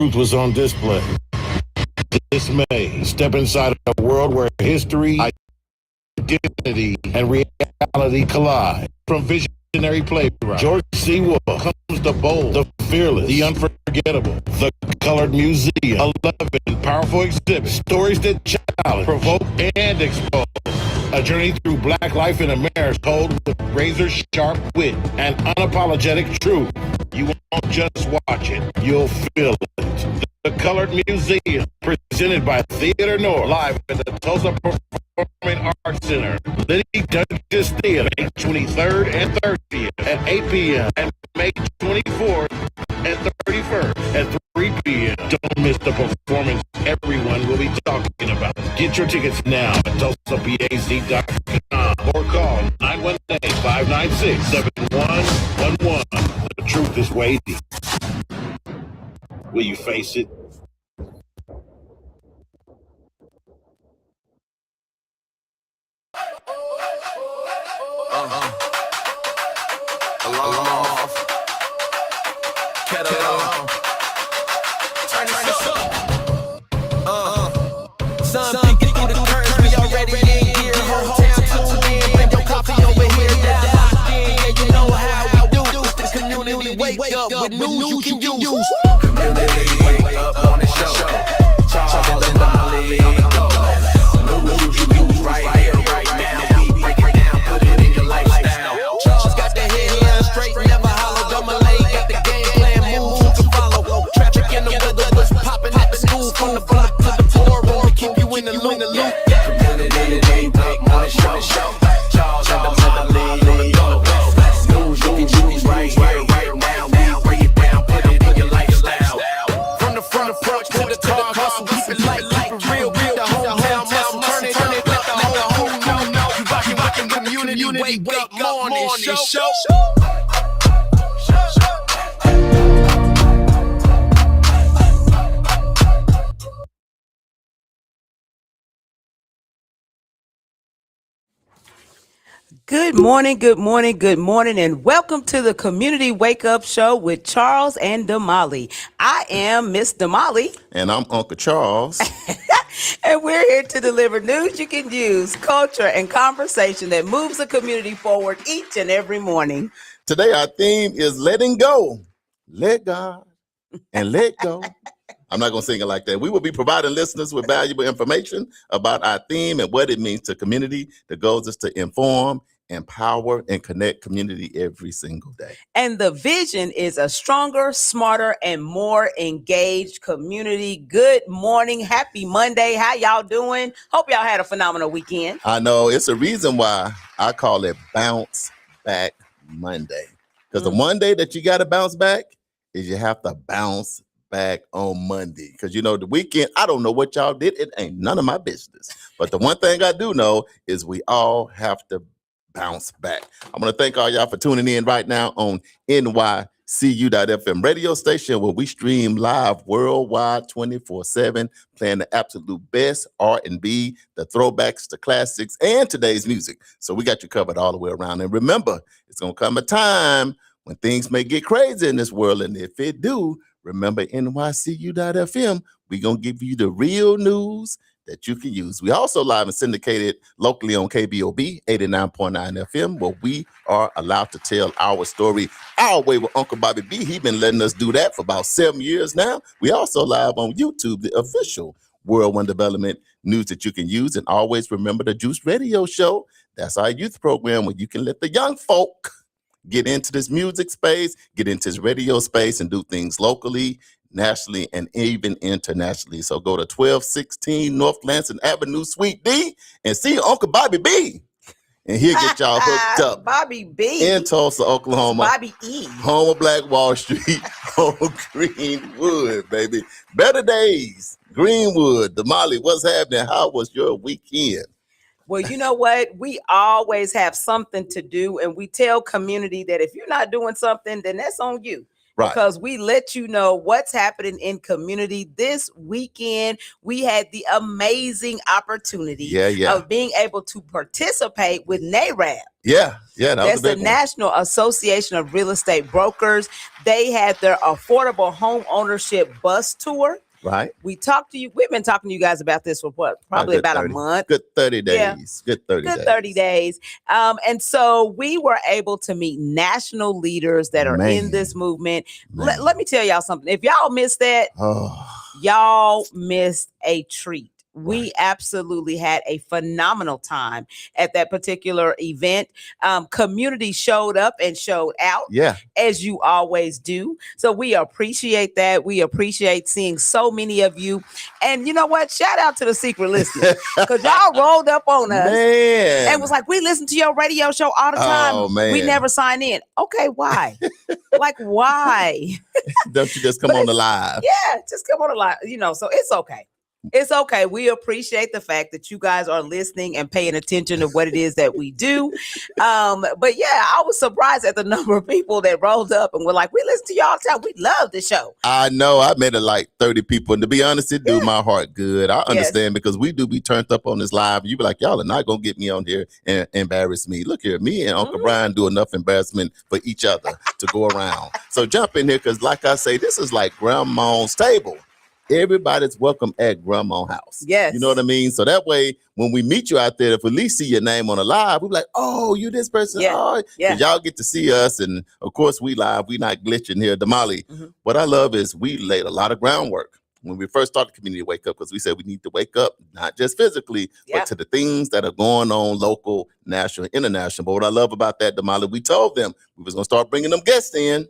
was on display. Dismay. Step inside a world where history, identity, and reality collide. From visionary playwright George C. Wolfe comes the bold, the fearless, the unforgettable, the Colored Museum. 11 powerful exhibits, stories that challenge, provoke, and expose. A journey through Black life in America told with razor-sharp wit and unapologetic truth. You won't just watch it, you'll feel it. The Colored Museum, presented by Theater North, live at the Tulsa Performing Arts Center, Liddy Douglas Theater, May 23rd and 30th at 8 p.m. and May 24th and 31st at 3 p.m. Don't miss the performance everyone will be talking about. Get your tickets now at TulsaPAC.com or call 918-596-7111. The truth is waiting. Will you face it? Wake up with news you can use. Community wake up on the show. Charles and Damali. News you can use right here, right now. We break it down, put it in your lifestyle. Charles got the headline straight, never hollow. Damali got the game plan, moves you can follow. Traffic in the weather was popping at the school, from the block to the floor, to keep you in the loop. Community wake up on the show. Charles and Damali on the go. News you can use right here, right now. Wake up morning show. Good morning, and welcome to the Community Wake Up Show with Charles and Damali. I am Miss Damali. And I'm Uncle Charles. And we're here to deliver news you can use, culture, and conversation that moves the community forward each and every morning. Today our theme is letting go. Let God and let go. I'm not going to sing it like that. We will be providing listeners with valuable information about our theme and what it means to community. The goal is to inform, empower, and connect community every single day. And the vision is a stronger, smarter, and more engaged community. Good morning. Happy Monday. How y'all doing? Hope y'all had a phenomenal weekend. I know it's a reason why I call it Bounce Back Monday. Because the one day that you got to bounce back is you have to bounce back on Monday. Because, you know, the weekend, I don't know what y'all did. It ain't none of my business. But the one thing I do know is we all have to bounce back. I want to thank all y'all for tuning in right now on NYCU.FM radio station, where we stream live worldwide 24/7, playing the absolute best R&B, the throwbacks, the classics, and today's music. So we got you covered all the way around. And remember, it's going to come a time when things may get crazy in this world. And if it do, remember NYCU.FM. We're going to give you the real news that you can use. We also live and syndicated locally on KBOB 89.9 FM, where we are allowed to tell our story our way with Uncle Bobby B. He's been letting us do that for about 7 years now. We also live on YouTube, the official World One Development news that you can use. And always remember the Juice Radio Show. That's our youth program where you can let the young folk get into this music space, get into this radio space, and do things locally, nationally, and even internationally. So go to 1216 North Lansing Avenue, Suite D, and see Uncle Bobby B. And he'll get y'all hooked up. Bobby B. In Tulsa, Oklahoma. Bobby E. Home of Black Wall Street, home of Greenwood, baby. Better days. Greenwood. Damali, what's happening? How was your weekend? Well, you know what? We always have something to do, and we tell community that if you're not doing something, then that's on you. Right. Because we let you know what's happening in community. This weekend, we had the amazing opportunity of being able to participate with NARAB. Yeah, that That's was a big the one. National Association of Real Estate Brokers. They had their affordable home ownership bus tour. Right. We talked to you. We've been talking to you guys about this for what? Probably about 30, a month. Good 30 days. Yeah. Good 30 days. 30 days. And so we were able to meet national leaders that are in this movement. Let me tell y'all something. If y'all missed that, y'all missed a treat. We absolutely had a phenomenal time at that particular event. Community showed up and showed out, as you always do. So we appreciate that. We appreciate seeing so many of you. And you know what? Shout out to the secret listeners, because y'all rolled up on us and was like, we listen to your radio show all the time. Oh, man. We never sign in. Okay, why? Like, why? Don't you just come on the live? Yeah, just come on the live. So it's okay. It's okay. We appreciate the fact that you guys are listening and paying attention to what it is that we do. But yeah, I was surprised at the number of people that rolled up and were like, we listen to y'all all the time. We love the show. I know. I met like 30 people. And to be honest, it do my heart good. I understand because we do be turned up on this live. You be like, y'all are not going to get me on here and embarrass me. Look here, me and Uncle Brian do enough embarrassment for each other to go around. So jump in here because like I say, this is like grandma's table. Everybody's welcome at grandma's house. Yes. You know what I mean? So that way, when we meet you out there, if we at least see your name on the live, we'll be like, oh, you this person? Yeah. Oh, yeah. Y'all get to see us. And of course, we live. We not glitching here. Damali, what I love is we laid a lot of groundwork when we first started Community Wake Up, because we said we need to wake up, not just physically, but to the things that are going on local, national, international. But what I love about that, Damali, we told them we was going to start bringing them guests in.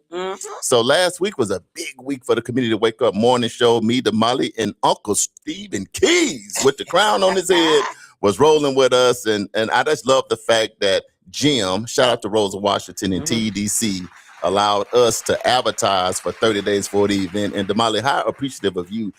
So last week was a big week for the Community Wake Up morning show. Me, Damali, and Uncle Stephen Keys with the crown on his head was rolling with us. And I just love the fact that Jim, shout out to Rosa Washington and TEDC, allowed us to advertise for 30 days for the event. And Damali, how appreciative of you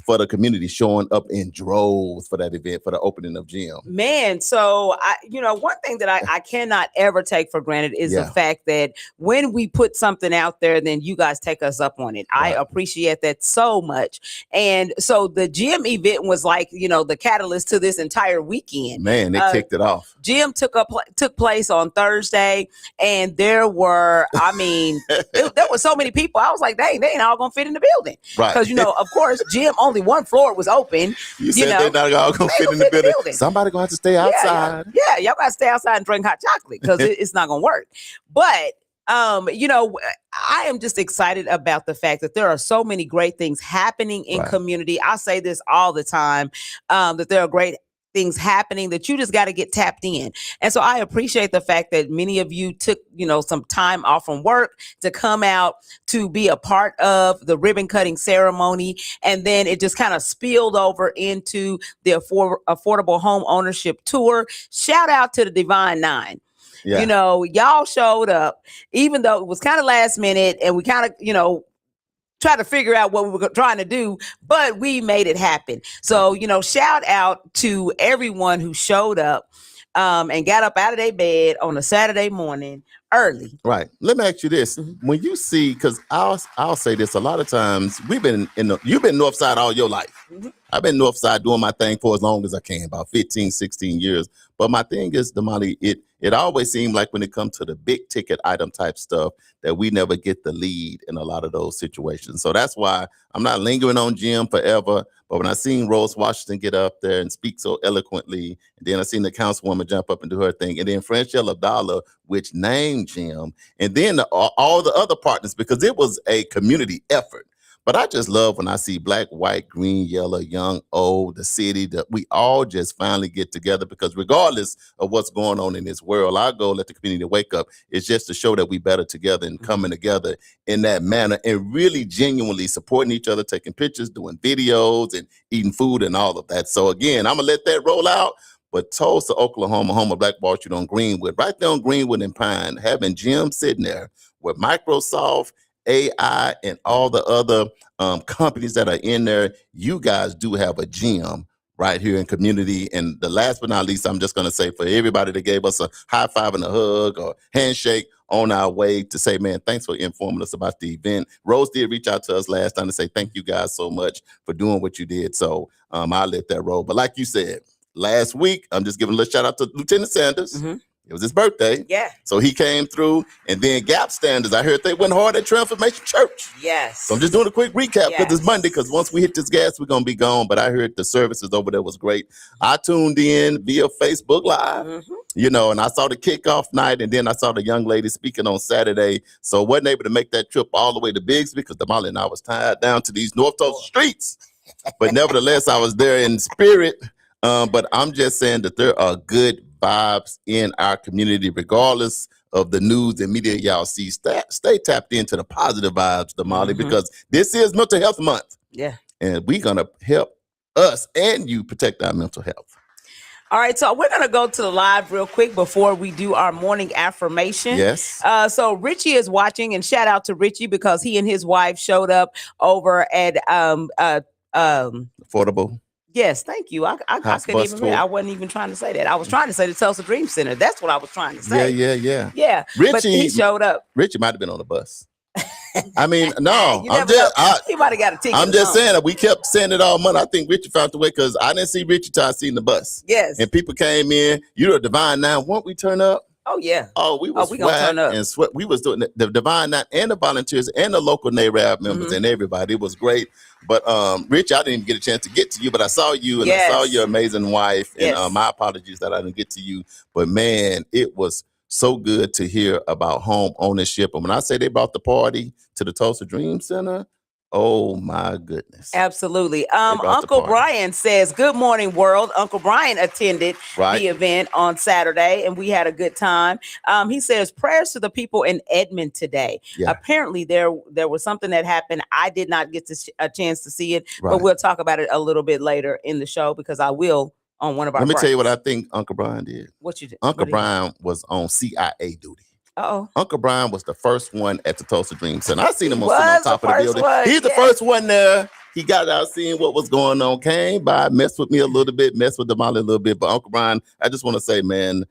for the community showing up in droves for that event, for the opening of Jim. Man, so one thing that I cannot ever take for granted is the fact that when we put something out there, then you guys take us up on it. I appreciate that so much. And so the Jim event was like, the catalyst to this entire weekend. Man, it kicked it off. Jim took place on Thursday, and there were, there were so many people. I was like, dang, they ain't all gonna fit in the building. Right. Because, of course, Jim only one floor was open. You said they're not all gonna fit in the building. Somebody gonna have to stay outside. Yeah, y'all gotta stay outside and drink hot chocolate because it's not gonna work. But I am just excited about the fact that there are so many great things happening in community. I say this all the time, that there are great things happening that you just got to get tapped in. And so I appreciate the fact that many of you took, some time off from work to come out to be a part of the ribbon cutting ceremony. And then it just kind of spilled over into the affordable home ownership tour. Shout out to the Divine Nine. Yeah. Y'all showed up, even though it was kind of last minute and we kind of, try to figure out what we were trying to do, but we made it happen. So, shout out to everyone who showed up and got up out of their bed on a Saturday morning early. Right. Let me ask you this. When you see, because I'll say this, a lot of times you've been Northside all your life. I've been Northside doing my thing for as long as I can, about 15, 16 years. But my thing is, Damali, it always seemed like when it comes to the big ticket item type stuff that we never get the lead in a lot of those situations. So that's why I'm not lingering on Jim forever. But when I seen Rose Washington get up there and speak so eloquently, and then I seen the councilwoman jump up and do her thing, and then Franchelle Abdallah, which named Jim, and then all the other partners, because it was a community effort. But I just love when I see black, white, green, yellow, young, old, the city, that we all just finally get together, because regardless of what's going on in this world, our goal at the Community Wake Up is just to show that we better together and coming together in that manner and really genuinely supporting each other, taking pictures, doing videos and eating food and all of that. So again, I'm going to let that roll out. But Tulsa, Oklahoma, home of Black Wall Street on Greenwood, right there on Greenwood and Pine, having Jim sitting there with Microsoft, AI, and all the other companies that are in there, you guys do have a gym right here in community. And the last but not least, I'm just going to say for everybody that gave us a high five and a hug or handshake on our way to say, man, thanks for informing us about the event. Rose did reach out to us last time to say, thank you guys so much for doing what you did. So I'll let that roll. But like you said, last week, I'm just giving a little shout out to Lieutenant Sanders. Mm-hmm. It was his birthday. Yeah. So he came through. And then Gap Standards, I heard they went hard at Transformation Church. Yes. So I'm just doing a quick recap because it's Monday, because once we hit this gas, we're going to be gone. But I heard the services over there was great. I tuned in via Facebook Live, and I saw the kickoff night, and then I saw the young lady speaking on Saturday. So wasn't able to make that trip all the way to Bixby because Damali and I was tied down to these North Tulsa streets. But nevertheless, I was there in spirit. But I'm just saying that there are good vibes in our community, regardless of the news and media y'all see. Stay tapped into the positive vibes, Damali, because this is Mental Health Month. Yeah. And we're going to help us and you protect our mental health. All right, so we're going to go to the live real quick before we do our morning affirmation. Yes. So Richie is watching, and shout out to Richie because he and his wife showed up over at Affordable. Yes, thank you. I couldn't even read. I wasn't even trying to say that. I was trying to say the Tulsa Dream Center. That's what I was trying to say. Yeah. Richie, but he showed up. Richie might have been on the bus. I mean, no, he might have got a ticket. I'm just saying that we kept saying it all month. I think Richie found the way because I didn't see Richie till I seen the bus. Yes. And people came in. You're a Divine Nine. Won't we turn up? Oh yeah. Oh, we was gonna turn up and sweat. We was doing the Divine Nine and the volunteers and the local NARAB members and everybody. It was great. But Rich, I didn't even get a chance to get to you, but I saw you and I saw your amazing wife. And my apologies that I didn't get to you. But man, it was so good to hear about home ownership. And when I say they brought the party to the Tulsa Dream Center, oh my goodness. Absolutely. Uncle Brian says, good morning, world. Uncle Brian attended the event on Saturday and we had a good time. He says, prayers to the people in Edmond today. Yeah. Apparently there was something that happened. I did not get a chance to see it, but we'll talk about it a little bit later in the show because I will on one of our Let me tell you what I think Uncle Brian did. What you did? Uncle Brian was on CIA duty. Uh-oh. Uncle Brian was the first one at the Tulsa Dream Center. I seen him on top of the building. He's the first one there. He got out seeing what was going on, came by, messed with me a little bit, messed with Damali a little bit. But Uncle Brian, I just want to say, man,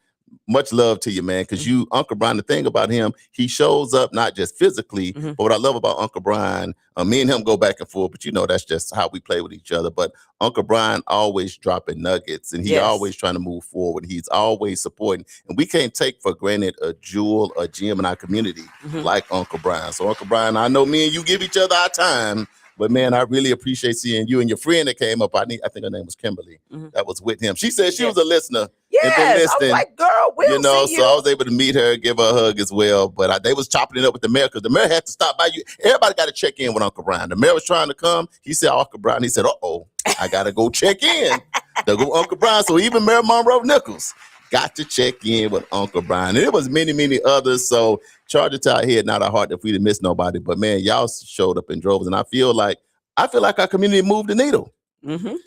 much love to you, man, because Uncle Brian, the thing about him, he shows up not just physically, but what I love about Uncle Brian, me and him go back and forth, but that's just how we play with each other. But Uncle Brian always dropping nuggets, and he always trying to move forward. He's always supporting, and we can't take for granted a jewel, a gem in our community like Uncle Brian. So Uncle Brian, I know me and you give each other our time. But man, I really appreciate seeing you and your friend that came up. I think her name was Kimberly. That was with him. She said she was a listener. Yes, I was like, girl, we'll see you. So I was able to meet her, give her a hug as well. But they was chopping it up with the mayor because the mayor had to stop by you. Everybody got to check in with Uncle Brian. The mayor was trying to come. He said, Uncle Brian. He said, uh-oh, I got to go check in. There go Uncle Brian. So even Mayor Monroe Nichols got to check in with Uncle Brian. And it was many, many others. So charge it to our head, not our heart, if we didn't miss nobody. But man, y'all showed up in droves. And I feel like our community moved the needle.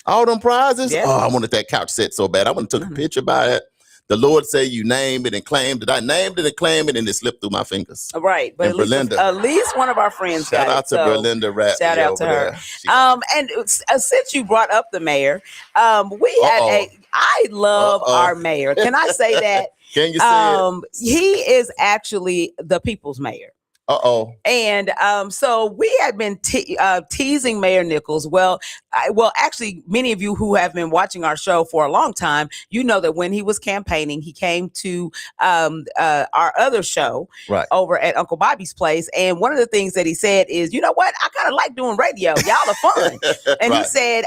All them prizes. Yeah. Oh, I wanted that couch set so bad. I went and took a picture by it. The Lord say you name it and claimed it. I named it and claimed it, and it slipped through my fingers. Right, but at least one of our friends shout out to Berlinda Rapp. Shout out to her. And since you brought up the mayor, I love our mayor. Can I say that? Can you say it? He is actually the people's mayor. And so we had been teasing Mayor Nichols. Well, actually, many of you who have been watching our show for a long time, you know that when he was campaigning, he came to our other show over at Uncle Bobby's place. And one of the things that he said is, you know what? I kind of like doing radio. Y'all are fun. And he said,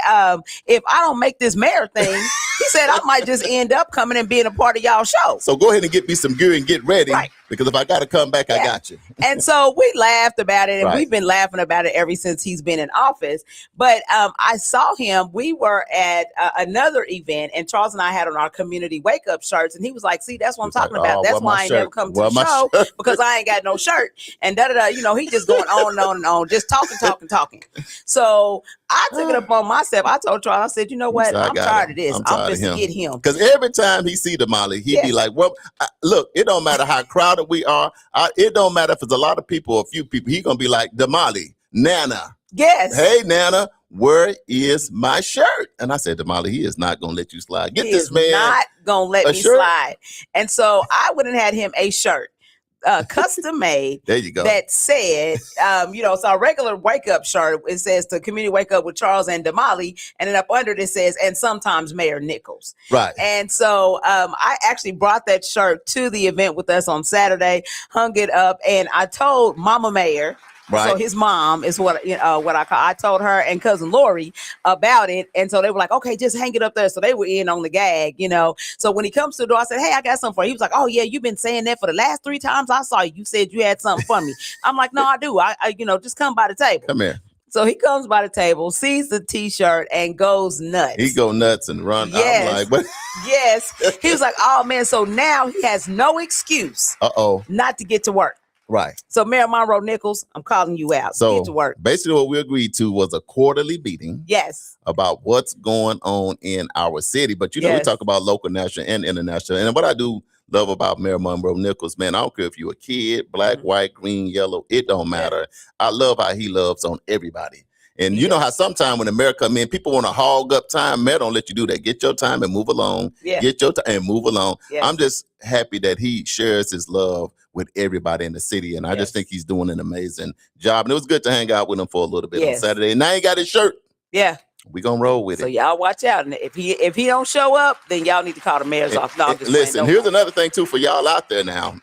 if I don't make this mayor thing, he said, I might just end up coming and being a part of y'all show. So go ahead and get me some gear and get ready. Because if I got to come back, I got you. And so we laughed about it, and we've been laughing about it ever since he's been in office. But I saw him. We were at another event, and Charles and I had on our community Wakeup shirts, and he was like, see, that's what I'm talking about. That's why I ain't never come to the show, because I ain't got no shirt. And he just going on and on and on, just talking. So I took it upon myself. I told Charles, I said, you know what? I'm tired of this. I'm just to get him. Because every time he see Damali, he be like, well, look, it don't matter how crowded we are. It don't matter if it's a lot of people or a few people. He gonna be like, Damali, Nana, Yes. Hey, Nana, where is my shirt? And I said to Molly, he is not going to let you slide. Get this man not going to let me shirt? slide. And so I went and had him a shirt. Custom made. There you go. That said, it's our regular wake up shirt. It says the community wake up with Charles and Damali, and then up under it says, and sometimes Mayor Nichols. Right. And so I actually brought that shirt to the event with us on Saturday, hung it up, and I told Mama Mayor. Right. So his mom is what I call. I told her and cousin Lori about it, and so they were like, "Okay, just hang it up there." So they were in on the gag, So when he comes to the door, I said, "Hey, I got something for you." He was like, "Oh yeah, you've been saying that for the last 3 times I saw you. You said you had something for me." I'm like, "No, I do. I just come by the table." Come here. So he comes by the table, sees the T-shirt, and goes nuts. He go nuts and run. Yes. I'm like, what? Yes. He was like, "Oh man!" So now he has no excuse. Not to get to work. Right. So Mayor Monroe Nichols, I'm calling you out. So get to work. Basically what we agreed to was a quarterly meeting. Yes. About what's going on in our city. But we talk about local, national, and international. And what I do love about Mayor Monroe Nichols, man, I don't care if you're a kid, black, white, green, yellow, it don't matter. I love how he loves on everybody. And you know how sometimes when America come in, people want to hog up time. Mayor don't let you do that. Get your time and move along. Yeah. Get your time and move along. Yes. I'm just happy that he shares his love with everybody in the city. And I just think he's doing an amazing job. And it was good to hang out with him for a little bit on Saturday. And now he got his shirt. Yeah. We're going to roll with it. So y'all watch out. And if he don't show up, then y'all need to call the mayor's office. No, I'm just listen, saying, here's another thing too for y'all out there now.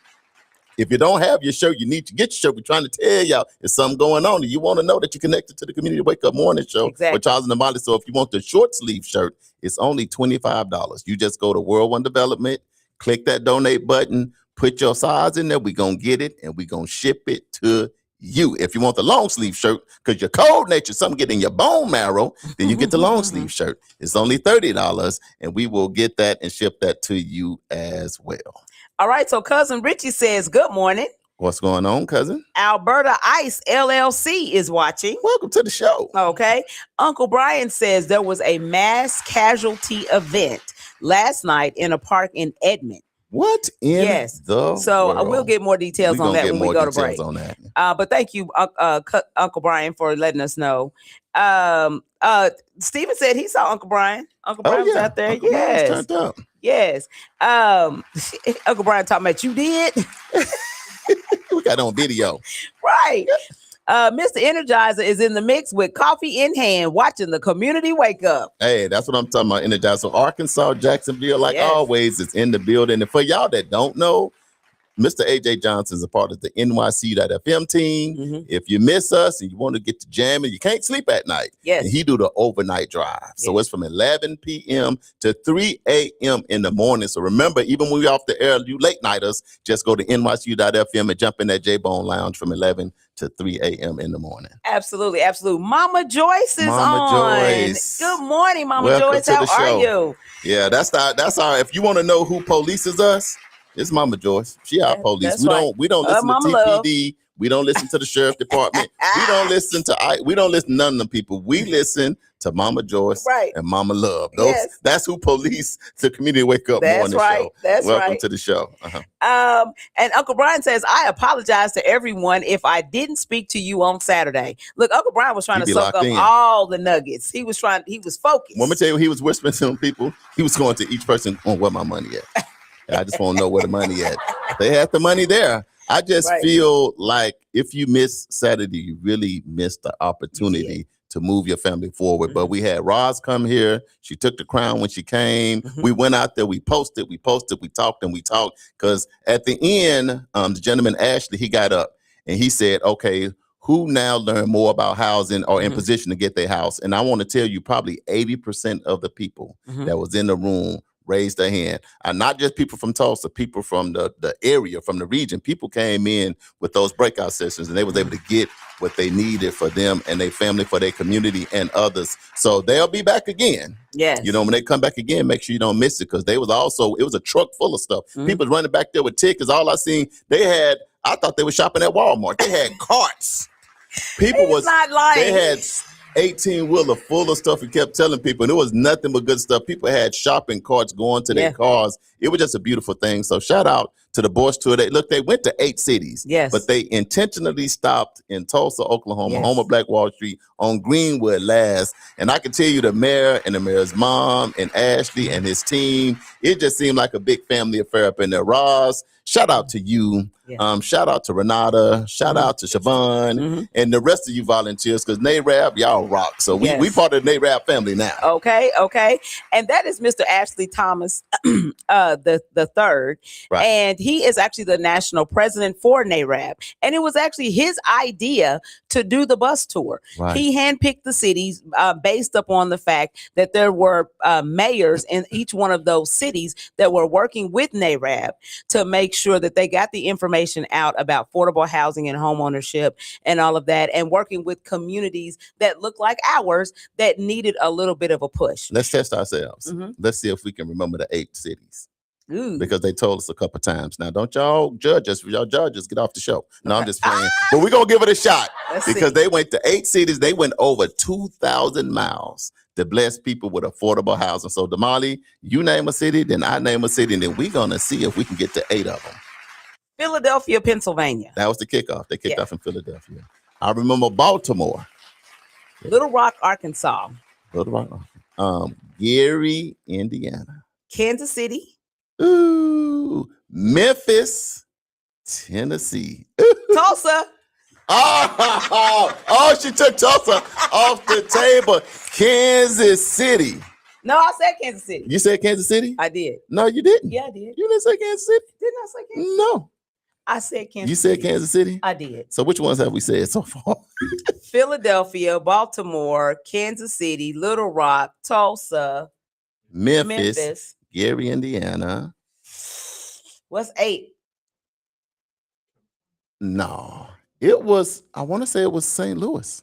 If you don't have your shirt, you need to get your shirt. We're trying to tell y'all there's something going on. And you want to know that you're connected to the Community Wake Up Morning Show with Charles and Damali. So if you want the short sleeve shirt, it's only $25. You just go to World One Development, click that donate button, put your size in there. We're going to get it and we're going to ship it to you. If you want the long sleeve shirt, because you're cold nature, something get in your bone marrow, then you get the long sleeve shirt. It's only $30 and we will get that and ship that to you as well. All right, so cousin Richie says, good morning. What's going on, cousin? Alberta Ice LLC is watching. Welcome to the show. Okay. Uncle Brian says there was a mass casualty event last night in a park in Edmond. What in the So world? We'll get more details on that when we go to break. On that. But thank you, Uncle Brian, for letting us know. Stephen said he saw Uncle Brian. Uncle Brian was out there. Uncle Brian's turned up. Yes. Uncle Brian talking about you did. We got on video. Right. Mr. Energizer is in the mix with coffee in hand, watching the community wake up. Hey, that's what I'm talking about, Energizer. So Arkansas, Jacksonville, like always, is in the building. And for y'all that don't know, Mr. AJ Johnson is a part of the NYC.FM team. Mm-hmm. If you miss us and you want to get to jamming, you can't sleep at night. Yes. And he do the overnight drive. So it's from 11 p.m. to 3 a.m. in the morning. So remember, even when we're off the air, you late nighters, just go to NYC.FM and jump in that J-Bone Lounge from 11 to 3 a.m. in the morning. Absolutely, absolutely. Mama Joyce is on. Joyce. Good morning, Mama Welcome Joyce. to How the show. are you? Yeah, that's our. If you want to know who polices us, it's Mama Joyce. She our police. We don't listen to TPD. Love. We don't listen to the sheriff department. We don't listen to none of them people. We listen to Mama Joyce and Mama Love. That's who police the Community Wake Up Morning Show. Welcome to the show. And Uncle Brian says, I apologize to everyone if I didn't speak to you on Saturday. Look, Uncle Brian was trying to soak up all the nuggets. He was focused. Let me tell you, he was whispering to some people. He was going to each person on where my money at. I just want to know where the money at. They had the money there. I just feel like if you miss Saturday, you really missed the opportunity to move your family forward. Mm-hmm. But we had Roz come here. She took the crown when she came. Mm-hmm. We went out there. We posted, we talked. Because at the end, the gentleman, Ashley, he got up and he said, okay, who now learn more about housing or in position to get their house? And I want to tell you, probably 80% of the people that was in the room raised their hand. And not just people from Tulsa, people from the area, from the region. People came in with those breakout sessions and they was able to get what they needed for them and their family, for their community and others. So they'll be back again. Yes. You know, when they come back again, make sure you don't miss it, because it was a truck full of stuff. People running back there with tickets. All I seen, I thought they were shopping at Walmart. They had carts. People was not lying. They had 18-wheeler full of stuff. He kept telling people, and it was nothing but good stuff. People had shopping carts going to their cars. It was just a beautiful thing. So shout out to the Bush tour. They went to 8 cities. Yes. But they intentionally stopped in Tulsa, Oklahoma, Yes. home of Black Wall Street, on Greenwood last. And I can tell you the mayor and the mayor's mom and Ashley and his team, it just seemed like a big family affair up in there. Roz, shout out to you. Yeah. Shout out to Renata. Shout out to Siobhan and the rest of you volunteers, because NARAB, y'all rock. So we part of the NARAB family now. Okay. And that is Mr. Ashley Thomas the third. Right. And he is actually the national president for NARAB. And it was actually his idea to do the bus tour. Right. He handpicked the cities based upon the fact that there were mayors in each one of those cities that were working with NARAB to make sure that they got the information out about affordable housing and home ownership and all of that, and working with communities that look like ours that needed a little bit of a push. Let's test ourselves. Let's see if we can remember the 8 cities. Ooh. Because they told us a couple times. Now, don't y'all judge us. Y'all judges, get off the show. No, I'm just playing. But we're going to give it a shot. Because they went to 8 cities. They went over 2,000 miles to bless people with affordable housing. So, Damali, you name a city, then I name a city, and then we're going to see if we can get to 8 of them. Philadelphia, Pennsylvania. That was the kickoff. They kicked off in Philadelphia. I remember Baltimore. Little Rock, Arkansas. Little Rock. Gary, Indiana. Kansas City. Ooh. Memphis, Tennessee. Tulsa. Oh, she took Tulsa off the table. Kansas City. No, I said Kansas City. You said Kansas City? I did. No, you didn't. Yeah, I did. You didn't say Kansas City? Didn't I say Kansas City? No. I said Kansas You City. said Kansas City? I did. So which ones have we said so far? Philadelphia, Baltimore, Kansas City, Little Rock, Tulsa, Memphis. Gary, Indiana. What's 8? No. It was, I want to say it was St. Louis.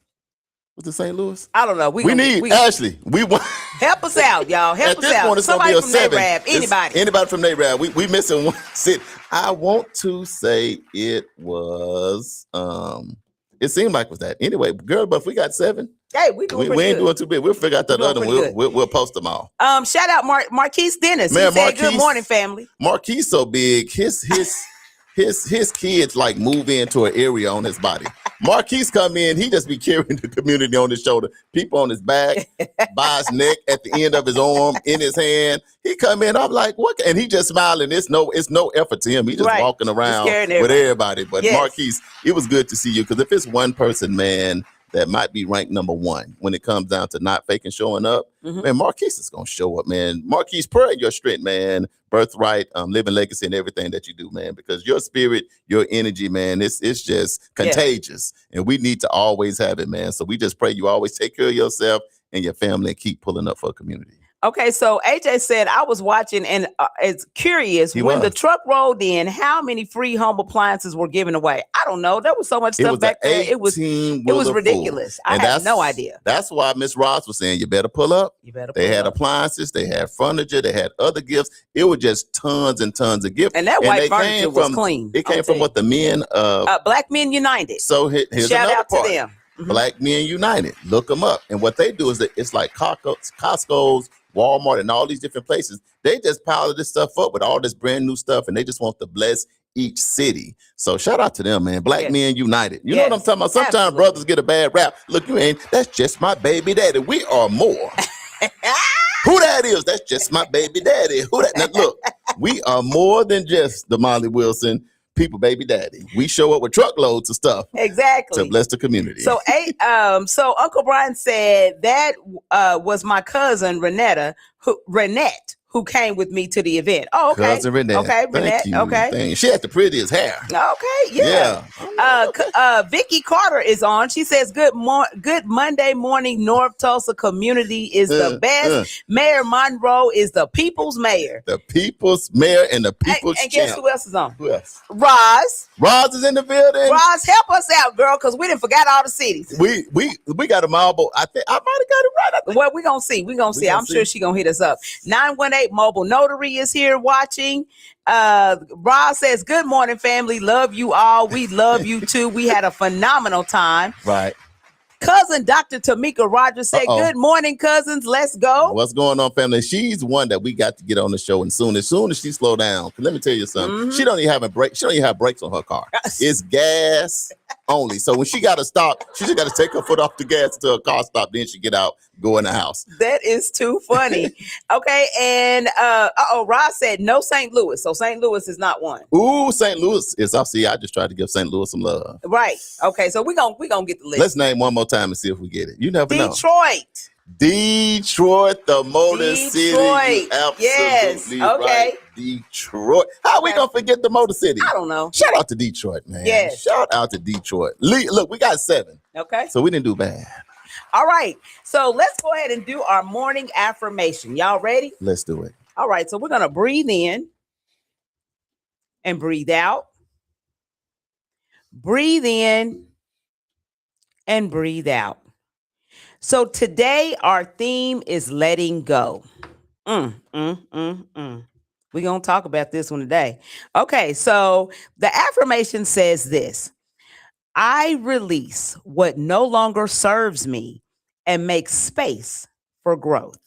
Was it St. Louis? I don't know. We need Ashley. We want help us out, y'all. Help us out. Point, it's Somebody gonna from be a 7. NARAB. Anybody. Anybody from NARAB. We missing one city. I want to say it was it seemed like it was that. Anyway, girl, but if we got 7, hey, we ain't doing too big. We'll figure out that other one. We'll post them all. Shout out Marquise Dennis. Man, he said, good morning, family. Marquise so big, his kids like move into an area on his body. Marquise come in, he just be carrying the community on his shoulder, people on his back, by his neck, at the end of his arm, in his hand. He come in, I'm like, what? And he just smiling. It's no effort to him. He just walking around with everybody. But Marquise, it was good to see you, because if it's one person, man, that might be ranked number 1 when it comes down to not faking showing up, man, Marquise is gonna show up, man. Marquise, pray your strength, man. Birthright, living legacy, and everything that you do, man, because your spirit, your energy, man, it's just contagious, and we need to always have it, man. So we just pray you always take care of yourself and your family and keep pulling up for a community. Okay, so AJ said, I was watching and it's curious when the truck rolled in, how many free home appliances were given away? I don't know. There was so much stuff back there. It was ridiculous. I had no idea. That's why Miss Ross was saying, you better pull up. They had up. appliances, they had furniture, they had other gifts. It was just tons and tons of gifts. And that white furniture was clean. It came from what the men of Black Men United. So here's shout another out part. To them. Black Men United. Look them up. And what they do is that it's like Costco's, Walmart, and all these different places. They just pile this stuff up with all this brand new stuff, and they just want to bless each city. So shout out to them, man. Black Men United. You know what I'm talking about? Sometimes brothers get a bad rap. Look, you ain't. That's just my baby daddy. We are more. Who that is? That's just my baby daddy. Who that? Now, look, we are more than just Damali Wilson. People, baby daddy. We show up with truckloads of stuff. Exactly. To bless the community. So Uncle Brian said that was my cousin Renette, who came with me to the event. Oh, okay. Cousin Renette. Okay, Renette. Okay. Thank you. She had the prettiest hair. Okay, yeah. Vicky Carter is on. She says, good Monday morning, North Tulsa community is the best. Mayor Monroe is the people's mayor. The people's mayor and the people's and guess who else is on? Who else? Roz. Roz is in the building. Roz, help us out, girl, because we didn't forget all the cities. We got them all, but I think I might have got it right. Well, we're going to see. I'm sure she's going to hit us up. 918 Mobile Notary is here watching. Roz says, good morning, family. Love you all. We love you too. We had a phenomenal time. Right. cousin, Dr. Tamika Rogers, said, Good morning, cousins. Let's go. What's going on, family? She's one that we got to get on the show. And as soon as she slow down, let me tell you something. She don't even have a break. She don't even have brakes on her car. It's gas only. So when she got to stop, she just got to take her foot off the gas until her car stops. Then she get out, go in the house. That is too funny. Okay. And Ross said no St. Louis. So St. Louis is not one. Ooh, St. Louis is up. See, I just tried to give St. Louis some love. Right. Okay. So we're gonna get the list. Let's name one more time and see if we get it. You never know. Detroit, the Motor City. You absolutely right. Detroit. How are we gonna forget the Motor City? I don't know. Shout out to Detroit, man. Yes. Shout out to Detroit. Look, we got 7. Okay. So we didn't do bad. All right. So let's go ahead and do our morning affirmation. Y'all ready? Let's do it. All right. So we're gonna breathe in and breathe out. Breathe in and breathe out. So today our theme is letting go. We're going to talk about this one today. Okay, so the affirmation says this: I release what no longer serves me and make space for growth.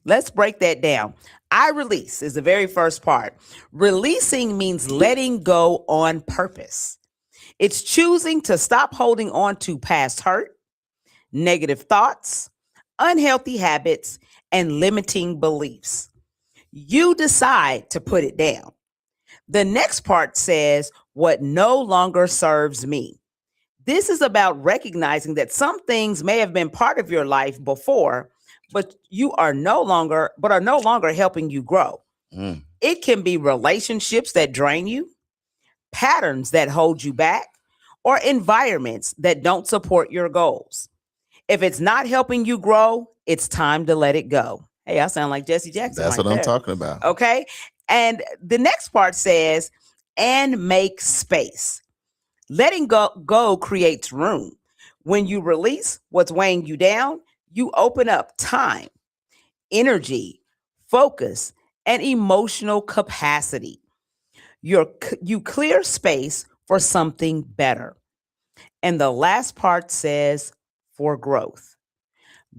Let's break that down. I release is the very first part. Releasing means letting go on purpose. It's choosing to stop holding on to past hurt, negative thoughts, unhealthy habits, and limiting beliefs. You decide to put it down. The next part says, what no longer serves me. This is about recognizing that some things may have been part of your life before, but are no longer helping you grow. It can be relationships that drain you, patterns that hold you back, or environments that don't support your goals. If it's not helping you grow, it's time to let it go. Hey, I sound like Jesse Jackson. That's right what there. I'm talking about. Okay. And the next part says, and make space. Letting go creates room. When you release what's weighing you down, you open up time, energy, focus, and emotional capacity. You clear space for something better. And the last part says, for growth.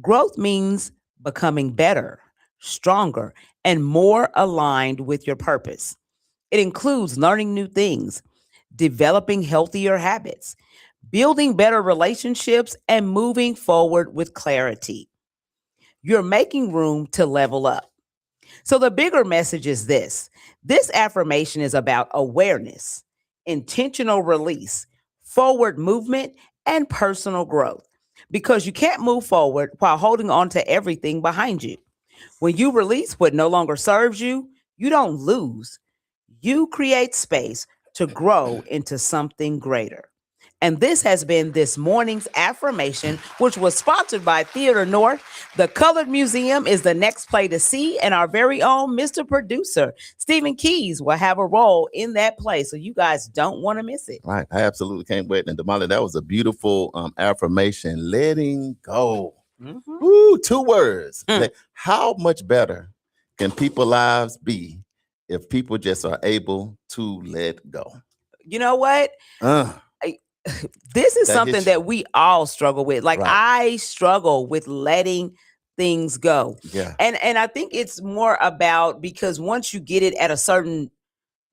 Growth means becoming better, stronger, and more aligned with your purpose. It includes learning new things, developing healthier habits, building better relationships, and moving forward with clarity. You're making room to level up. So the bigger message is this. This affirmation is about awareness, intentional release, forward movement, and personal growth. Because you can't move forward while holding on to everything behind you. When you release what no longer serves you, you don't lose. You create space to grow into something greater. And this has been this morning's affirmation, which was sponsored by Theater North. The Colored Museum is the next play to see, and our very own Mr. Producer, Stephen Keys, will have a role in that play. So you guys don't want to miss it. Right. I absolutely can't wait. And Damali, that was a beautiful affirmation. Letting go. Ooh, 2 words. How much better can people's lives be if people just are able to let go? You know what? This is something that we all struggle with. Like, I struggle with letting things go. Yeah. And I think it's more about, because once you get it at a certain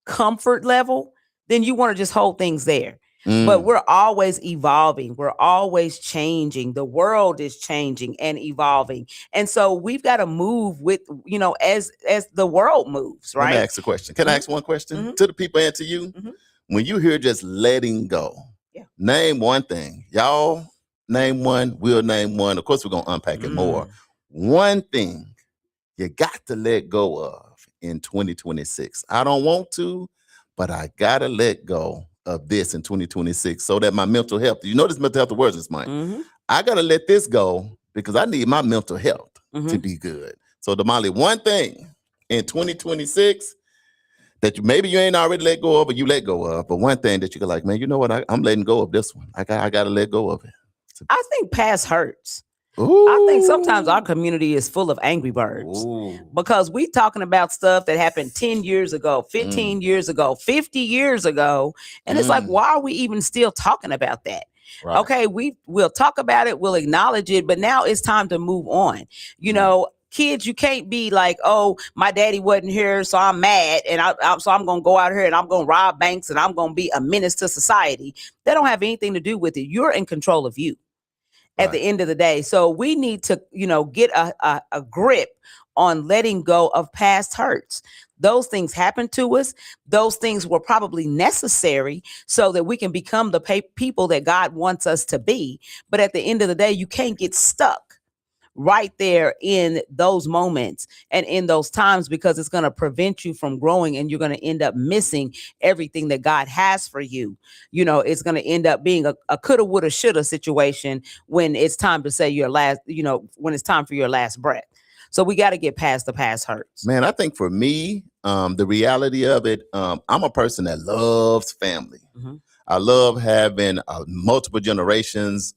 comfort level, then you want to just hold things there. But we're always evolving. We're always changing. The world is changing and evolving. And so we've got to move with, as the world moves, right? Let me ask a question. Can I ask one question to the people and to you? When you hear just letting go, name one thing. Y'all name one. We'll name one. Of course, we're going to unpack it more. One thing you got to let go of in 2026. I don't want to, but I got to let go of this in 2026 so that my mental health, you know, this mental health words is mine. I got to let this go because I need my mental health to be good. So Damali, one thing in 2026 that maybe you ain't already let go of, or you let go of, but one thing that you can like, man, you know what? I'm letting go of this one. I got to let go of it. I think past hurts. Ooh. I think sometimes our community is full of angry birds because we talking about stuff that happened 10 years ago, 15 years ago, 50 years ago. And it's like, why are we even still talking about that? Right. Okay, we'll talk about it, we'll acknowledge it, but now it's time to move on. You know, kids, you can't be like, oh, my daddy wasn't here, so I'm mad, and so I'm gonna go out here and I'm gonna rob banks and I'm gonna be a menace to society. That don't have anything to do with it. You're in control of you at the end of the day. So we need to, get a grip on letting go of past hurts. Those things happened to us. Those things were probably necessary so that we can become the people that God wants us to be. But at the end of the day, you can't get stuck right there in those moments and in those times, because it's going to prevent you from growing, and you're going to end up missing everything that God has for you. It's going to end up being a coulda, woulda, shoulda situation when it's time to say your last, when it's time for your last breath. So we got to get past the past hurts. Man, I think for me, the reality of it, I'm a person that loves family. Mm-hmm. I love having multiple generations.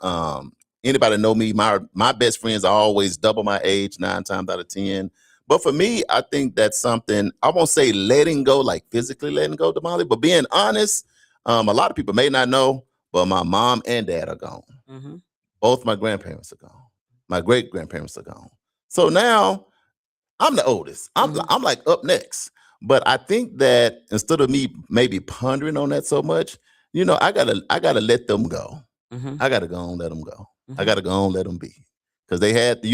Anybody know me? My best friends are always double my age, 9 times out of 10. But for me, I think that's something, I won't say letting go, like physically letting go, Damali, but being honest. A lot of people may not know, but my mom and dad are gone. Mm-hmm. Both my grandparents are gone. My great grandparents are gone. So now I'm the oldest. I'm like up next. But I think that instead of me maybe pondering on that so much, I gotta let them go. Mm-hmm. I gotta go and let them go. Mm-hmm. I gotta go and let them be, because they had,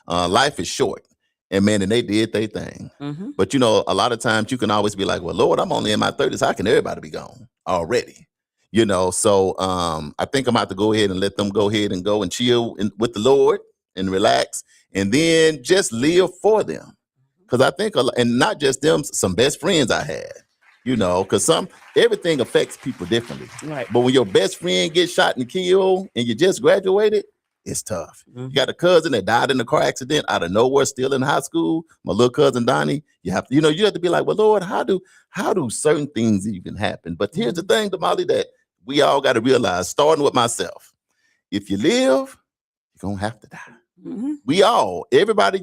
life is short, and man, and they did their thing. Mm-hmm. But a lot of times you can always be like, well, Lord, I'm only in my 30s. How can everybody be gone already? So I think I'm about to go ahead and let them go ahead and go and chill with the Lord and relax, and then just live for them. Because I think, and not just them, some best friends I had, because everything affects people differently. Right. But when your best friend gets shot and killed and you just graduated, it's tough. Mm-hmm. You got a cousin that died in a car accident out of nowhere, still in high school. My little cousin Donnie. You have to be like, well, Lord, how do certain things even happen? But here's the thing, Damali, that we all got to realize, starting with myself: if you live, you're gonna have to die. Mm-hmm. Everybody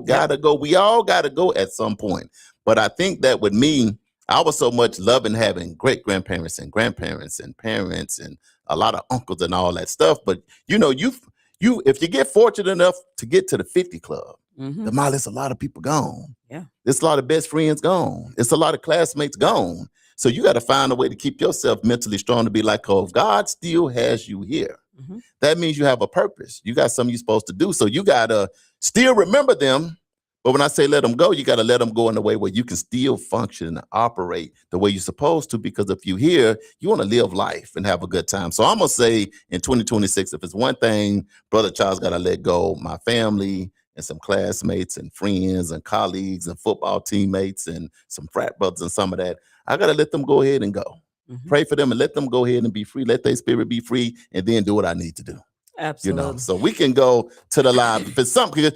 gotta go. We all gotta go at some point. But I think that with me, I was so much loving having great grandparents and grandparents and parents and a lot of uncles and all that stuff. But if you get fortunate enough to get to the 50 club, Mm-hmm. there's a lot of people gone. Yeah. There's a lot of best friends gone. It's a lot of classmates gone. So you got to find a way to keep yourself mentally strong to be like, oh, God still has you here. Mm-hmm. That means you have a purpose. You got something you're supposed to do. So you got to still remember them. But when I say let them go, you got to let them go in a way where you can still function and operate the way you're supposed to. Because if you're here, you want to live life and have a good time. So I'm going to say in 2026, if it's one thing, Brother Charles got to let go, my family and some classmates and friends and colleagues and football teammates and some frat brothers and some of that, I got to let them go ahead and go. Mm-hmm. Pray for them and let them go ahead and be free. Let their spirit be free, and then do what I need to do. Absolutely. So we can go to the line. If it's something,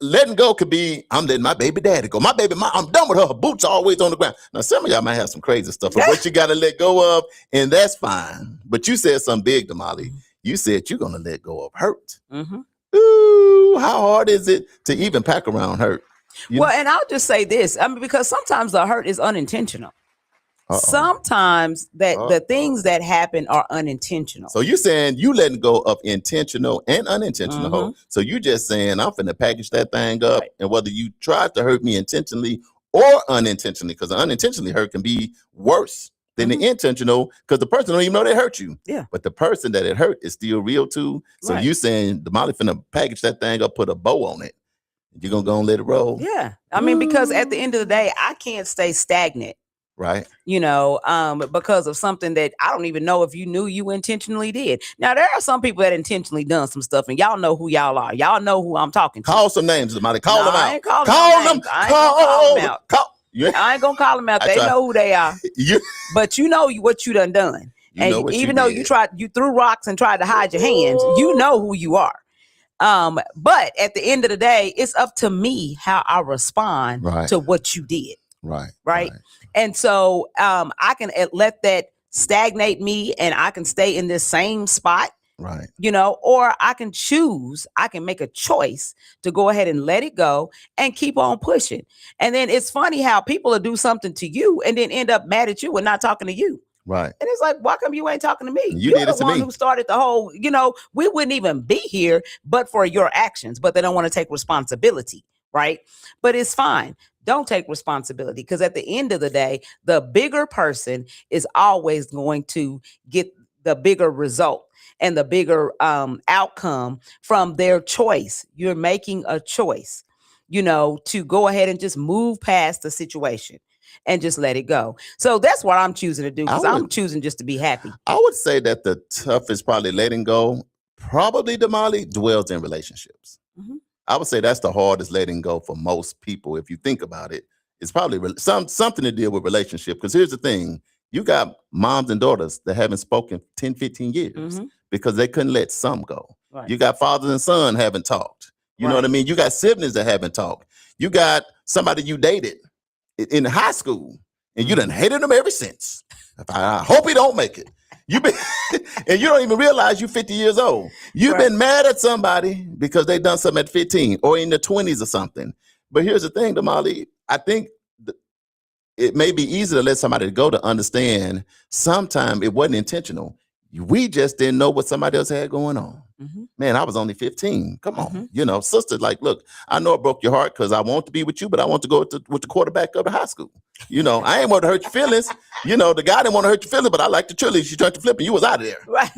letting go could be, I'm letting my baby daddy go. My baby mom, I'm done with her. Her boots are always on the ground. Now, some of y'all might have some crazy stuff, but what you got to let go of, and that's fine. But you said something big, Damali. You said you're going to let go of hurt. Mm-hmm. Ooh, how hard is it to even pack around hurt? And I'll just say this. Because sometimes the hurt is unintentional. Sometimes the things that happen are unintentional. So you're saying you letting go of intentional and unintentional hurt. So you just saying I'm finna package that thing up, right. And whether you tried to hurt me intentionally or unintentionally, because the unintentionally hurt can be worse than the intentional, because the person don't even know they hurt you. Yeah. But the person that it hurt is still real too. So you saying Damali finna package that thing up, put a bow on it. You're gonna go and let it roll. Yeah. I mean, because at the end of the day, I can't stay stagnant. Right. Because of something that I don't even know if you knew you intentionally did. Now, there are some people that intentionally done some stuff, and y'all know who y'all are. Y'all know who I'm talking to. Call some names, Damali. Call them out. I ain't calling them out. I ain't gonna call them out. They know who they are. But you know what you done. And even though you threw rocks and tried to hide your hands, you know who you are. But at the end of the day, it's up to me how I respond to what you did. Right. And so I can let that stagnate me, and I can stay in this same spot. Right. Or I can make a choice to go ahead and let it go and keep on pushing. And then it's funny how people will do something to you and then end up mad at you and not talking to you. Right. And it's like, why come you ain't talking to me? You You're did the it to one me. who started the whole, we wouldn't even be here but for your actions, but they don't want to take responsibility, right? But it's fine. Don't take responsibility, because at the end of the day, the bigger person is always going to get the bigger result and the bigger outcome from their choice. You're making a choice, to go ahead and just move past the situation and just let it go. So that's what I'm choosing to do, because I'm choosing just to be happy. I would say that the toughest probably letting go, probably Damali, dwells in relationships. Mm-hmm. I would say that's the hardest letting go for most people. If you think about it, it's probably something to deal with relationship. Because here's the thing. You got moms and daughters that haven't spoken 10, 15 years Mm-hmm. because they couldn't let some go. Right. You got fathers and sons haven't talked. You know what I mean? You got siblings that haven't talked. You got somebody you dated in high school and you done hated them ever since. I hope he don't make it. You've been and you don't even realize you're 50 years old. You've been mad at somebody because they done something at 15 or in the 20s or something. But here's the thing, Damali, I think it may be easy to let somebody go to understand sometimes it wasn't intentional. We just didn't know what somebody else had going on. Mm-hmm. Man, I was only 15. Come on. Sister, like, look, I know it broke your heart because I want to be with you, but I want to go with the quarterback of the high school. I ain't want to hurt your feelings. The guy didn't want to hurt your feelings, but I like the cheerleader. She tried to flip and you was out of there. Right.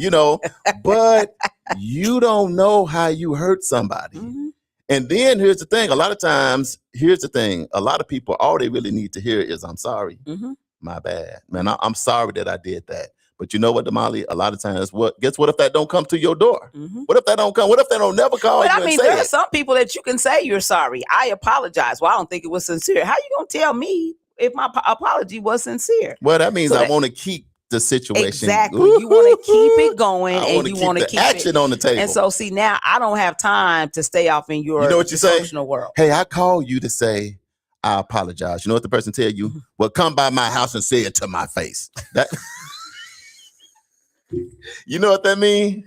But you don't know how you hurt somebody. Mm-hmm. And then here's the thing. A lot of times, a lot of people, all they really need to hear is, I'm sorry. Mm-hmm. My bad. Man, I'm sorry that I did that. But you know what, Damali? A lot of times, what if that don't come to your door? Mm-hmm. What if that don't come? What if they don't never call you and say there are it? some people that you can say you're sorry. I apologize. Well, I don't think it was sincere. How you gonna tell me if my apology was sincere? Well, that means I want to keep the situation. Exactly. You want to keep it going, and you want to keep action on the table. And so, see, now I don't have time to stay off in your emotional world. Hey, I call you to say I apologize. You know what the person tell you? Well, come by my house and say it to my face. That. You know what that means?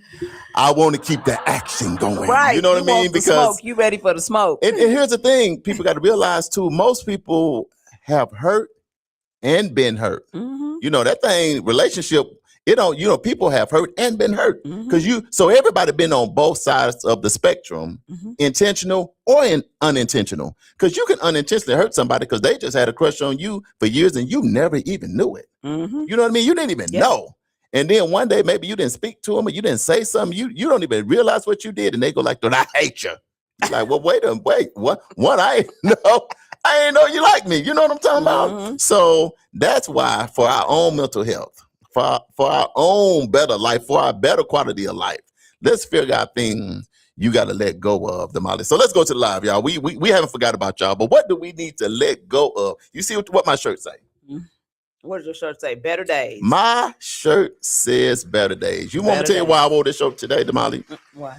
I want to keep the action going. Right. You know what I mean? Because you ready for the smoke. And here's the thing. People got to realize too, most people have hurt and been hurt. Mm-hmm. That thing, relationship, people have hurt and been hurt. Mm-hmm. So everybody been on both sides of the spectrum, intentional or unintentional. Because you can unintentionally hurt somebody because they just had a crush on you for years and you never even knew it. Mm-hmm. You know what I mean? You didn't even know. And then one day, maybe you didn't speak to them or you didn't say something. You don't even realize what you did. And they go like, I hate you. You're like, well, wait, what? I ain't know you like me. You know what I'm talking about? So that's why for our own mental health, for our own better life, for our better quality of life, let's figure out things you got to let go of, Damali. So let's go to the live, y'all. We haven't forgot about y'all, but what do we need to let go of? You see what my shirt say? What does your shirt say? Better days. My shirt says better days. You want me to tell you why I wore this shirt today, Damali? Why?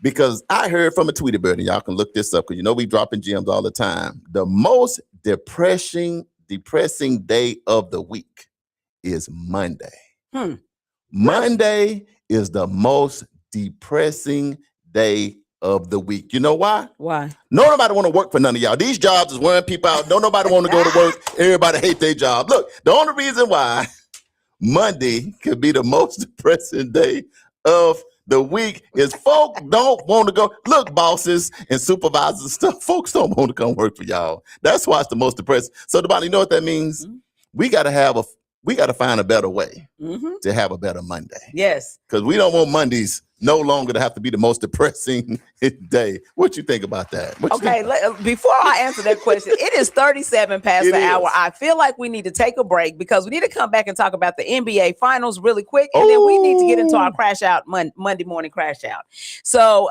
Because I heard from a Tweety bird, and y'all can look this up because we dropping gems all the time. The most depressing day of the week is Monday. Monday is the most depressing day of the week. You know why? Why? Nobody want to work for none of y'all. These jobs is wearing people out. Don't nobody want to go to work. Everybody hate their job. Look, the only reason why Monday could be the most depressing day of the week is folk don't want to go. Look, bosses and supervisors and stuff, folks don't want to come work for y'all. That's why it's the most depressing. So, you know what that means? We got to find a better way to have a better Monday. Yes. Because we don't want Mondays no longer to have to be the most depressing day. What you think about that? Before I answer that question, it is 37 past the hour. I feel like we need to take a break because we need to come back and talk about the NBA finals really quick. And then we need to get into our crash out, Monday morning crash out. So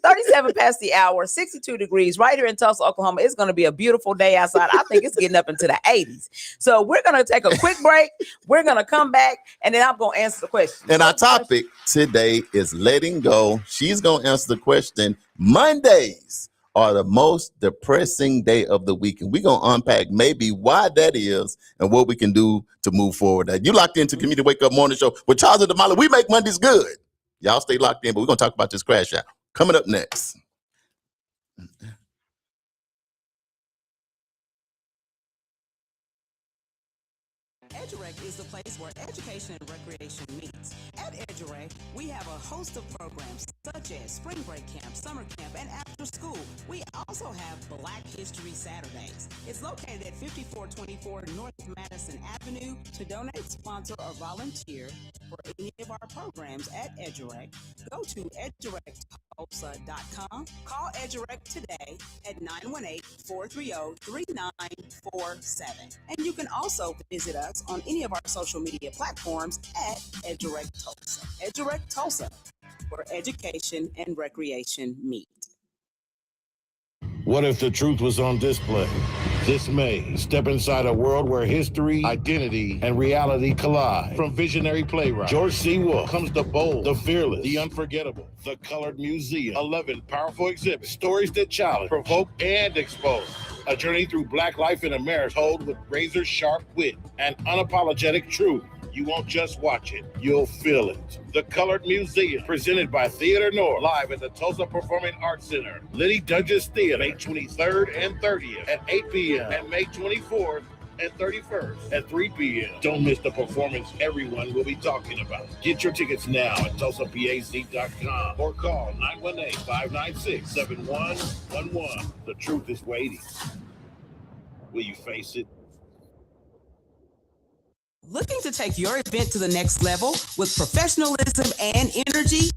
37 past the hour, 62 degrees right here in Tulsa, Oklahoma. It's going to be a beautiful day outside. I think it's getting up into the 80s. So we're going to take a quick break. We're going to come back and then I'm going to answer the question. And our topic today is letting go. She's going to answer the question. Mondays are the most depressing day of the week. And we're going to unpack maybe why that is and what we can do to move forward. You locked into Community Wake Up Morning Show with Charles and Damali. We make Mondays good. Y'all stay locked in, but we're going to talk about this crash out. Coming up next. EduRec is the place where education and recreation meets. At EduRec, we have a host of programs such as spring break camp, summer camp, and after school. We also have Black History Saturdays. It's located at 5424 North Madison Avenue. To donate, sponsor, or volunteer for any of our programs at EduRec, go to edurectulsa.com. Call EduRec today at 918-430-3947. And you can also visit us on any of our social media platforms at EduRec Tulsa. EduRec Tulsa, where education and recreation meet. What if the truth was on display? This May, step inside a world where history, identity, and reality collide. From visionary playwright George C. Wolfe comes the bold, the fearless, the unforgettable, the Colored Museum. 11 powerful exhibits, stories that challenge, provoke, and expose. A journey through Black life in America told with razor-sharp wit and unapologetic truth. You won't just watch it, you'll feel it. The Colored Museum, presented by Theater North, live at the Tulsa Performing Arts Center, Liddy Dungeons Theater, May 23rd and 30th at 8 p.m. and May 24th and 31st at 3 p.m. Don't miss the performance everyone will be talking about. Get your tickets now at TulsaPAC.com or call 918-596-7111. The truth is waiting. Will you face it? Looking to take your event to the next level with professionalism and energy?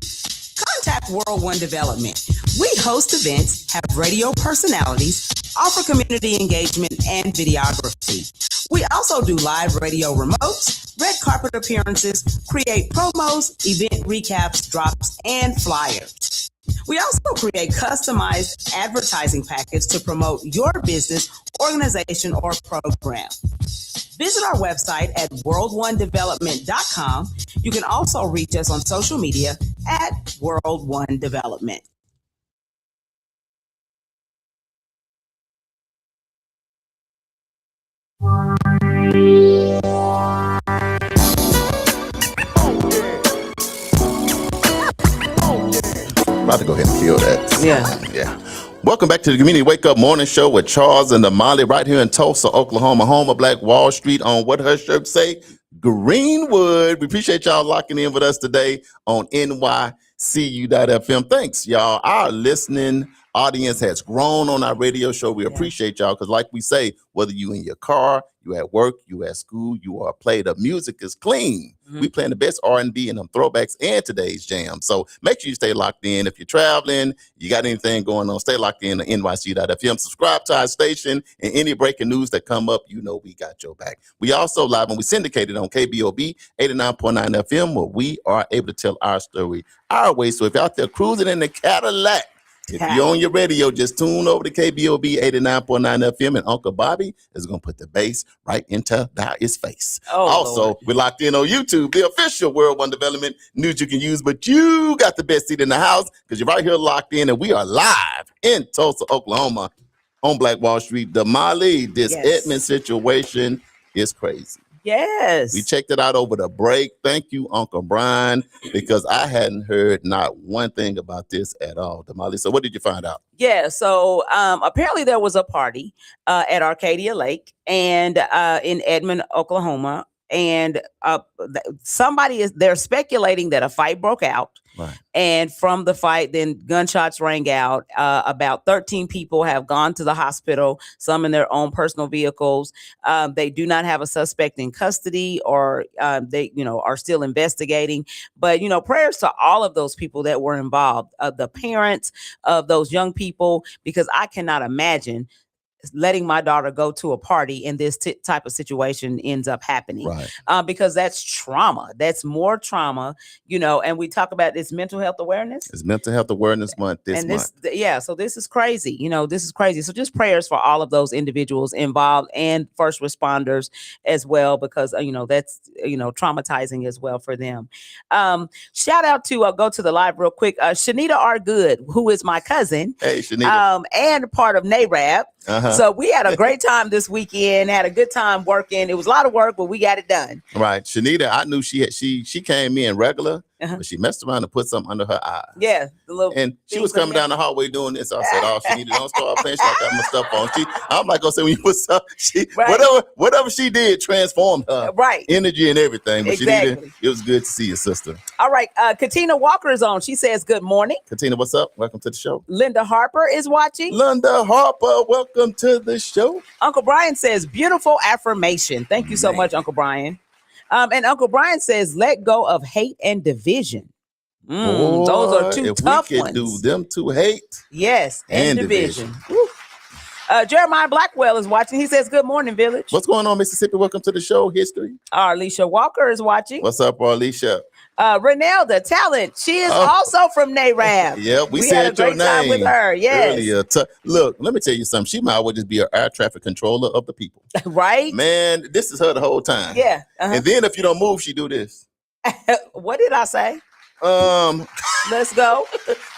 Contact World One Development. We host events, have radio personalities, offer community engagement and videography. We also do live radio remotes, red carpet appearances, create promos, event recaps, drops, and flyers. We also create customized advertising packets to promote your business, organization, or program. Visit our website at worldonedevelopment.com. You can also reach us on social media at World One Development. About to go ahead and kill that. Yeah. Welcome back to the Community Wake Up Morning Show with Charles and Damali right here in Tulsa, Oklahoma, home of Black Wall Street on what her shirt say, Greenwood. We appreciate y'all locking in with us today on NYCU.FM. Thanks, y'all. Our listening audience has grown on our radio show. We appreciate y'all because like we say, whether you in your car, you at work, you at school, you are play, the music is clean. We playing the best R&B and them throwbacks and today's jam. So make sure you stay locked in. If you're traveling, you got anything going on, stay locked in to NYC.FM. Subscribe to our station and any breaking news that come up, you know we got your back. We also live and we syndicated on KBOB 89.9 FM where we are able to tell our story our way. So if you're out there cruising in the Cadillac, if you're on your radio, just tune over to KBOB 89.9 FM and Uncle Bobby is going to put the bass right into his face. Also, we're locked in on YouTube, the official World One Development news you can use, but you got the best seat in the house because you're right here locked in and we are live in Tulsa, Oklahoma on Black Wall Street. Damali, this Edmond situation is crazy. Yes. We checked it out over the break. Thank you, Uncle Brian, because I hadn't heard not one thing about this at all. Damali, so what did you find out? Yeah, so apparently there was a party at Arcadia Lake and in Edmond, Oklahoma, and they're speculating that a fight broke out. Right. And from the fight, then gunshots rang out. About 13 people have gone to the hospital, some in their own personal vehicles. They do not have a suspect in custody or they, are still investigating. But, prayers to all of those people that were involved, the parents of those young people, because I cannot imagine letting my daughter go to a party and this type of situation ends up happening, right. Because that's trauma. That's more trauma, and we talk about this mental health awareness. It's Mental Health Awareness Month this month. So this is crazy. This is crazy. So just prayers for all of those individuals involved and first responders as well, because, that's, traumatizing as well for them. Shout out to, go to the live real quick. Shanita R. Good, who is my cousin. Hey, Shanita. And part of NARAB. So we had a great time this weekend, had a good time working. It was a lot of work, but we got it done. Right. Shanita, I knew she came in regular but she messed around and put something under her eye. Yeah, the little. And she was coming down the hallway doing this. I said, "Oh, she needed don't start playing. She got my stuff on." I'm like, "Oh, say when you put stuff, whatever she did transformed her energy and everything." But she needed. It was good to see your sister. All right, Katina Walker is on. She says, "Good morning." Katina, what's up? Welcome to the show. Linda Harper is watching. Linda Harper, welcome to the show. Uncle Brian says, "Beautiful affirmation." Thank you so much, Uncle Brian. And Uncle Brian says, "Let go of hate and division." Boy, those are two tough ones. We could do them two, hate. Yes, and division. Jeremiah Blackwell is watching. He says, "Good morning, Village." What's going on, Mississippi? Welcome to the show, History. Alicia Walker is watching. What's up, Alicia? Renelle, the talent. She is also from NARAB. Yeah, we said had a great time with her. Yes. Earlier. Look, let me tell you something. She might well just be an air traffic controller of the people. Right? Man, this is her the whole time. Yeah. And then if you don't move, she do this. What did I say? Let's go.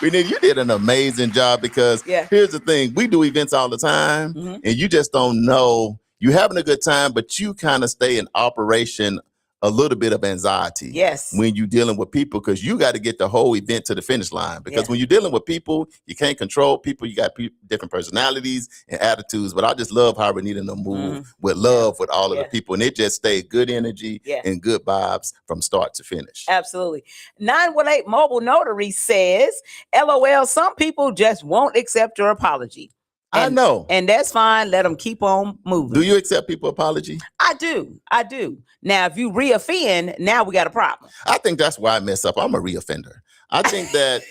You did an amazing job because here's the thing. We do events all the time and you just don't know. You're having a good time, but you kind of stay in operation a little bit of anxiety. Yes. When you're dealing with people, because you got to get the whole event to the finish line. Because when you're dealing with people, you can't control people. You got different personalities and attitudes. But I just love how Renita move with love with all of the people. And it just stayed good energy and good vibes from start to finish. Absolutely. 918 Mobile Notary says, "LOL, some people just won't accept your apology." I know. And that's fine. Let them keep on moving. Do you accept people's apology? I do. Now, if you reoffend, now we got a problem. I think that's why I mess up. I'm a reoffender. I think that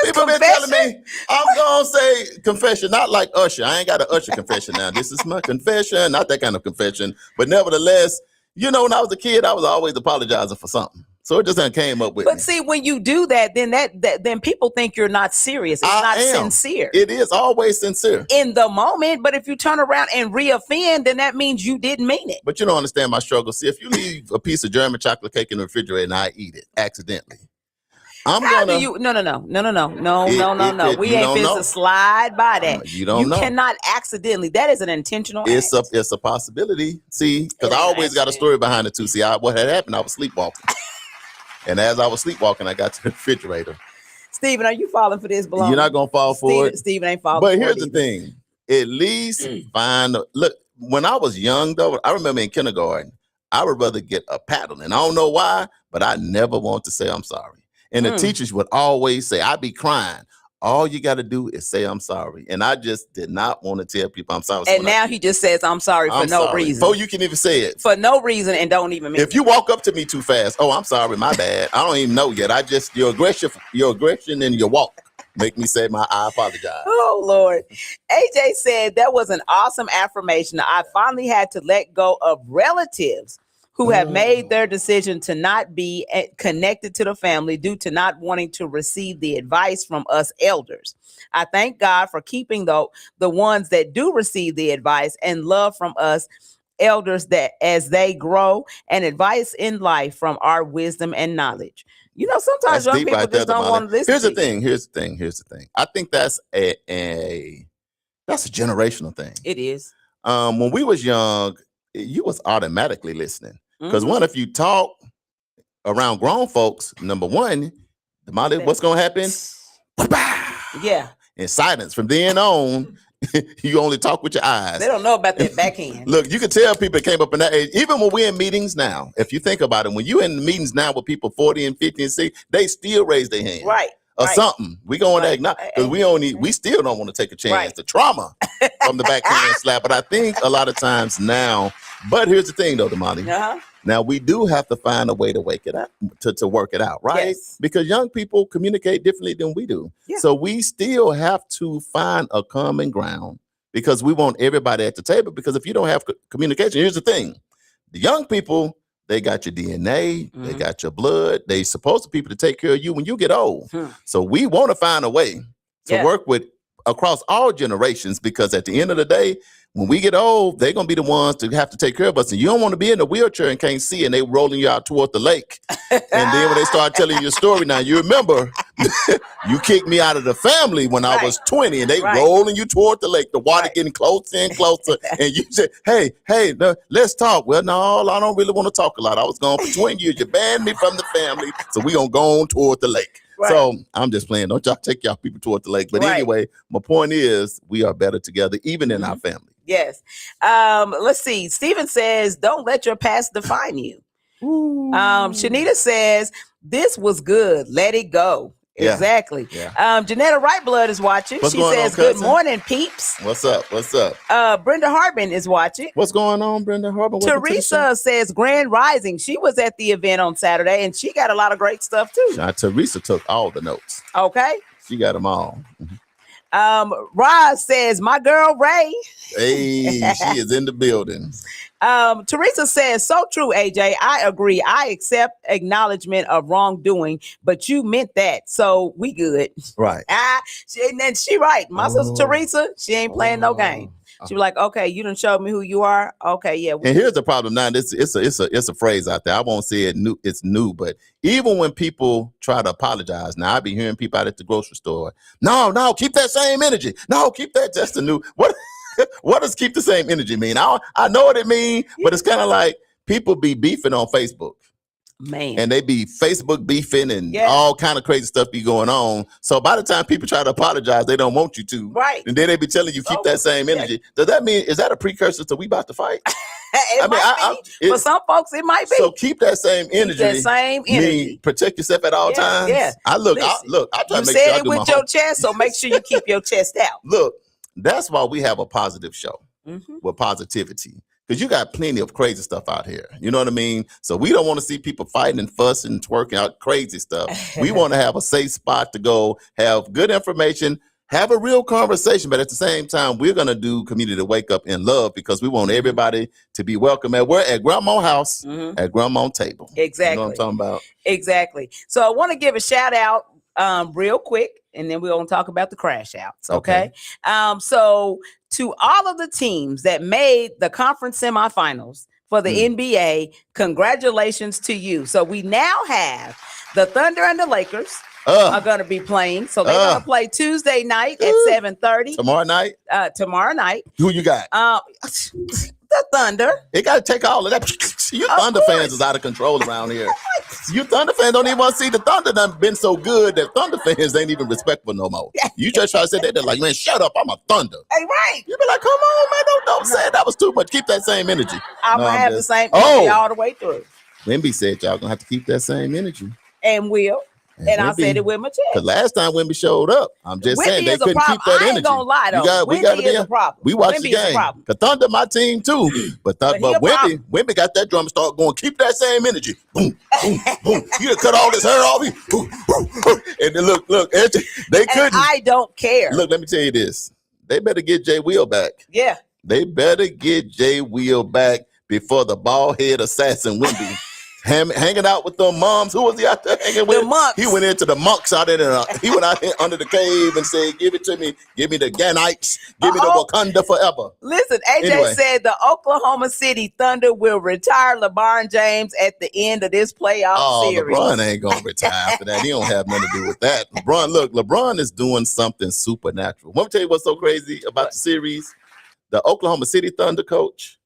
people been telling me, I'm going to say confession, not like Usher. I ain't got an Usher confession now. This is my confession, not that kind of confession. But nevertheless, when I was a kid, I was always apologizing for something. So it just came up with me. But see, when you do that, then people think you're not serious. It's not sincere. It is always sincere. In the moment, but if you turn around and reoffend, then that means you didn't mean it. But you don't understand my struggle. See, if you leave a piece of German chocolate cake in the refrigerator and I eat it accidentally, No. We ain't supposed to slide by that. You don't know. You cannot accidentally. That is an intentional act. It's a possibility. See, because I always got a story behind it too. See, what had happened, I was sleepwalking. And as I was sleepwalking, I got to the refrigerator. Stephen, are you falling for this baloney? You're not going to fall for it. Stephen ain't falling for it. But here's the thing. At least look, when I was young, though, I remember in kindergarten, I would rather get a paddle. And I don't know why, but I never want to say I'm sorry. And the teachers would always say, I'd be crying. All you got to do is say I'm sorry. And I just did not want to tell people I'm sorry. And now he just says I'm sorry for no reason. Before you can even say it. For no reason and don't even mean it. If you walk up to me too fast, oh, I'm sorry, my bad. I don't even know yet. Your aggression and your walk make me say I apologize. Oh, Lord. AJ said that was an awesome affirmation. I finally had to let go of relatives who have made their decision to not be connected to the family due to not wanting to receive the advice from us elders. I thank God for keeping the ones that do receive the advice and love from us elders that as they grow and advice in life from our wisdom and knowledge. Sometimes young people just don't want to listen. Here's the thing. I think that's a generational thing. It is. When we was young, you was automatically listening. Because if you talk around grown folks, number one, Damali, what's going to happen? Yeah. In silence. From then on, you only talk with your eyes. They don't know about that backhand. Look, you can tell people came up in that age. Even when we're in meetings now, if you think about it, when you're in meetings now with people 40 and 50 and 60, they still raise their hand. Right. Or something. We going to acknowledge because we still don't want to take a chance. The trauma from the backhand slap. But I think a lot of times now, but here's the thing though, Damali. Now we do have to find a way to wake it up, to work it out, right? Yes. Because young people communicate differently than we do. Yeah. So we still have to find a common ground because we want everybody at the table. Because if you don't have communication, here's the thing. The young people, they got your DNA, they got your blood. They supposed to be people to take care of you when you get old. So we want to find a way to work with across all generations because at the end of the day, when we get old, they're gonna be the ones to have to take care of us. And you don't want to be in a wheelchair and can't see, and they rolling you out toward the lake. And then when they start telling you your story, now you remember you kicked me out of the family when I was 20, and they rolling you toward the lake. The water getting closer and closer, and you say, "Hey, no, let's talk." Well, no, I don't really want to talk a lot. I was gone for 20 years. You banned me from the family, so we gonna go on toward the lake. Right. So I'm just playing. Don't y'all take y'all people toward the lake. But anyway, my point is we are better together, even in our family. Yes. Let's see. Steven says, don't let your past define you. Shanita says, this was good. Let it go. Yeah. Exactly. Yeah. Janetta Rightblood is watching. She says, good morning, peeps. What's up? Brenda Harbin is watching. What's going on, Brenda Harbin? Teresa says, Grand Rising. She was at the event on Saturday, and she got a lot of great stuff, too. Teresa took all the notes. Okay. She got them all. Roz says, my girl, Ray. Hey, she is in the building. Teresa says, so true, AJ. I agree. I accept acknowledgement of wrongdoing, but you meant that. So we good. Right. She right. My sister Teresa, she ain't playing no game. She was like, okay, you done showed me who you are. Okay, yeah. And here's the problem now. It's a phrase out there. I won't say it new. It's new, but even when people try to apologize, now I be hearing people out at the grocery store. No, keep that same energy. No, keep that. That's the new. What does keep the same energy mean? I know what it means, but it's kind of like people be beefing on Facebook. Man. And they be Facebook beefing and all kind of crazy stuff be going on. So by the time people try to apologize, they don't want you to. Right. And then they be telling you keep that same energy. Does that mean, is that a precursor to we about to fight? For some folks, it might be. So keep that same energy. Keep that same energy. Mean protect yourself at all times. Yeah. I try to make sure I do my said it with your chest, so make sure you keep your chest out. Look, that's why we have a positive show with positivity. Because you got plenty of crazy stuff out here. You know what I mean? So we don't want to see people fighting and fussing and twerking out crazy stuff. We want to have a safe spot to go, have good information, have a real conversation. But at the same time, we're going to do Community Wake Up in Love because we want everybody to be welcome at Grandma's house, at Grandma's table. Exactly. You know what I'm talking about? Exactly. So I want to give a shout out real quick, and then we're going to talk about the crash outs. Okay. So to all of the teams that made the conference semifinals for the NBA, congratulations to you. So we now have the Thunder and the Lakers are going to be playing. So they're going to play Tuesday night at 7:30. Tomorrow night? Tomorrow night. Who you got? The Thunder. They got to take all of that. You Thunder fans is out of control around here. You Thunder fans don't even want to see the Thunder done been so good that Thunder fans ain't even respectful no more. You just try to say that, they're like, man, shut up, I'm a Thunder. Hey, right. You be like, come on, man, don't say it. That was too much. Keep that same energy. I'm going to have the same energy all the way through. Wimby said y'all going to have to keep that same energy. And will. And I said it with my chest. Because last time Wimby showed up, I'm just saying they couldn't keep that energy. I ain't gonna lie though. We got to be a problem. We watch the game. Because Thunder my team too. But Wimby got that drum start going. Keep that same energy. Boom, boom, boom. You done cut all this hair off. Boom, boom, boom. And then look, they couldn't. I don't care. Look, let me tell you this. They better get Jay Will back. Yeah. They better get Jay Will back before the bald head assassin Wimby. Hanging out with the moms. Who was he out there hanging with? The monks. He went into the monks out there. He went out here under the cave and said, give it to me. Give me the Ganites. Give me the Wakanda forever. Listen, AJ said the Oklahoma City Thunder will retire LeBron James at the end of this playoff series. LeBron ain't going to retire after that. He don't have nothing to do with that. LeBron is doing something supernatural. Let me tell you what's so crazy about the series. The Oklahoma City Thunder coach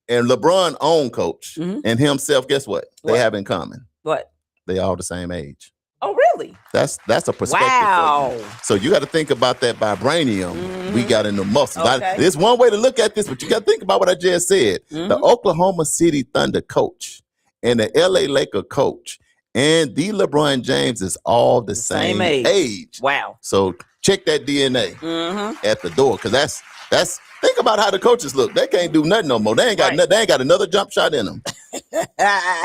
and LeBron own coach and himself, guess what? They have in common. What? They all the same age. Oh, really? That's a perspective. Wow. So you got to think about that vibranium we got in the muscles. Okay. There's one way to look at this, but you got to think about what I just said. The Oklahoma City Thunder coach and the LA Laker coach and the LeBron James is all the same age. Wow. So check that DNA at the door, because that's think about how the coaches look. They can't do nothing no more. They ain't got they ain't got another jump shot in them.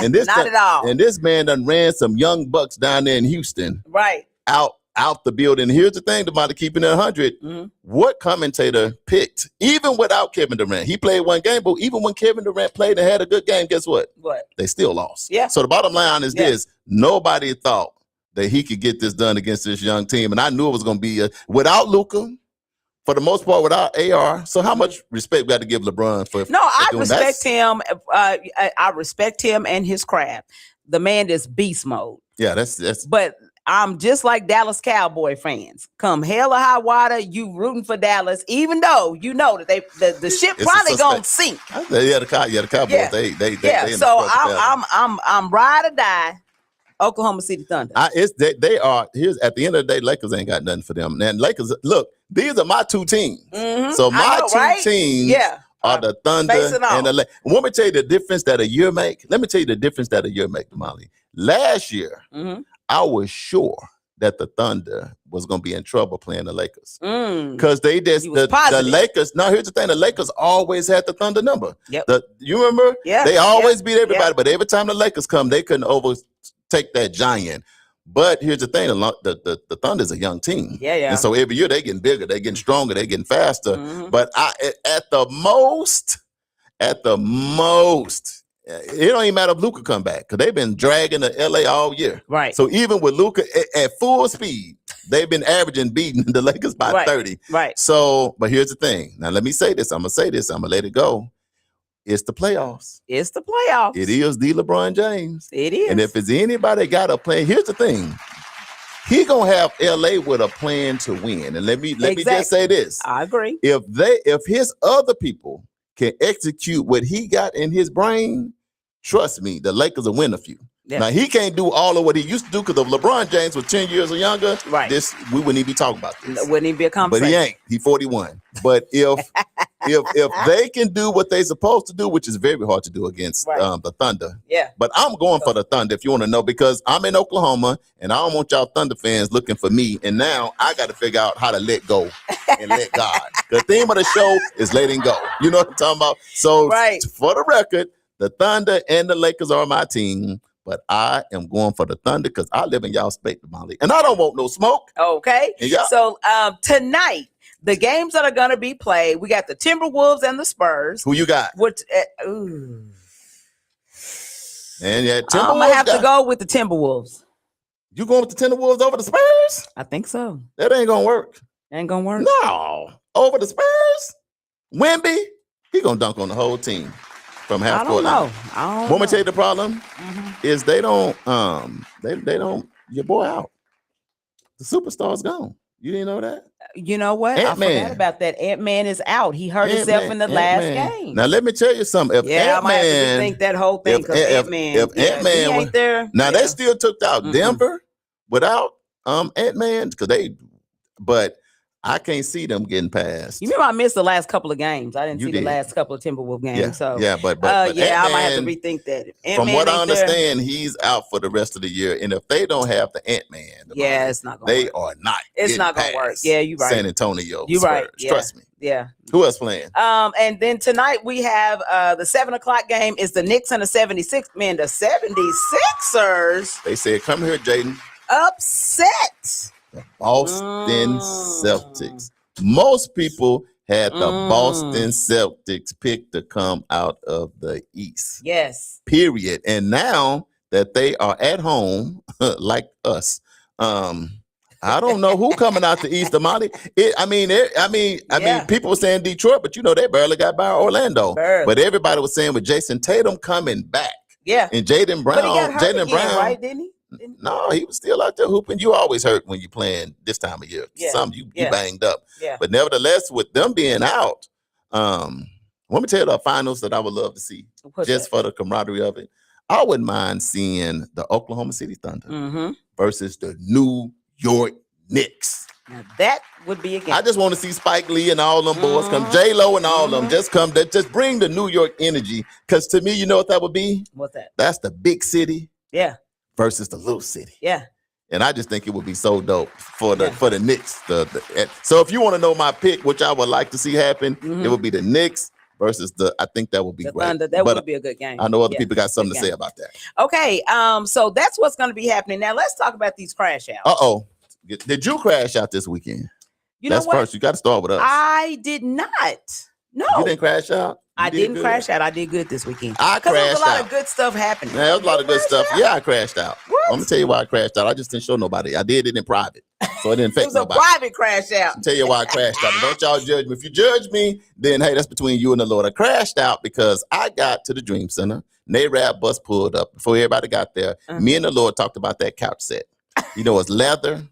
And this not at all. And this man done ran some young bucks down there in Houston. Right. Out the building. Here's the thing about keeping it 100. What commentator picked, even without Kevin Durant? He played one game, but even when Kevin Durant played and had a good game, guess what? What? They still lost. Yeah. So the bottom line is this. Nobody thought that he could get this done against this young team. And I knew it was going to be without Luka, for the most part without AR. So how much respect we got to give LeBron for? No, I doing respect him. I respect him and his craft. The man is beast mode. Yeah, that's. But I'm just like Dallas Cowboy fans. Come hell or high water, you rooting for Dallas, even though you know that the ship probably gonna sink. Yeah, the Cowboys. Yeah. They So I'm ride or die. Oklahoma City Thunder. They are. Here's at the end of the day, Lakers ain't got nothing for them. And Lakers, look, these are my two teams. Mm-hmm. So my two teams are the Thunder and the Lakers. Want me to tell you the difference that a year make? Let me tell you the difference that a year make, Damali. Last year, I was sure that the Thunder was going to be in trouble playing the Lakers because they just the Lakers. Now here's the thing: the Lakers always had the Thunder number. Yep. You remember? Yeah. They always beat everybody, but every time the Lakers come, they couldn't overtake that giant. But here's the thing: the Thunder's a young team. Yeah. And so every year they getting bigger, they getting stronger, they getting faster. But at the most. It don't even matter if Luka come back because they've been dragging the LA all year. Right. So even with Luka at full speed, they've been averaging beating the Lakers by 30. Right. So, but here's the thing. Now let me say this. I'm gonna let it go. It's the playoffs. It's the playoffs. It is the LeBron James. It is. And if it's anybody got a plan, here's the thing. He gonna have LA with a plan to win. And let me just say this. I agree. If his other people can execute what he got in his brain, trust me, the Lakers will win a few. Yeah. Now, he can't do all of what he used to do because if LeBron James was 10 years or younger, we wouldn't even be talking about this. Wouldn't even be a conversation. But he ain't. He's 41. But if they can do what they're supposed to do, which is very hard to do against the Thunder. Yeah. But I'm going for the Thunder, if you want to know, because I'm in Oklahoma, and I don't want y'all Thunder fans looking for me. And now I got to figure out how to let go and let God. The theme of the show is letting go. You know what I'm talking about? So for the record, the Thunder and the Lakers are my team, but I am going for the Thunder because I live in y'all state, Damali, and I don't want no smoke. Okay. So tonight, the games that are going to be played, we got the Timberwolves and the Spurs. Who you got? And Timberwolves. I'm going to have to go with the Timberwolves. You going with the Timberwolves over the Spurs? I think so. That ain't going to work. Ain't going to work? No. Over the Spurs? Wemby? He going to dunk on the whole team. From half court line. I don't know. Want me to tell you the problem is they don't your boy out. The superstar's gone. You didn't know that? You know what? Ant-Man. I forgot about that. Ant-Man is out. He hurt himself in the last game. Now let me tell you something. If I might have to rethink that whole thing because Ant-Man. If Ant-Man ain't there. Now they still took out Denver without Ant-Man but I can't see them getting past. You remember I missed the last couple of games. I didn't see the last couple of Timberwolves games. But I might have to rethink that. From what I understand, he's out for the rest of the year. And if they don't have the Ant-Man, it's not going to work. They are not. It's not going to work. Yeah, you're right. San Antonio. You're right. Yeah. Trust me. Yeah. Who else playing? And then tonight we have the 7:00 game is the Knicks and the 76ers. Man, the 76ers. They said, come here, Jaden. Upset. The Boston Celtics. Most people had the Boston Celtics picked to come out of the East. Yes. Period. And now that they are at home, like us, I don't know who coming out the East, Damali. I mean, people were saying Detroit, but they barely got by Orlando. But everybody was saying with Jason Tatum coming back. Yeah. And Jaylen Brown. But he got hurt again, right? Didn't he? No, he was still out there hooping. You always hurt when you're playing this time of year. Yeah. You banged up. Yeah. But nevertheless, with them being out, let me tell you the finals that I would love to see. For the camaraderie of it. I wouldn't mind seeing the Oklahoma City Thunder versus the New York Knicks. Now that would be a game. I just want to see Spike Lee and all them boys come, J-Lo and all them just come. Just bring the New York energy. Because to me, you know what that would be? What's that? That's the big city. Yeah. Versus the little city. Yeah. And I just think it would be so dope for the Knicks. So if you want to know my pick, which I would like to see happen, it would be the Knicks versus I think that would be great. Thunder. That would be a good game. I know other people got something to say about that. Okay. So that's what's going to be happening. Now let's talk about these crash outs. Uh-oh. Did you crash out this weekend? That's what? First. You got to start with us. I did not. No. You didn't crash out? I didn't crash out. I did good this weekend. I crashed out. There was a lot of good stuff happening. Yeah, there was a lot of good stuff. Yeah, I crashed out. What? I'm going to tell you why I crashed out. I just didn't show nobody. I did it in private. So it didn't affect It was a nobody. private crash out. I'll tell you why I crashed out. And don't y'all judge me. If you judge me, then hey, that's between you and the Lord. I crashed out because I got to the Dream Center. NARAB bus pulled up before everybody got there. Me and the Lord talked about that couch set. You know, it's leather.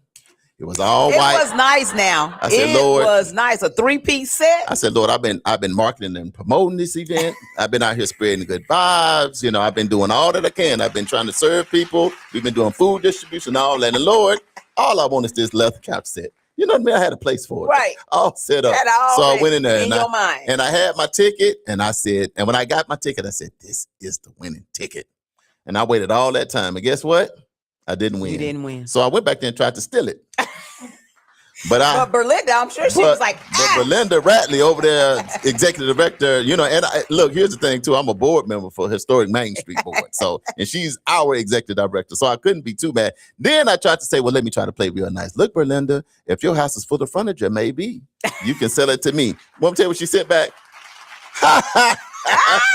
It was all white. It was nice now. I said, it Lord, was nice. A 3-piece set. I said, Lord, I've been marketing and promoting this event. I've been out here spreading good vibes. You know, I've been doing all that I can. I've been trying to serve people. We've been doing food distribution, all that. And Lord, all I want is this leather couch set. You know what I mean? I had a place for it. Right. All set up. So I went in there and I had my ticket and I said, and when I got my ticket, I said, this is the winning ticket. And I waited all that time. And guess what? I didn't win. You didn't win. So I went back there and tried to steal it. But Belinda, I'm sure she was like, But Belinda Ratley over there, executive director, you know, and look, here's the thing too. I'm a board member for Historic Main Street Board. So, and she's our executive director. So I couldn't be too bad. Then I tried to say, well, let me try to play real nice. Look, Belinda, if your house is full of furniture, maybe you can sell it to me. Want to tell you what she said back?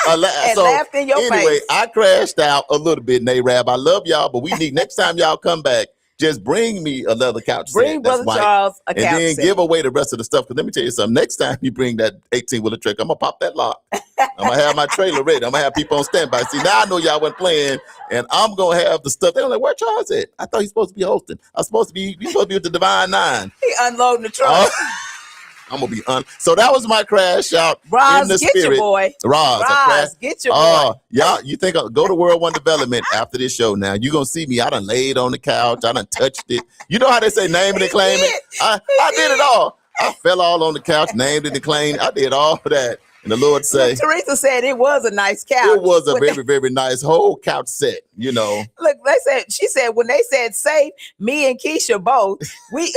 and laughed in your face. Anyway, I crashed out a little bit, NARAB. I love y'all, but we need next time y'all come back, just bring me a leather couch set. Bring Brother Charles a couch set. And then give away the rest of the stuff. Because let me tell you something. Next time you bring that 18-wheeler truck, I'm going to pop that lock. I'm going to have my trailer ready. I'm going to have people on standby. See, now I know y'all wasn't playing, and I'm going to have the stuff. They're like, where Charles at? I thought he's supposed to be hosting. You're supposed to be with the Divine Nine. He unloading the truck. I'm gonna be so that was my crash out. Roz, in the get spirit. your boy. Roz, get your boy. Y'all, you think go to World One Development after this show now. You're gonna see me. I done laid on the couch, I done touched it. You know how they say name it and claim it? I did it all. I fell all on the couch, named it and claimed. I did all of that. And the Lord say, Teresa said it was a nice couch. It was a very, very nice whole couch set, you know. Look, she said when they said safe, me and Keisha both, we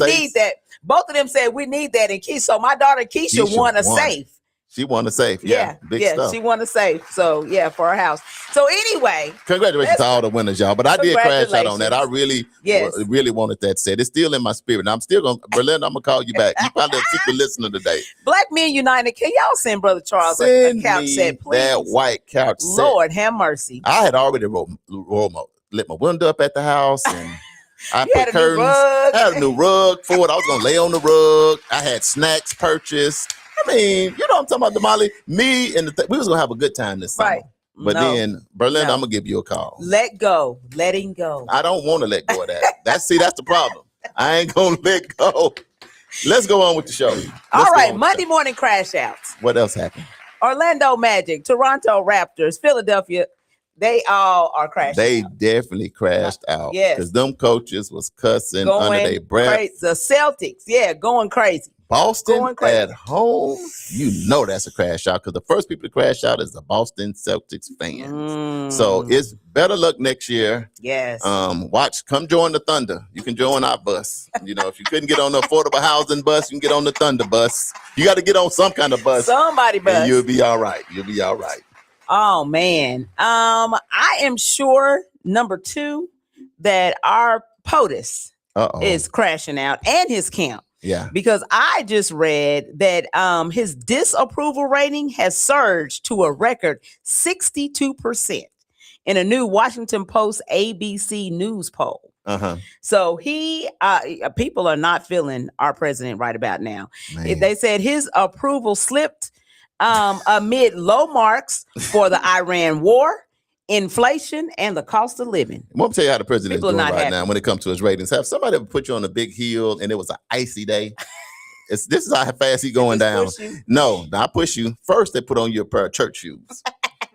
need that. Both of them said we need that in Keisha. So my daughter Keisha won a safe. She won a safe. Yeah, big stuff. She won a safe. So yeah, for her house. So anyway, congratulations to all the winners, y'all. But I did crash out on that. I really wanted that set. It's still in my spirit. And I'm still gonna Berlin. I'm gonna call you back. You probably a secret listener today. Black Men United. Can y'all send Brother Charles a couch set, please? That white couch set. Lord have mercy. I had already lit my window up at the house and. I put curtains. I had a new rug for it. I was gonna lay on the rug. I had snacks purchased. I mean, you know what I'm talking about, Damali. Me and we was gonna have a good time this summer. Right. But then, Berlin, I'm gonna give you a call. Letting go. I don't want to let go of that. That's the problem. I ain't gonna let go. Let's go on with the show. All right, Monday morning crash outs. What else happened? Orlando Magic, Toronto Raptors, Philadelphia. They all are crashing. They definitely crashed out. Yes. Because them coaches was cussing under their breath. The Celtics, going crazy. Boston at home, you know that's a crash out because the first people to crash out is the Boston Celtics fans. So it's better luck next year. Yes. Come join the Thunder. You can join our bus. You know, if you couldn't get on the affordable housing bus, you can get on the Thunder bus. You got to get on some kind of bus. Somebody bus. And you'll be all right. Oh man. I am sure number 2 that our POTUS is crashing out and his camp. Yeah. Because I just read that his disapproval rating has surged to a record 62% in a new Washington Post ABC News poll. So people are not feeling our president right about now. Man. They said his approval slipped amid low marks for the Iran war, inflation, and the cost of living. I'm going to tell you how the president is doing right now when it comes to his ratings. Have somebody ever put you on a big hill and it was an icy day? This is how fast he's going down. No, not push you. First, they put on you a pair of church shoes.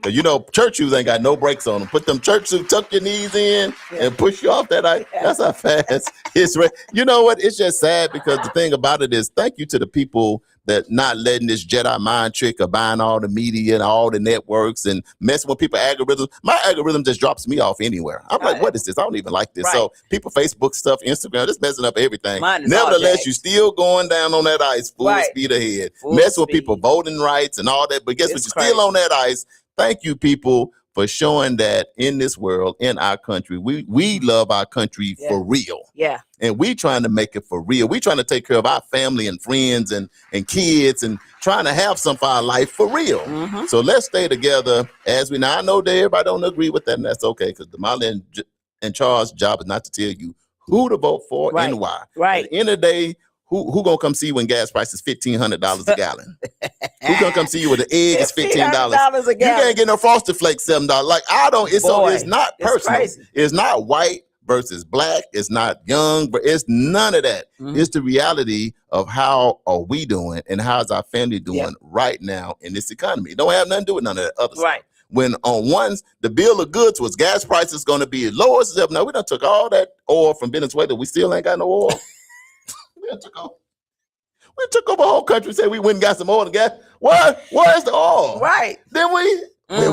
You know, church shoes ain't got no brakes on them. Put them church shoes, tuck your knees in, and push you off that ice. That's how fast it's. You know what? It's just sad because the thing about it is, thank you to the people that not letting this Jedi mind trick of buying all the media and all the networks and messing with people's algorithms. My algorithm just drops me off anywhere. I'm like, what is this? I don't even like this. So people Facebook stuff, Instagram, just messing up everything. Nevertheless, you're still going down on that ice full speed ahead. Messing with people voting rights and all that. But guess what? You're still on that ice. Thank you, people, for showing that in this world, in our country, we love our country for real. Yeah. And we trying to make it for real. We trying to take care of our family and friends and kids and trying to have some for our life for real. So let's stay together as now I know that everybody don't agree with that, and that's okay, because Damali and Charles' job is not to tell you who to vote for Right. and why. Right. At the end of the day, who gonna come see you when gas price is $1,500 a gallon? Who gonna come see you when the egg is $15? $1,500 a You gallon. can't get no Frosted Flakes $7. Like I don't. It's so it's not it's personal. crazy. It's not white versus black. It's not young, but it's none of that. It's the reality of how are we doing and how's our family doing right now in this economy. It don't have nothing to do with none of that other stuff. When on ones, the bill of goods was gas prices going to be lower. Now we done took all that oil from Venezuela. We still ain't got no oil. we took over the whole country. Said we went and got some oil and gas. Where's the oil? Right. Then we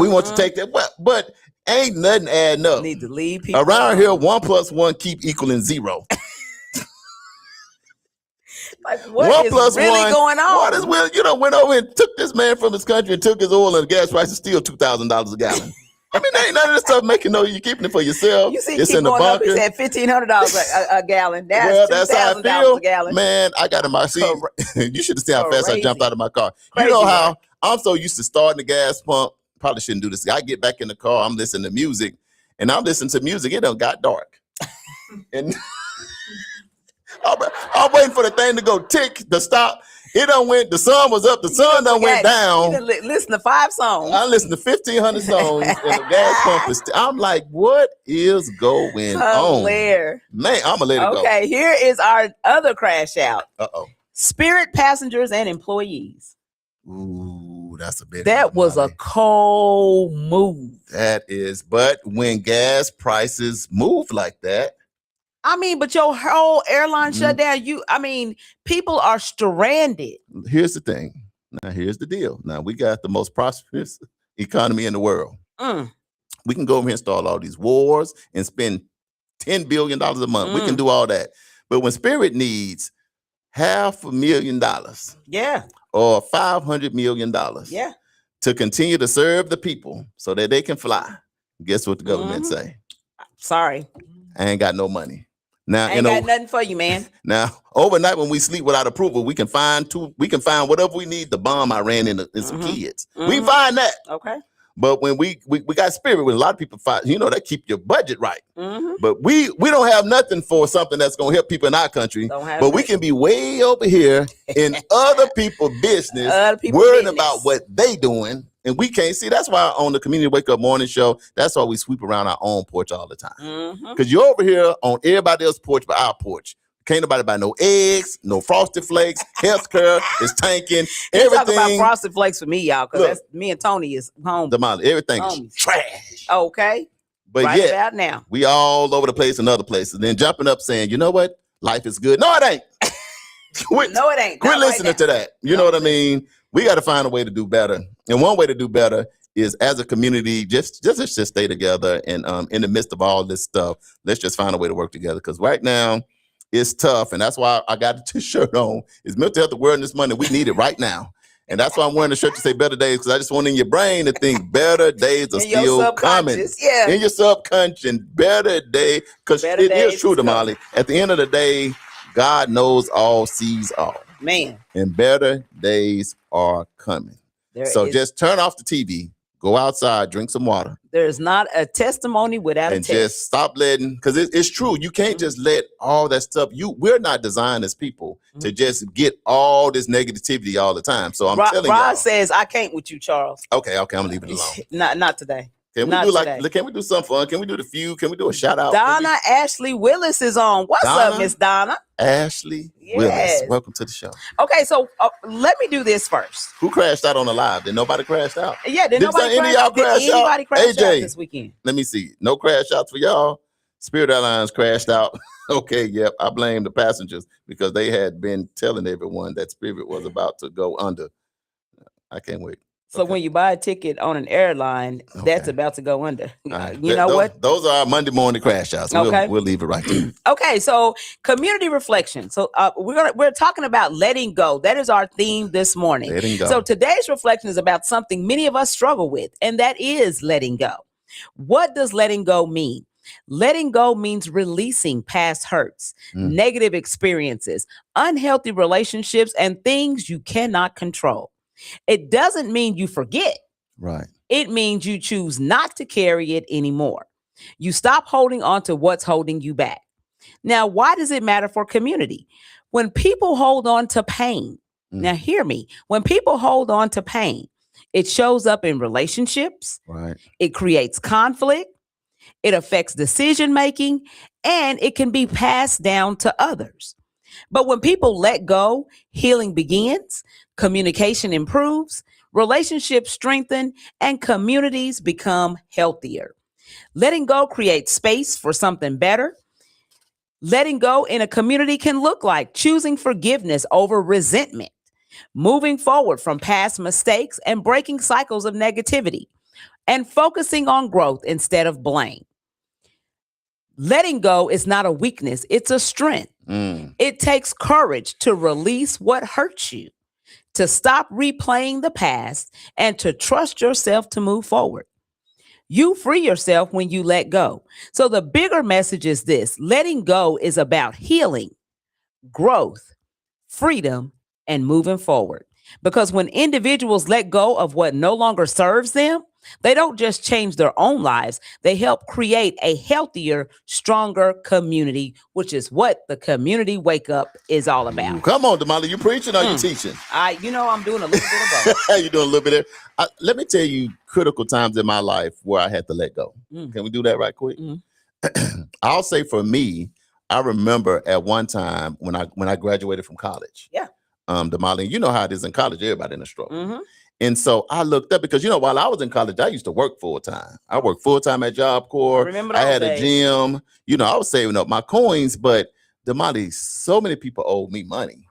want to take that. But ain't nothing adding up. Need to leave people around here. 1 + 1 keep equaling 0. Like what is really going on? What is went over and took this man from his country and took his oil and the gas price is still $2,000 a gallon. I mean, there ain't none of this stuff making you're keeping it for yourself. You see, it's keep in the going bunker. Up, he said $1,500 a gallon. That's how I feel. A gallon. Man, I got in my seat. You should have seen how fast I jumped out of my car. Crazy, you know how I'm so used to starting the gas pump. Probably shouldn't do this. I get back in the car. I'm listening to music, and I'm listening to music. It done got dark, and I'm waiting for the thing to go tick to stop. It done went. The sun was up. The sun done went down. You listen to 5 songs. I listened to 1,500 songs, and the gas pump is. I'm like, what is going on? Man, I'm gonna let it go. Okay, here is our other crash out. Spirit passengers and employees. Ooh, that's a bit. That was a cold move. That is, but when gas prices move like that. I mean, but your whole airline shut down. People are stranded. Here's the thing. Now, here's the deal. Now, we got the most prosperous economy in the world. We can go over here and start all these wars and spend $10 billion a month. We can do all that. But when Spirit needs $500,000, or $500 million, to continue to serve the people so that they can fly, guess what the government say? Sorry, I ain't got no money. Now, ain't got nothing for you, man. Now, overnight when we sleep without approval, we can find whatever we need to bomb Iran and some kids. We can find that. Okay. But when we got Spirit, when a lot of people find, that keep your budget right. But we don't have nothing for something that's gonna help people in our country. But we can be way over here in other people's business, worrying about what they doing. And we can't see. That's why on the Community Wake Up Morning Show, that's why we sweep around our own porch all the time. Because you're over here on everybody else's porch but our porch. Can't nobody buy no eggs, no Frosted Flakes. Healthcare is tanking. Everything. Talk about Frosted Flakes for me, y'all, because that's me and Tony is home. Damali, everything is trash. Okay. But right about now, we all over the place in other places. And then jumping up saying, you know what? Life is good. No, it ain't. No, it ain't. Quit listening to that. You know what I mean? We got to find a way to do better. And one way to do better is as a community, just stay together. And in the midst of all this stuff, let's just find a way to work together. Because right now, it's tough. And that's why I got the t-shirt on. It's mental health awareness month. We need it right now. And that's why I'm wearing the shirt to say better days, because I just want in your brain to think better days are still coming. In your subconscious, better day. Because it is true, Damali. At the end of the day, God knows all, sees all. Man. And better days are coming. Just turn off the TV, go outside, drink some water. There's not a testimony without a test. And just stop letting, because it's true. You can't just let all that stuff. We're not designed as people to just get all this negativity all the time. So I'm telling you. Rod says, I can't with you, Charles. Okay, I'm gonna leave it alone. Not today. Can we do something fun? Can we do the feud? Can we do a shout out? Donna Ashley Willis is on. What's up, Miss Donna? Ashley Willis. Welcome to the show. Okay, so let me do this first. Who crashed out on the live? Did nobody crash out? Yeah, did anybody crash out this weekend? Let me see. No crash outs for y'all. Spirit Airlines crashed out. Okay, yep. I blame the passengers because they had been telling everyone that Spirit was about to go under. I can't wait. So when you buy a ticket on an airline, that's about to go under. Right. You know what? Those are our Monday morning crash outs. Okay. We'll leave it right there. Okay, so community reflection. So we're talking about letting go. That is our theme this morning. Letting go. So today's reflection is about something many of us struggle with, and that is letting go. What does letting go mean? Letting go means releasing past hurts, negative experiences, unhealthy relationships, and things you cannot control. It doesn't mean you forget. Right. It means you choose not to carry it anymore. You stop holding on to what's holding you back. Now, why does it matter for community? When people hold on to pain, now hear me, when people hold on to pain, it shows up in relationships, Right. It creates conflict, it affects decision making, and it can be passed down to others. But when people let go, healing begins, communication improves, relationships strengthen, and communities become healthier. Letting go creates space for something better. Letting go in a community can look like choosing forgiveness over resentment, moving forward from past mistakes and breaking cycles of negativity, and focusing on growth instead of blame. Letting go is not a weakness, it's a strength. It takes courage to release what hurts you, to stop replaying the past, and to trust yourself to move forward. You free yourself when you let go. So the bigger message is this: letting go is about healing, growth, freedom, and moving forward. Because when individuals let go of what no longer serves them, they don't just change their own lives, they help create a healthier, stronger community, which is what the community wake up is all about. Come on, Damali, you preaching or you teaching? I'm doing a little bit of both. You're doing a little bit of. Let me tell you critical times in my life where I had to let go. Can we do that right quick? I'll say for me, I remember at one time when I graduated from college. Yeah. Damali, you know how it is in college, everybody in the struggle. And so I looked up because, while I was in college, I used to work full time. I worked full time at Job Corps. I had a gym. I was saving up my coins, but Damali, so many people owed me money.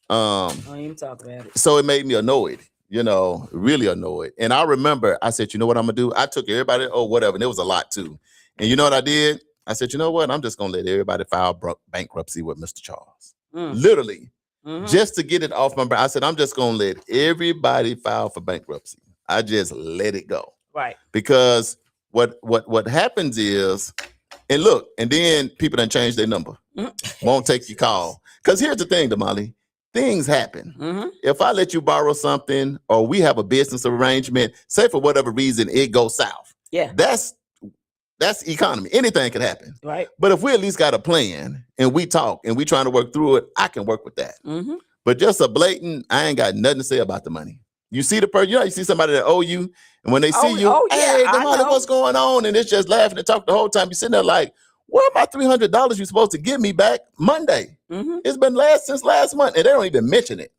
Don't even talk about it. So it made me annoyed, really annoyed. And I remember I said, you know what I'm going to do? I took everybody, whatever. And it was a lot too. And you know what I did? I said, you know what? I'm just going to let everybody file bankruptcy with Mr. Charles. Literally. Just to get it off my brain. I said, I'm just going to let everybody file for bankruptcy. I just let it go. Right. Because what happens is, and look, and then people done change their number. Won't take your call. Because here's the thing, Damali. Things happen. If I let you borrow something or we have a business arrangement, say for whatever reason it goes south. Yeah. That's economy. Anything can happen. Right. But if we at least got a plan and we talk and we trying to work through it, I can work with that. But just a blatant, I ain't got nothing to say about the money. You see the person, you see somebody that owe you, and when they see you, hey, Damali, what's going on? And it's just laughing and talk the whole time. You sitting there like, where my $300 you supposed to give me back Monday? It's been since last month, and they don't even mention it.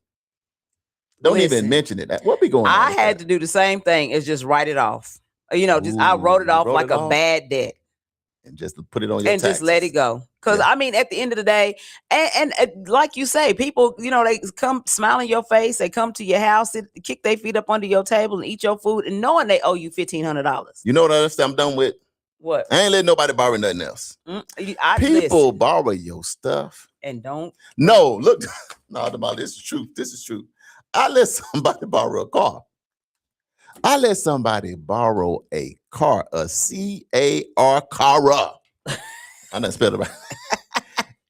Don't even mention it. What be going on? I had to do the same thing as just write it off. I wrote it off like a bad debt. And just put it on your and taxes. Just let it go. Because at the end of the day, and like you say, people, they come smile in your face, they come to your house, kick their feet up under your table and eat your food, and knowing they owe you $1,500. You know what I'm done with? What? I ain't letting nobody borrow nothing else. People borrow your stuff. And don't. No, look, no, this is true. This is true. I let somebody borrow a car. I let somebody borrow a car, a C-A-R, Cara. I done spelled it right.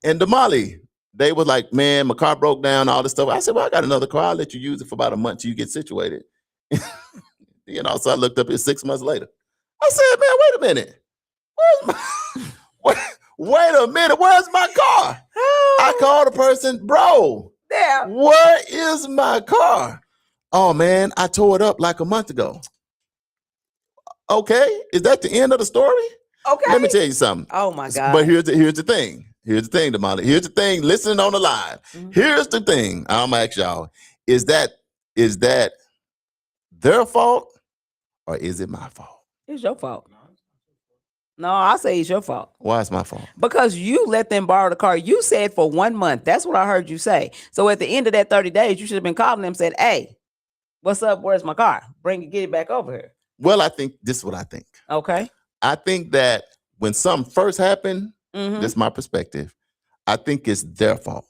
And Damali, they was like, man, my car broke down, all this stuff. I said, well, I got another car. I'll let you use it for about a month till you get situated. So I looked up here 6 months later. I said, man, wait a minute. Wait a minute. Where's my car? I called the person, bro. Yeah. Where is my car? Oh, man, I tore it up like a month ago. Okay, is that the end of the story? Okay. Let me tell you something. Oh, my God. But here's the thing. Here's the thing, Damali. Here's the thing. Listening on the live. Here's the thing. I'm going to ask y'all. Is that their fault or is it my fault? It's your fault. No, I say it's your fault. Why is my fault? Because you let them borrow the car. You said for 1 month. That's what I heard you say. So at the end of that 30 days, you should have been calling them and said, hey, what's up? Where's my car? Get it back over here. Well, I think this is what I think. Okay. I think that when something first happened, this is my perspective, I think it's their fault.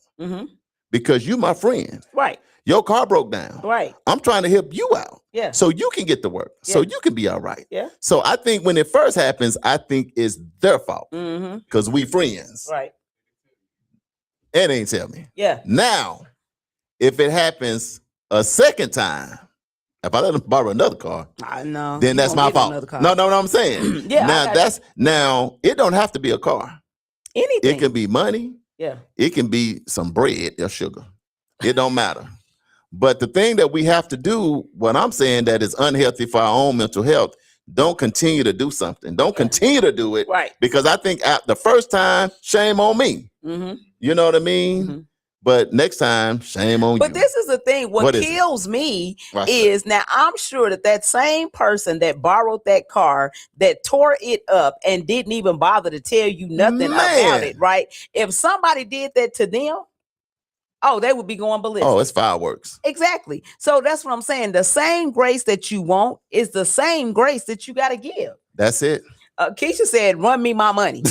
Because you my friend. Right. Your car broke down. Right. I'm trying to help you out. Yeah. So you can get to work. Yeah. So you can be all right. Yeah. So I think when it first happens, I think it's their fault. Because we friends. Right. It ain't tell me. Yeah. Now, if it happens a second time, if I let them borrow another car, then that's my fault. No, I'm saying. Yeah. Now it don't have to be a car. Anything. It can be money. Yeah. It can be some bread or sugar. It don't matter. But the thing that we have to do, what I'm saying that is unhealthy for our own mental health, don't continue to do something. Don't continue to do it. Right. Because I think the first time, shame on me. Mm-hmm. You know what I mean? Mm-hmm. But next time, shame on you. But this is the thing. What kills me is now I'm sure that same person that borrowed that car, that tore it up and didn't even bother to tell you nothing about it, right? If somebody did that to them, they would be going ballistic. Oh, it's fireworks. Exactly. So that's what I'm saying. The same grace that you want is the same grace that you got to give. That's it. Keisha said, run me my money.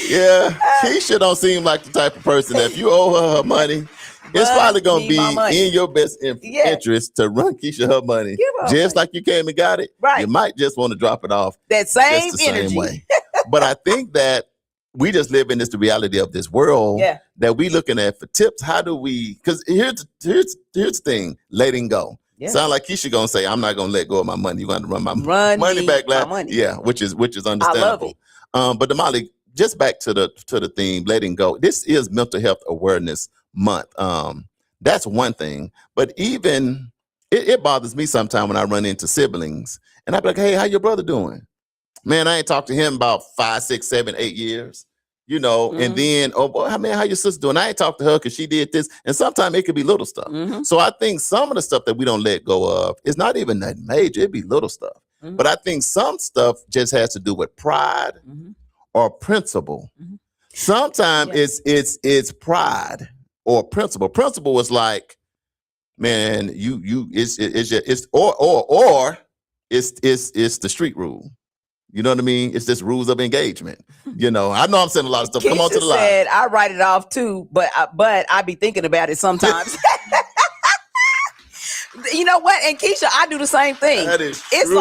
Yeah, Keisha don't seem like the type of person that if you owe her money, it's probably going to be in your best interest to run Keisha her money. Just like you came and got it. Right. You might just want to drop it off. That same energy. Same way. But I think that we just live in the reality of this world that we looking at for tips. How do we, because here's the thing, letting go. Yeah. Sound like Keisha gonna say, I'm not gonna let go of my money. You're gonna run my money back. My money. Yeah, which is understandable. I love it. But Damali, just back to the theme, letting go. This is Mental Health Awareness Month. That's one thing. But even it bothers me sometimes when I run into siblings and I be like, hey, how your brother doing? Man, I ain't talked to him about 5, 6, 7, 8 years. You know, and then, oh boy, how your sister doing? I ain't talked to her because she did this. And sometimes it could be little stuff. Mm-hmm. So I think some of the stuff that we don't let go of is not even that major. It'd be little stuff. Mm-hmm. But I think some stuff just has to do with pride or principle. Mm-hmm. Sometimes it's pride or principle. Principle is like, man, it's the street rule. You know what I mean? It's just rules of engagement. You know, I know I'm saying a lot of stuff. Keisha Come on to the said, line. I write it off too, but I be thinking about it sometimes. You know what? And Keisha, I do the same thing. That is it's true.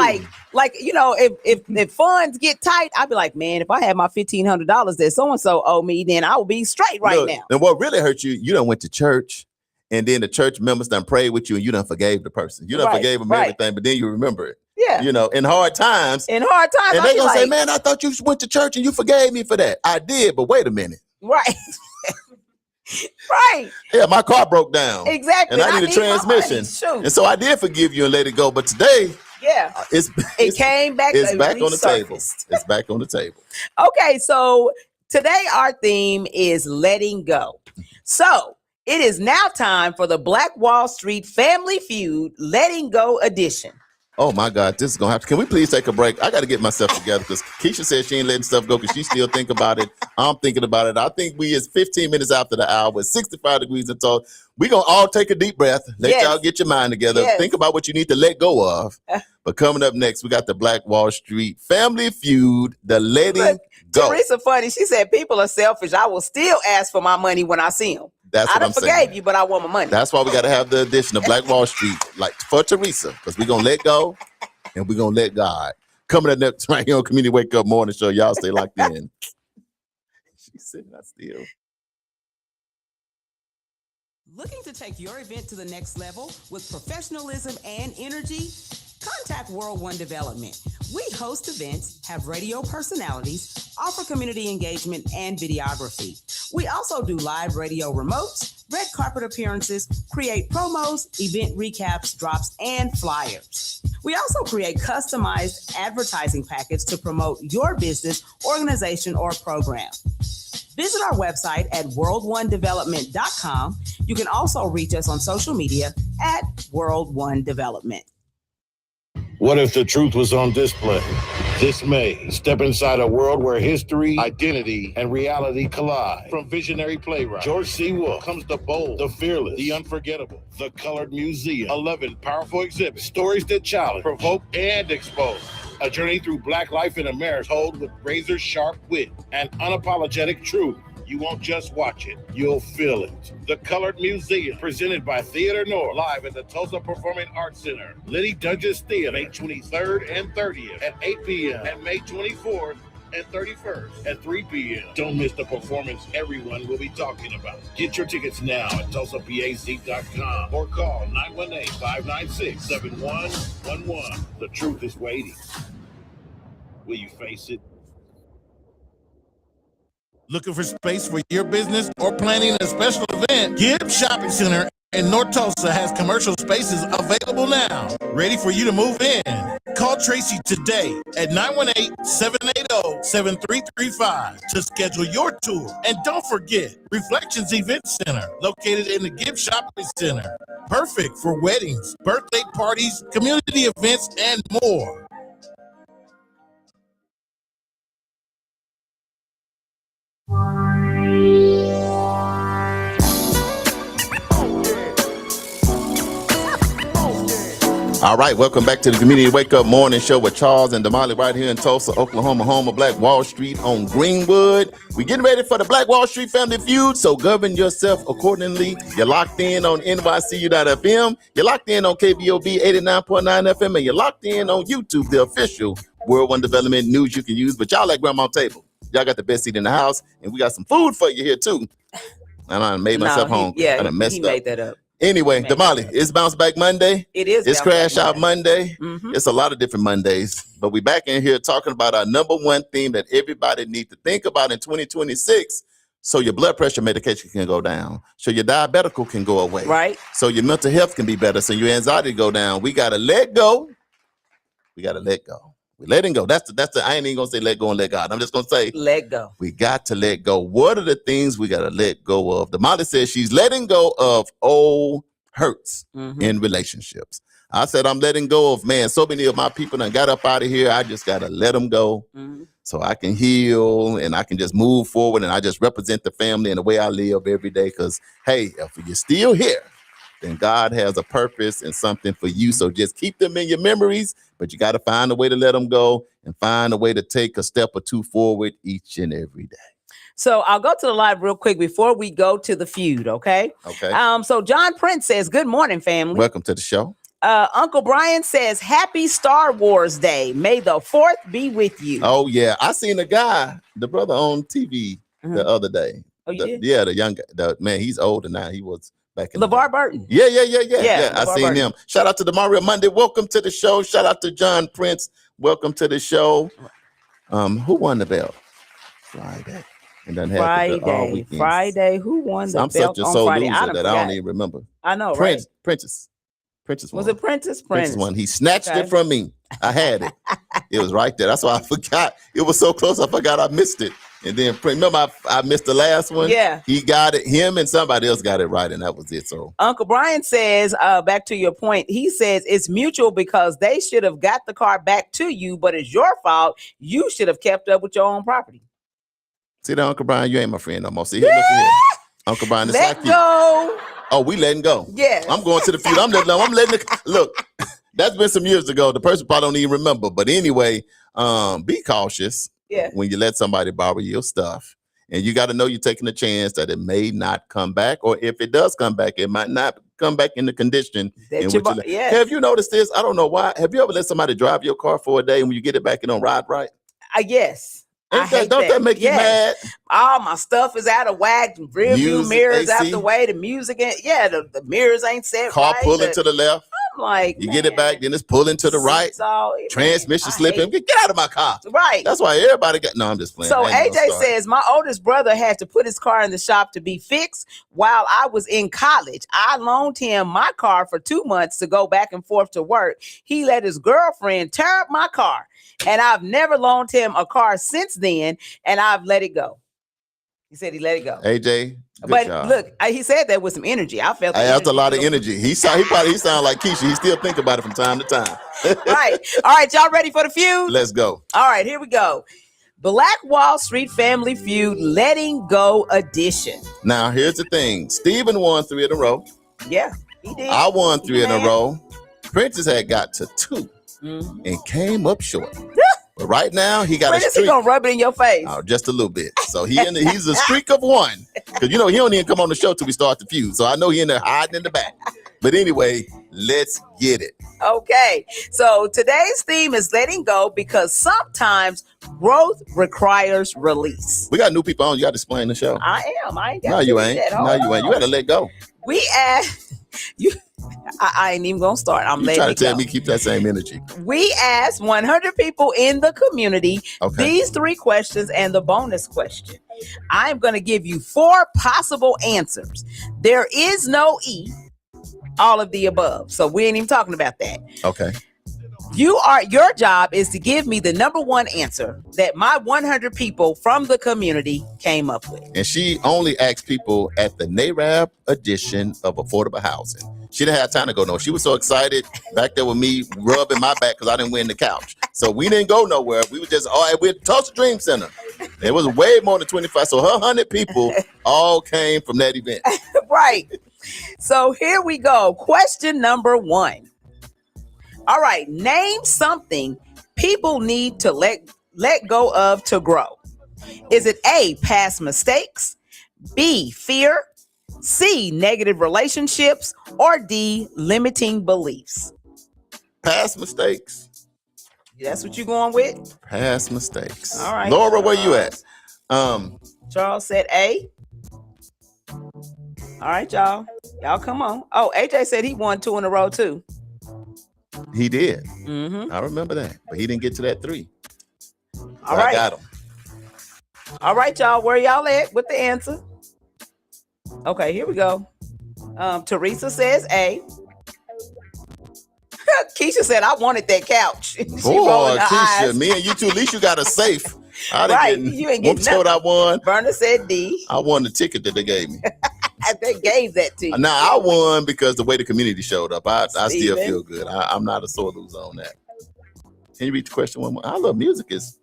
like you know, if funds get tight, I'd be like, man, if I had my $1,500 that so and so owe me, then I would be straight now. And what really hurt you, you done went to church, and then the church members done prayed with you, and you done forgave the person. You done forgave them everything, but then you remember it. Yeah. You know, in hard times. And they gonna say, man, I thought you went to church and you forgave me for that. I did, but wait a minute. Right. Right. Yeah, my car broke down. Exactly. And I need a transmission. And so I did forgive you and let it go. But today, it came back. It's back on the table. It's back on the table. Okay, so today our theme is letting go. So it is now time for the Black Wall Street Family Feud Letting Go edition. Oh my God, this is gonna have to. Can we please take a break? I got to get myself together because Keisha said she ain't letting stuff go because she still think about it. I'm thinking about it. I think we is 15 minutes after the hour with 65 degrees and tall. We gonna all take a deep breath. Let y'all get your mind together. Think about what you need to let go of. But coming up next, we got the Black Wall Street Family Feud, the letting go. Teresa funny. She said people are selfish. I will still ask for my money when I see them. That's what I'm saying. I forgave you, but I want my money. That's why we got to have the edition of Black Wall Street, like for Teresa, because we're going to let go and we're going to let God. Coming up next right here on Community Wake Up Morning Show. Y'all stay locked in. She said, I still. Looking to take your event to the next level with professionalism and energy? Contact World One Development. We host events, have radio personalities, offer community engagement and videography. We also do live radio remotes, red carpet appearances, create promos, event recaps, drops, and flyers. We also create customized advertising packets to promote your business, organization, or program. Visit our website at world1development.com. You can also reach us on social media at World One Development. What if the truth was on display? This May, step inside a world where history, identity, and reality collide. From visionary playwright George C. Wolfe comes the bold, the fearless, the unforgettable, the Colored Museum. 11 powerful exhibits, stories that challenge, provoke, and expose. A journey through Black life in America told with razor-sharp wit and unapologetic truth. You won't just watch it, you'll feel it. The Colored Museum, presented by Theater North, live at the Tulsa Performing Arts Center. Liddy Dungeons Theater, May 23rd and 30th at 8 p.m. and May 24th and 31st at 3 p.m. Don't miss the performance everyone will be talking about. Get your tickets now at TulsaPAC.com or call 918-596-7111. The truth is waiting. Will you face it? Looking for space for your business or planning a special event? Gibbs Shopping Center in North Tulsa has commercial spaces available now, ready for you to move in. Call Tracy today at 918-780-7335 to schedule your tour. And don't forget, Reflections Event Center, located in the Gibbs Shopping Center. Perfect for weddings, birthday parties, community events, and more. All right, welcome back to the Community Wake Up Morning Show with Charles and Damali right here in Tulsa, Oklahoma, home of Black Wall Street on Greenwood. We're getting ready for the Black Wall Street Family Feud, so govern yourself accordingly. You're locked in on NYCU.FM. You're locked in on KBOB 89.9 FM, and you're locked in on YouTube, the official World One Development news you can use. But y'all at Grandma's table. Y'all got the best seat in the house, and we got some food for you here, too. And I made myself hungry. Yeah, I done messed he up. made that up. Anyway, Damali, it's Bounce Back Monday. It is. It's Crash Out Monday. Mm-hmm. It's a lot of different Mondays, but we back in here talking about our number one theme that everybody needs to think about in 2026. So your blood pressure medication can go down. So your diabetical can go away. Right. So your mental health can be better. So your anxiety go down. We got to let go. We got to let go. We letting go. That's the, I ain't even going to say let go and let God. I'm just going to say let go. We got to let go. What are the things we got to let go of? Damali says she's letting go of old hurts in relationships. I said, I'm letting go of, man, so many of my people done got up out of here. I just got to let them go so I can heal and I can just move forward and I just represent the family and the way I live every day. Because, hey, if you're still here, then God has a purpose and something for you. So just keep them in your memories, but you got to find a way to let them go and find a way to take a step or two forward each and every day. So I'll go to the live real quick before we go to the feud, okay? Okay. So John Prince says, good morning, family. Welcome to the show. Uncle Brian says, happy Star Wars Day. May the 4th be with you. Oh, yeah. I seen a guy, the brother on TV the other day. Oh, you did? Yeah, the young guy. Man, he's older now. He was back in LeVar Burton. Yeah. I seen Burton. him. Shout out to Demario Monday. Welcome to the show. Shout out to John Prince. Welcome to the show. Who won the belt? Friday. And then Friday. Who won the belt such a on soul Friday? loser that I don't even remember. I know, Prentice. right? Prentice Was it Prentice? Prentice won. He snatched it from me. I had it. It was right there. That's why I forgot. It was so close. I forgot I missed it. And then remember I missed the last one. Yeah, he got it. Him and somebody else got it right, and that was it. So Uncle Brian says, back to your point. He says it's mutual because they should have got the car back to you, but it's your fault. You should have kept up with your own property. See that, Uncle Brian? You ain't my friend no more. See here, look here. Uncle Brian, it's let like go. You. Oh, we letting go. Yeah. I'm going to the feud. I'm letting it. Look, that's been some years ago. The person probably don't even remember. But anyway, be cautious when you let somebody borrow your stuff. And you got to know you're taking a chance that it may not come back. Or if it does come back, it might not come back in the condition in which you let. Have you noticed this? I don't know why. Have you ever let somebody drive your car for a day and when you get it back, it don't ride right? Yes. Don't that make you mad? All my stuff is out of whack. Rear view mirrors out the way. The music, the mirrors ain't set car right. Pulling to the left. I'm like, you get it back, then it's pulling to the right. Transmission slipping. Get out of my car. Right. That's why everybody got. No, I'm just playing. So AJ says my oldest brother had to put his car in the shop to be fixed while I was in college. I loaned him my car for 2 months to go back and forth to work. He let his girlfriend tear up my car. And I've never loaned him a car since then, and I've let it go. He said he let it go. AJ, but job. Look, he said that with some energy. I felt that's a lot of energy. He probably sound like Keisha. He still think about it from time to time. Right. All right, y'all ready for the feud? Let's go. All right, here we go. Black Wall Street Family Feud, Letting Go Edition. Now, here's the thing. Steven won 3 in a row. Yeah, he did. I won 3 in a row. Princess had got to 2. And came up short. But right now he got a streak. He gonna rub it in your face. Oh, just a little bit. So he's a streak of 1. Because he don't even come on the show till we start the feud. So I know he in there hiding in the back. But anyway, let's get it. Okay. So today's theme is letting go because sometimes growth requires release. We got new people on. You got to explain the show. I am. I ain't got No, you ain't. No, you ain't. You got to let go. We asked you. I ain't even gonna start. I'm You letting trying it to tell go. me keep that same energy? We asked 100 people in the community these 3 questions and the bonus question. I'm going to give you 4 possible answers. There is no E, all of the above. So we ain't even talking about that. Okay. Your job is to give me the number 1 answer that my 100 people from the community came up with. And she only asked people at the NARAB edition of affordable housing. She didn't have time to go nowhere. She was so excited back there with me rubbing my back because I didn't win the couch. So we didn't go nowhere. We were just, all right, we're at Tulsa Dream Center. It was way more than 25. So her 100 people all came from that event. Right. So here we go. Question number 1. All right. Name something people need to let go of to grow. Is it A, past mistakes, B, fear, C, negative relationships, or D, limiting beliefs? Past mistakes. That's what you're going with? Past mistakes. All right. Laura, where you at? Charles said A. All right, y'all. Y'all come on. Oh, AJ said he won 2 in a row too. He did. Mm-hmm. I remember that. But he didn't get to that 3. So All right. I got him. All right, y'all. Where y'all at with the answer? Okay, here we go. Teresa says A. Keisha said, I wanted that couch. She Boy, her Keisha, eyes. me and you two, at least you got a safe. I didn't Right, get, you ain't getting what I nothing. won. Verna said D. I won the ticket that they gave me. They gave that to you. Now I won because the way the community showed up. I still Steven. feel good. I'm not a sore loser on that. Can you read the question one more? I love music. Is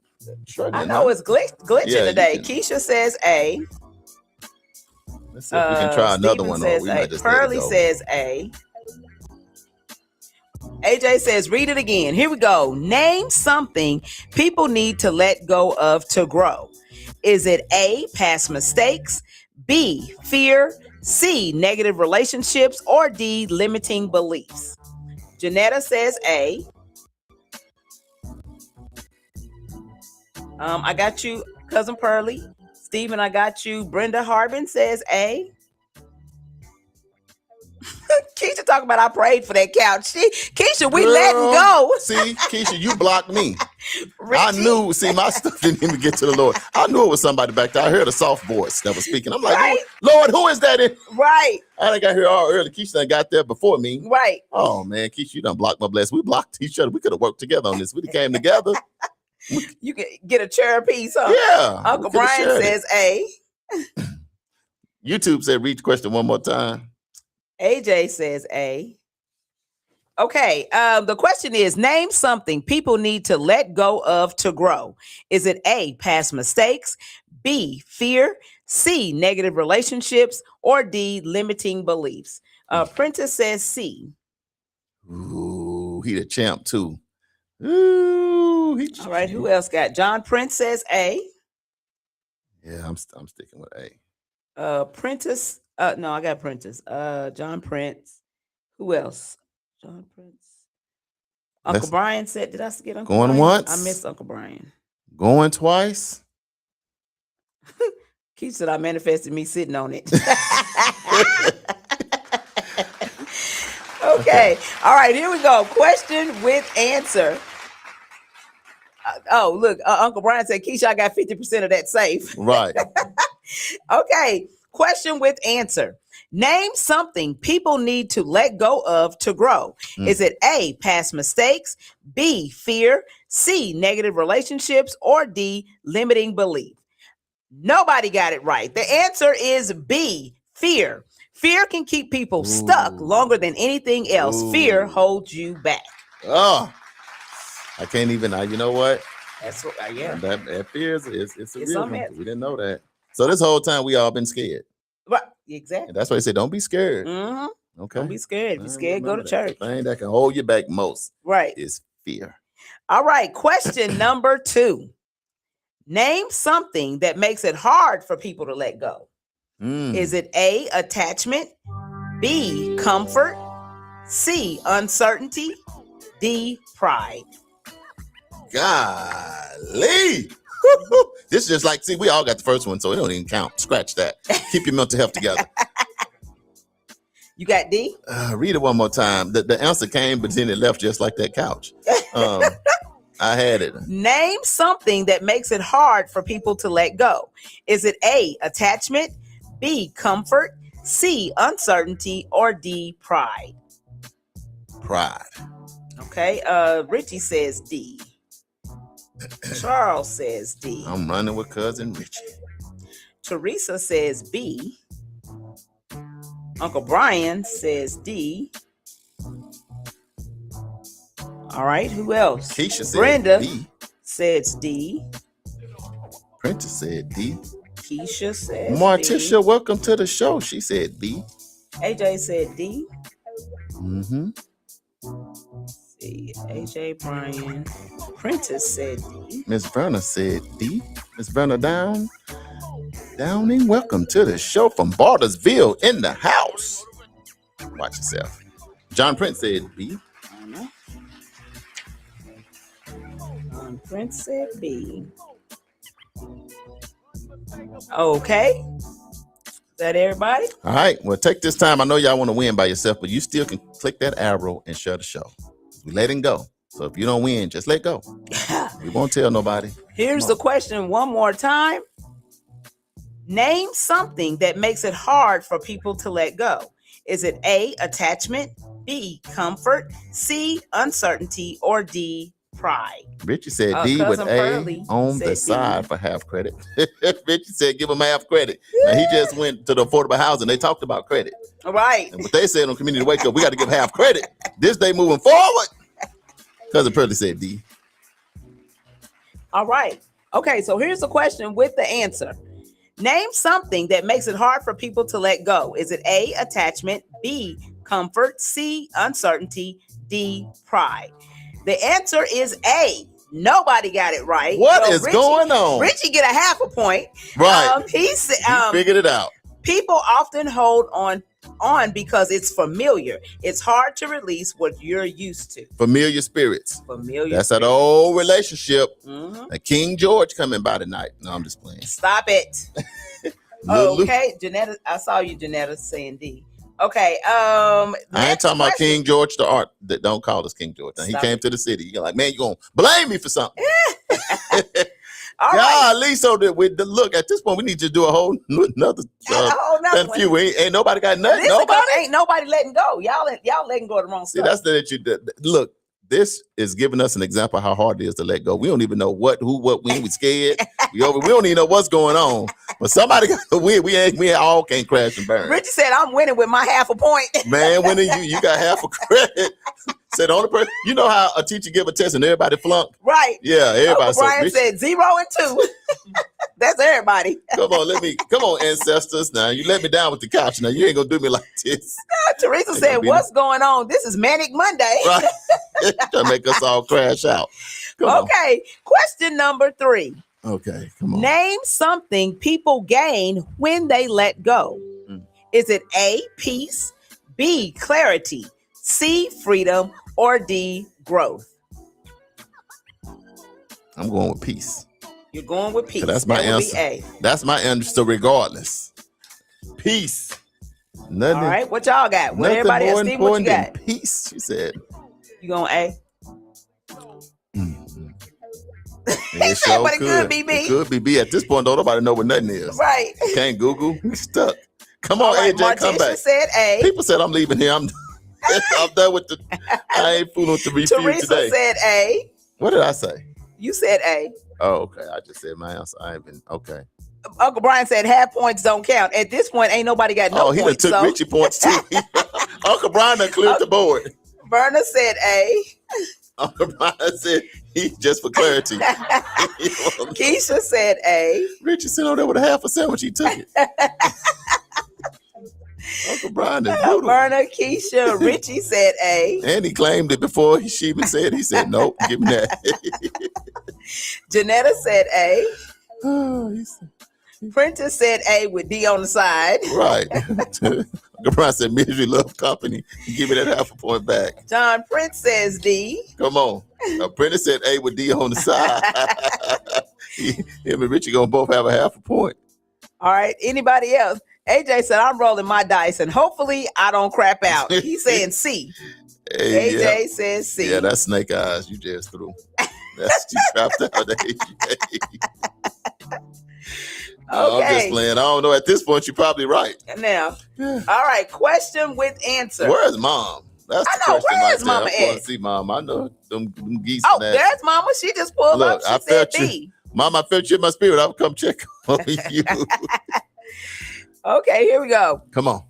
struggling. I know it's glitching Yeah, today. you Keisha says A. Let's see if we can try another Steven one. Or says we A. might just let it Pearly go. says A. AJ says, read it again. Here we go. Name something people need to let go of to grow. Is it A, past mistakes, B, fear, C, negative relationships, or D, limiting beliefs? Janetta says A. I got you, Cousin Pearly. Stephen, I got you. Brenda Harbin says A. Keisha talking about I prayed for that couch. Keisha, we letting go. See, Keisha, you blocked me. Richie. I knew. See, my stuff didn't even get to the Lord. I knew it was somebody back there. I heard a soft voice that was speaking. I'm like, Right. Lord, who is that? Right. I think I heard all early. Keisha done got there before me. Right. Oh man, Keisha, you done blocked my blessing. We blocked each other. We could have worked together on this. We came together. You can get a chair piece, huh? Yeah. Uncle Brian says A. YouTube said read the question one more time. AJ says A. Okay. The question is, name something people need to let go of to grow. Is it A, past mistakes, B, fear, C, negative relationships, or D, limiting beliefs? Prentice says C. Ooh, he the champ too. Ooh, All right. Who else got? John Prince says A. Yeah, I'm sticking with A. Prentice. No, I got Prentice. John Prince. Who else? John Prince. Uncle Brian said, did I get Uncle Going Brian? once? I missed Uncle Brian. Going twice? Keith said I manifested me sitting on it. Okay. All right, here we go. Question with answer. Look, Uncle Brian said, Keisha, I got 50% of that safe. Right. Okay. Question with answer. Name something people need to let go of to grow. Is it A, past mistakes, B, fear, C, negative relationships, or D, limiting belief? Nobody got it right. The answer is B, fear. Fear can keep people stuck longer than anything else. Fear holds you back. Oh, I can't even. You know what? That's what. Yeah. That fear is it's a real one. something. We didn't know that. So this whole time we all been scared. Right. Exactly. And that's why they say don't be scared. Mm-hmm. Okay. Don't be scared. If you're scared, go to church. The thing that can hold you back most, right, is fear. All right. Question number 2. Name something that makes it hard for people to let go. Is it A, attachment, B, comfort, C, uncertainty, D, pride? Golly. This is just like, see, we all got the first one, so it don't even count. Scratch that. Keep your mental health together. You got D? Read it one more time. The answer came, but then it left just like that couch. I had it. Name something that makes it hard for people to let go. Is it A, attachment, B, comfort, C, uncertainty, or D, pride? Pride. Okay, Richie says D. Charles says D. I'm running with cousin Richie. Teresa says B. Uncle Brian says D. All right, who else? Keisha said Brenda D. says D. Prentice said D. Keisha says Martisha, D. welcome to the show. She said D. AJ said D. Mm-hmm. See, AJ Brian. Prentice said D. Miss Verna said D. Miss Verna Downing, welcome to the show from Bartersville in the house. Watch yourself. John Prince said B. Prince said B. Okay. Is that everybody? All right. Well, take this time. I know y'all want to win by yourself, but you still can click that arrow and share the show. We letting go. So if you don't win, just let go. We won't tell nobody. Here's the question one more time. Name something that makes it hard for people to let go. Is it A, attachment, B, comfort, C, uncertainty, or D, pride? Richie said D with Cousin A Pearlie on the said side D. for half credit. Richie said give him half credit. Now, he just went to the affordable housing. They talked about credit. All right. And what they said on Community Wake Up, we got to give half credit. This day moving forward. Cousin Pearlie said D. All right. Okay, so here's the question with the answer. Name something that makes it hard for people to let go. Is it A, attachment, B, comfort, C, uncertainty, D, pride? The answer is A. Nobody got it right. What is going on? Richie get a half a point. Right. He figured it out. People often hold on because it's familiar. It's hard to release what you're used to. Familiar spirits. Familiar. That's an old relationship. Mm-hmm. A King George coming by tonight. No, I'm just playing. Stop it. Okay, Janetta. I saw you, Janetta, saying D. Okay. I ain't talking about King George the art. That don't call us King George. Now, he came to the city. You're like, man, you gonna blame me for something? All right. Golly, so that with the look at this point, we need to do a whole nother few. Ain't nobody got nothing. Ain't nobody letting go. Y'all letting go of the wrong stuff. See, that's that you did. Look, this is giving us an example of how hard it is to let go. We don't even know what, who, what, when. We scared. We don't even know what's going on. But somebody got to win. We all can't crash and burn. Richie said, "I'm winning with my half a point." Man, winning you got half a credit. Said the only person, you know how a teacher give a test and everybody flunk? Right. Yeah, everybody. Uncle Brian said 0 and 2. That's everybody. Come on, ancestors. Now you let me down with the couch. Now you ain't gonna do me like this. Teresa said, "What's going on? This is Manic Monday." Right. Trying to make us all crash out. Okay. Question number 3. Okay, come on. Name something people gain when they let go. Is it A, peace, B, clarity, C, freedom, or D, growth? I'm going with peace. You're going with peace. That's my answer. A. That's my answer regardless. Peace. Nothing. All right, what y'all got? What everybody else? Steve, what you got? Peace, she said. You going A? It sure But it could be B. It could be B. At this point, don't nobody know what nothing is. Right. Can't Google. We're stuck. Come on, right, AJ, come back. Said A. People said I'm leaving here. I'm done with the. I ain't fooling with the review Teresa today. said A. What did I say? You said A. Oh, okay. I just said my answer. I ain't been okay. Uncle Brian said half points don't count. At this point, ain't nobody got no points. Oh, he done took Richie points too. Uncle Brian done cleared the board. Berna said A. Uncle Brian said he just for clarity. Keisha said A. Richie sat on there with a half a sandwich. He took it. Uncle Brian is brutal. Berna, Keisha, Richie said A. And he claimed it before she even said. He said, "Nope, give me that." Janetta said A. Oh, Prentice said A with D on the side. Right. Uncle Brian said, "Misery love company." Give me that half a point back. John Prince says D. Come on. Prentice said A with D on the side. Him and Richie gonna both have a half a point. All right. Anybody else? AJ said, I'm rolling my dice and hopefully I don't crap out. He's saying C. Hey, AJ says C. Yeah, that's snake eyes you just threw. That's you crapped out, AJ. No, I'm just playing. I don't know. At this point, you're probably right. Now, all right. Question with answer. Where's Mom? That's the I know. question Where right is there. Mama I want at? to see Mom. I know them geese. Oh, there's Mama. She just pulled up. She said B. Mom, I felt you in my spirit. I'll come check on you. Okay, here we go. Come on.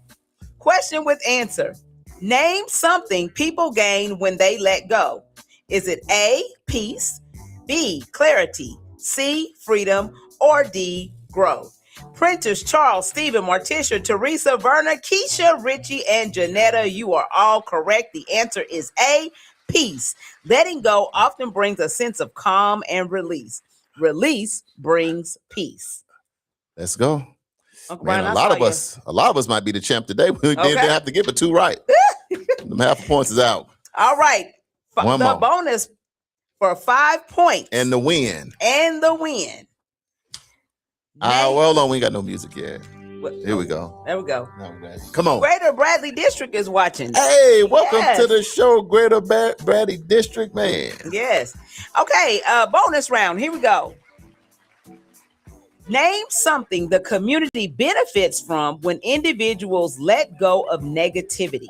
Question with answer. Name something people gain when they let go. Is it A, peace, B, clarity, C, freedom, or D, growth? Printers Charles, Stephen, Morticia, Teresa, Verna, Keisha, Richie, and Janetta, you are all correct. The answer is A, peace. Letting go often brings a sense of calm and release. Release brings peace. Let's go. Uncle Man, Brian, a lot of us might be the champ today. We didn't have to give it 2 right. The half points is out. All right. One more. Bonus for 5 points. And the win. Well, hold on. We ain't got no music yet. Here we go. There we go. Come on. Greater Bradley District is watching. Hey, welcome to the show, Greater Bradley District, man. Yes. Okay, bonus round. Here we go. Name something the community benefits from when individuals let go of negativity.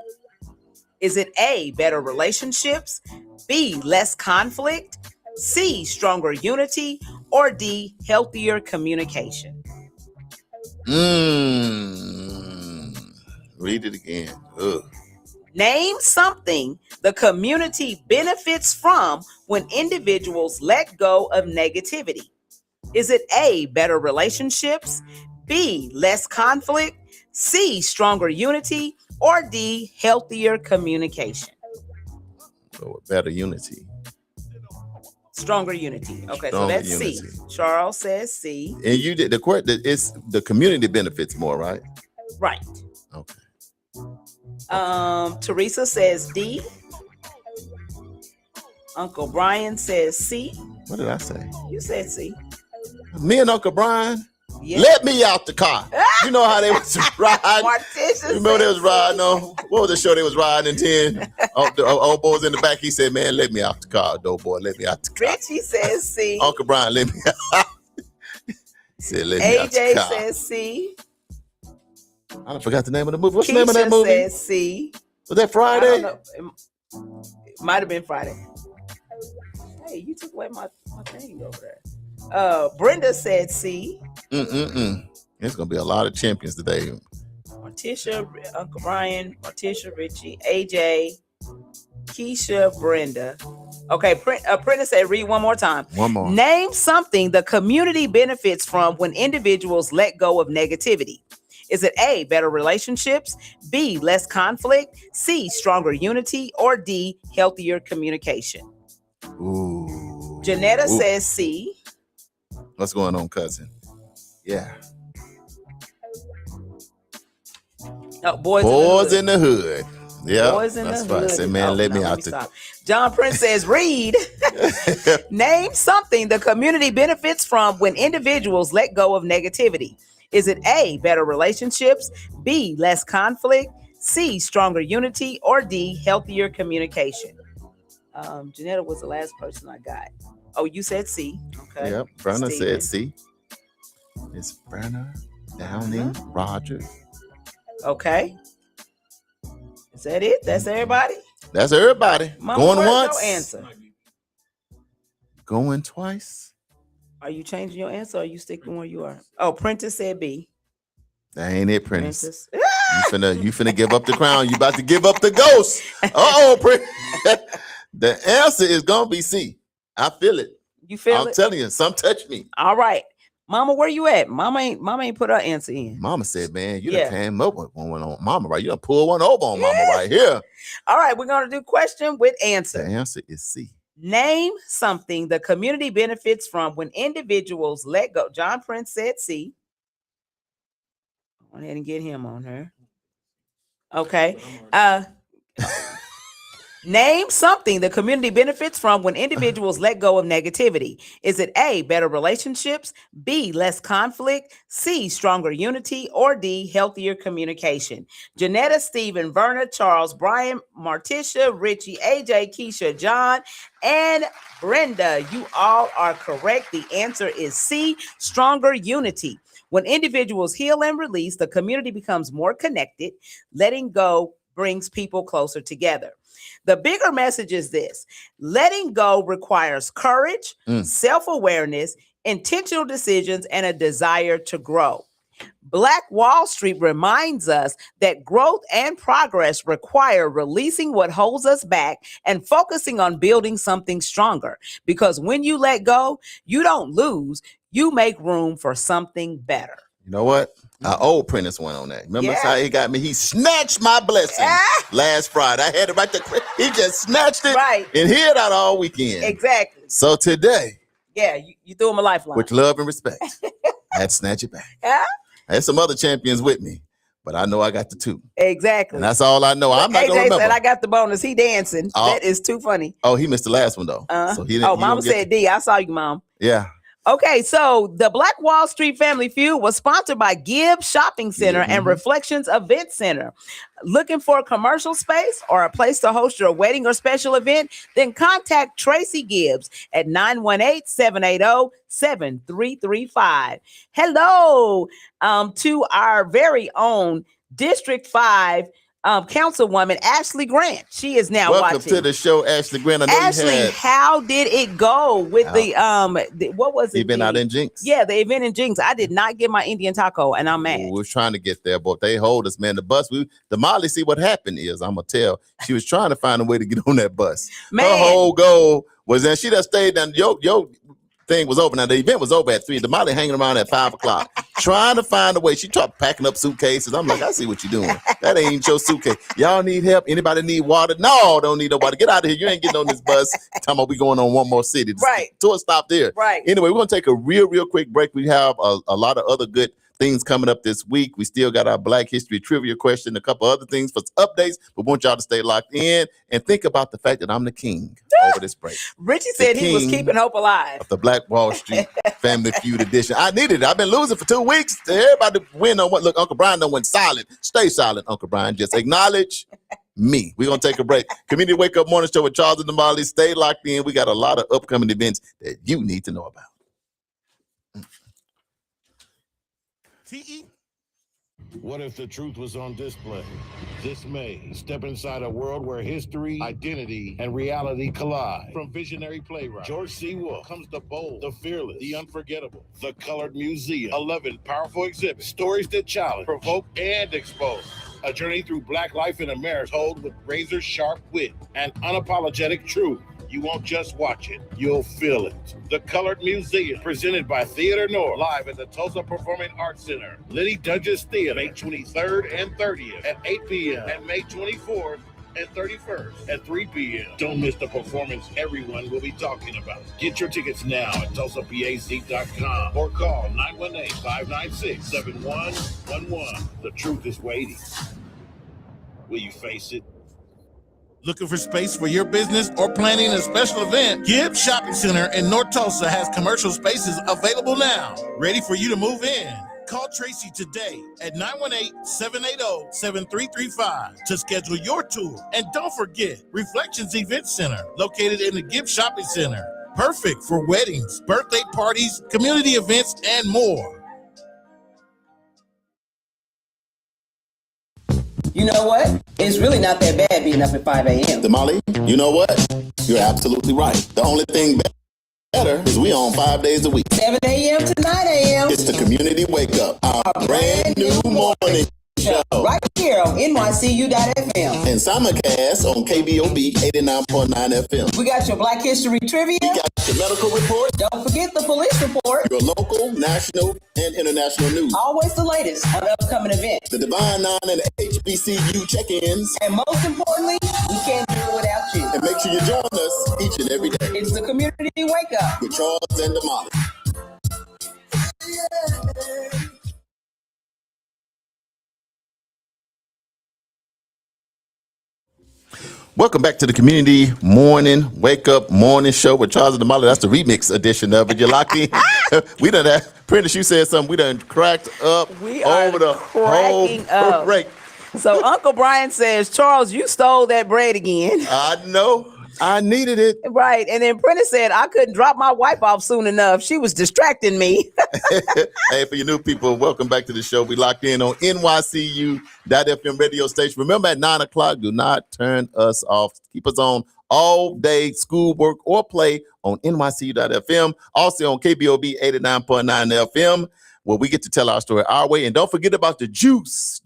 Is it A, better relationships, B, less conflict, C, stronger unity, or D, healthier communication? Read it again. Ugh. Name something the community benefits from when individuals let go of negativity. Is it A, better relationships, B, less conflict, C, stronger unity, or D, healthier communication? So better unity. Stronger unity. Okay, Stronger so that's unity. C. Charles says C. And you did it's the community benefits more, right? Right. Okay. Teresa says D. Uncle Brian says C. What did I say? You said C. Me and Uncle Brian, Yeah. let me out the car. You know how they was riding? Morticia, remember they was riding on? What was the show they was riding in 10? The old boys in the back, he said, man, let me out the car, dope boy, let me out the car. Richie says C. Uncle Brian, let me out. He said, let me out the AJ car. says C. I don't forgot the name of the movie. What's Keisha the name of that movie? Says C. Was that Friday? I don't know. It might have been Friday. Hey, you took away my thing over there. Brenda said C. It's gonna be a lot of champions today. Morticia, Uncle Brian, Morticia, Richie, AJ, Keisha, Brenda. Okay, Prentice said read one more time. One more. Name something the community benefits from when individuals let go of negativity. Is it A, better relationships, B, less conflict, C, stronger unity, or D, healthier communication? Ooh. Janetta says C. What's going on, cousin? Yeah. Boys in the hood. Yeah, Boys in that's the right. hood. Say, man, let me out the. Stop. John Prince says, read. Name something the community benefits from when individuals let go of negativity. Is it A, better relationships, B, less conflict, C, stronger unity, or D, healthier communication? Janetta was the last person I got. Oh, you said C. Okay. Yep. Brenna said C. It's Brenna, Downing, Rogers. Okay. Is that it? That's everybody? That's everybody. Mama, going where's once. your answer? Going twice. Are you changing your answer or are you sticking where you are? Oh, Prentice said B. That ain't it, Prentice. You finna give up the crown. You about to give up the ghost. Prentice. The answer is gonna be C. I feel it. You feel it? I'm telling you, some touch me. All right. Mama, where you at? Mama ain't put her answer in. Mama said, man, you done came up with one on Mama, right? You done pulled one over on Mama right here. All right, we're gonna do question with answer. The answer is C. Name something the community benefits from when individuals let go. John Prince said C. Go ahead and get him on her. Okay. Name something the community benefits from when individuals let go of negativity. Is it A, better relationships, B, less conflict, C, stronger unity, or D, healthier communication? Janetta, Stephen, Verna, Charles, Brian, Martisha, Richie, AJ, Keisha, John, and Brenda, you all are correct. The answer is C, stronger unity. When individuals heal and release, the community becomes more connected. Letting go brings people closer together. The bigger message is this: letting go requires courage, self-awareness, intentional decisions, and a desire to grow. Black Wall Street reminds us that growth and progress require releasing what holds us back and focusing on building something stronger. Because when you let go, you don't lose, you make room for something better. You know what? Our old Prentice went on that. Remember how he got me? He snatched my blessing last Friday. I had it right there. He just snatched it and hid out all weekend. Exactly. So today, you threw him a lifeline. with love and respect, I had to snatch it back. I had some other champions with me, but I know I got the two. Exactly. And that's all I know. I'm not AJ going to remember. said I got the bonus. He dancing. That is too funny. Oh, he missed the last one, though. So he didn't, Mama said D. I saw you, Mom. Yeah. Okay, so the Black Wall Street Family Feud was sponsored by Gibbs Shopping Center and Reflections Event Center. Looking for a commercial space or a place to host your wedding or special event? Then contact Tracy Gibbs at 918-780-7335. Hello to our very own District 5 Councilwoman Ashley Grant. She is now Welcome watching. to the show, Ashley Grant. I know Ashley, how did it go with the what was it? Event out in Jinx. Yeah, the event in Jinx. I did not get my Indian taco, and I'm mad. We were trying to get there, but they hold us, man. The bus, Damali, see what happened is, I'm gonna tell. She was trying to find a way to get on that bus. Man. Her whole goal was that she just stayed down. Yo thing was over. Now the event was over at 3. Damali hanging around at 5 o'clock, trying to find a way. She started packing up suitcases. I'm like, I see what you're doing. That ain't your suitcase. Y'all need help? Anybody need water? No, don't need no water. Get out of here. You ain't getting on this bus. Talking about we going on one more city. Right. Tour stop there. Right. Anyway, we're gonna take a real quick break. We have a lot of other good things coming up this week. We still got our Black History Trivia question, a couple other things for updates, but want y'all to stay locked in and think about the fact that I'm the king over this break. Richie said he was keeping hope alive. Of the Black Wall Street Family Feud edition. I needed it. I've been losing for 2 weeks. Everybody win on what? Look, Uncle Brian done went silent. Stay silent, Uncle Brian. Just acknowledge me. We're going to take a break. Community Wake Up Morning Show with Charles and Damali. Stay locked in. We got a lot of upcoming events that you need to know about. What if the truth was on display? This May, step inside a world where history, identity, and reality collide. From visionary playwright George C. Wolfe comes the bold, the fearless, the unforgettable, the Colored Museum. 11 powerful exhibits, stories that challenge, provoke, and expose. A journey through Black life in America told with razor-sharp wit and unapologetic truth. You won't just watch it, you'll feel it. The Colored Museum, presented by Theater North, live at the Tulsa Performing Arts Center. Liddy Dungeons Theater, May 23rd and 30th at 8 p.m. and May 24th and 31st at 3 p.m. Don't miss the performance everyone will be talking about. Get your tickets now at TulsaPAC.com or call 918-596-7111. The truth is waiting. Will you face it? Looking for space for your business or planning a special event? Gibbs Shopping Center in North Tulsa has commercial spaces available now, ready for you to move in. Call Tracy today at 918-780-7335 to schedule your tour. And don't forget, Reflections Event Center, located in the Gibbs Shopping Center. Perfect for weddings, birthday parties, community events, and more. You know what? It's really not that bad being up at 5 a.m. Damali, you know what? You're absolutely right. The only thing better is we on 5 days a week. 7 a.m. to 9 a.m. It's the Community Wake Up, our brand new morning show. Right here on NYCU.FM. And simulcast on KBOB 89.9 FM. We got your Black History Trivia. We got your medical report. Don't forget the police report. Your local, national, and international news. Always the latest on upcoming events. The Divine Nine and the HBCU check-ins. And most importantly, we can't do it without you. And make sure you join us each and every day. It's the Community Wake Up with Charles and Damali. Welcome back to the Community Morning Wake Up Morning Show with Charles and Damali. That's the remix edition of it. You're locked in. We done that. Prentice, you said something. We done cracked up over the whole break. So Uncle Brian says, Charles, you stole that bread again. I know. I needed it. Right. And then Prentice said, I couldn't drop my wife off soon enough. She was distracting me. Hey, for you new people, welcome back to the show. We locked in on NYCU.FM radio station. Remember at 9 o'clock, do not turn us off. Keep us on all day, schoolwork or play on NYCU.FM. Also on KBOB 89.9 FM, where we get to tell our story our way. And don't forget about the Juice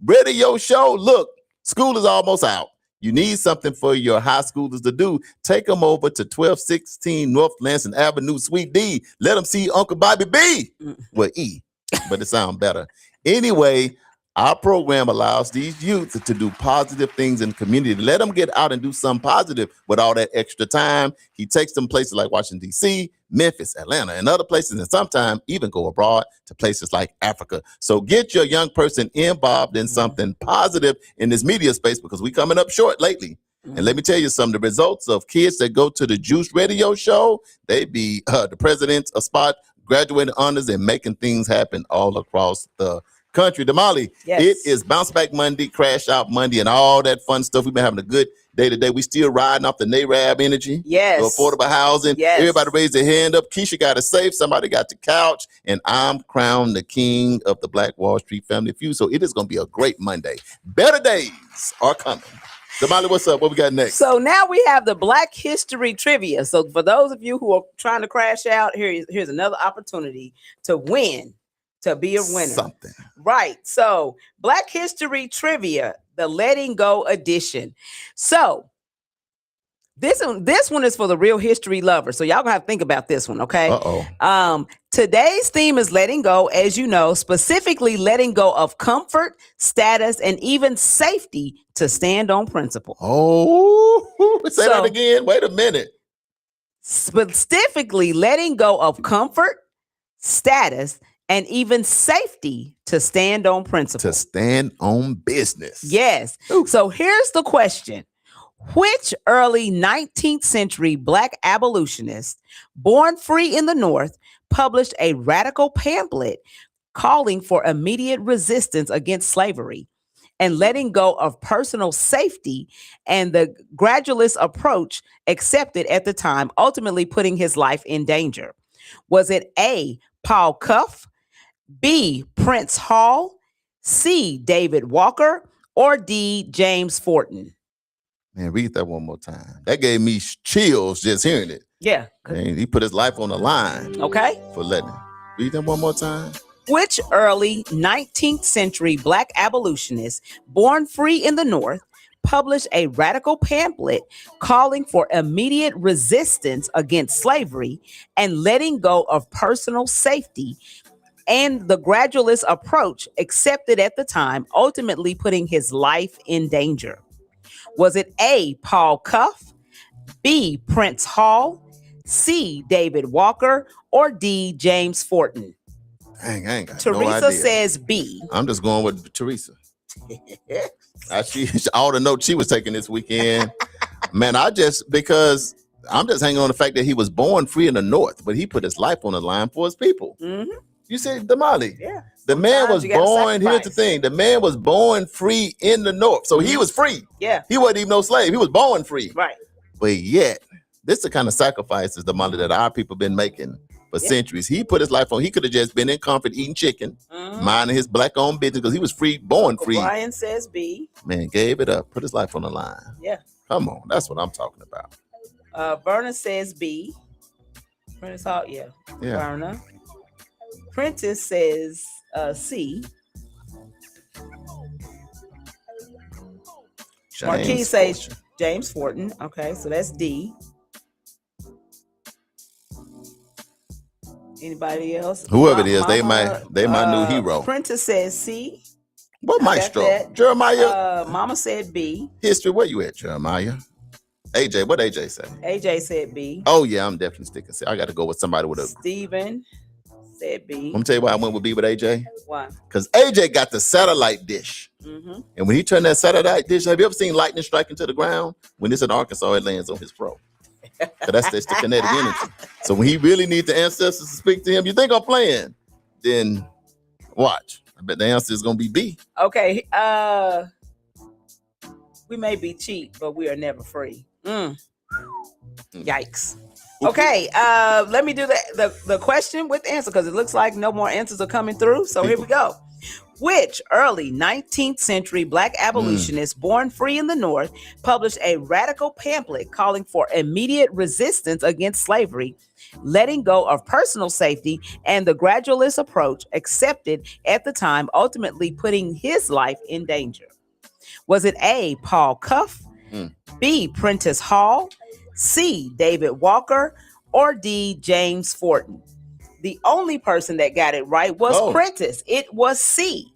radio show. Look, school is almost out. You need something for your high schoolers to do. Take them over to 1216 North Lansing Avenue, Suite D. Let them see Uncle Bobby B. Well, E, but it sounds better. Anyway, our program allows these youth to do positive things in the community. Let them get out and do something positive with all that extra time. He takes them places like Washington, D.C., Memphis, Atlanta, and other places, and sometimes even go abroad to places like Africa. So get your young person involved in something positive in this media space, because we coming up short lately. And let me tell you something, the results of kids that go to the Juice radio show, they be the president's a spot, graduating honors, and making things happen all across the country. Damali, yes. It is Bounce Back Monday, Crash Out Monday, and all that fun stuff. We've been having a good day today. We still riding off the NARAB energy. Yes. Affordable housing. Yes. Everybody raise their hand up. Keisha got a safe. Somebody got the couch. And I'm crowned the king of the Black Wall Street Family Feud. So it is going to be a great Monday. Better days are coming. Damali, what's up? What we got next? So now we have the Black History Trivia. So for those of you who are trying to crash out, here's another opportunity to win. To be a winner. Something. Right. So Black History Trivia, the Letting Go edition. So this one is for the real history lovers. So y'all gonna have to think about this one, okay? Today's theme is letting go, as you know, specifically letting go of comfort, status, and even safety to stand on principle. Oh, say that again. Wait a minute. Specifically letting go of comfort, status, and even safety to stand on principle. To stand on business. Yes. Ooh. So here's the question. Which early 19th century Black abolitionist, born free in the North, published a radical pamphlet calling for immediate resistance against slavery and letting go of personal safety and the gradualist approach accepted at the time, ultimately putting his life in danger? Was it A, Paul Cuff, B, Prince Hall, C, David Walker, or D, James Forten? Man, read that one more time. That gave me chills just hearing it. Yeah. Man, he put his life on the line. Okay. For letting him. Read that one more time. Which early 19th century Black abolitionist, born free in the North, published a radical pamphlet calling for immediate resistance against slavery and letting go of personal safety and the gradualist approach accepted at the time, ultimately putting his life in danger? Was it A, Paul Cuff, B, Prince Hall, C, David Walker, or D, James Forten? Dang, I ain't got Teresa no idea. says B. I'm just going with Teresa. All the notes she was taking this weekend. Man, because I'm just hanging on the fact that he was born free in the North, but he put his life on the line for his people. Mm-hmm. You said Damali. Yeah. The man was born, here's the thing, the man was born free in the North. So he was free. Yeah. He wasn't even no slave. He was born free. Right. But yet, this is the kind of sacrifices, Damali, that our people been making for centuries. He put his life on. He could have just been in comfort eating chicken, minding his Black-owned business, because he was free, born free. Brian says B. Man, gave it up, put his life on the line. Yeah. Come on, that's what I'm talking about. Verna says B. Prentice Hall, yeah. Verna. Prentice says C. Marquis says James Forten. Okay, so that's D. Anybody else? Whoever it is, they my new hero. Prentice says C. What maestro? Jeremiah. Mama said B. History, where you at, Jeremiah? AJ, what AJ say? AJ said B. Oh yeah, I'm definitely sticking C. I got to go with somebody with a. Steven said B. I'm gonna tell you why I went with B with AJ. Why? Because AJ got the satellite dish. Mm-hmm. And when he turned that satellite dish, have you ever seen lightning striking to the ground? When it's in Arkansas, it lands on his pro. So that's the kinetic energy. So when he really needs the ancestors to speak to him, you think I'm playing? Then watch. I bet the answer is gonna be B. Okay. We may be cheap, but we are never free. Yikes. Okay, let me do the question with the answer because it looks like no more answers are coming through. So here we go. Which early 19th century Black abolitionist born free in the North published a radical pamphlet calling for immediate resistance against slavery, letting go of personal safety, and the gradualist approach accepted at the time, ultimately putting his life in danger? Was it A, Paul Cuff, B, Prentice Hall, C, David Walker, or D, James Forten? The only person that got it right was Prentice. It was C,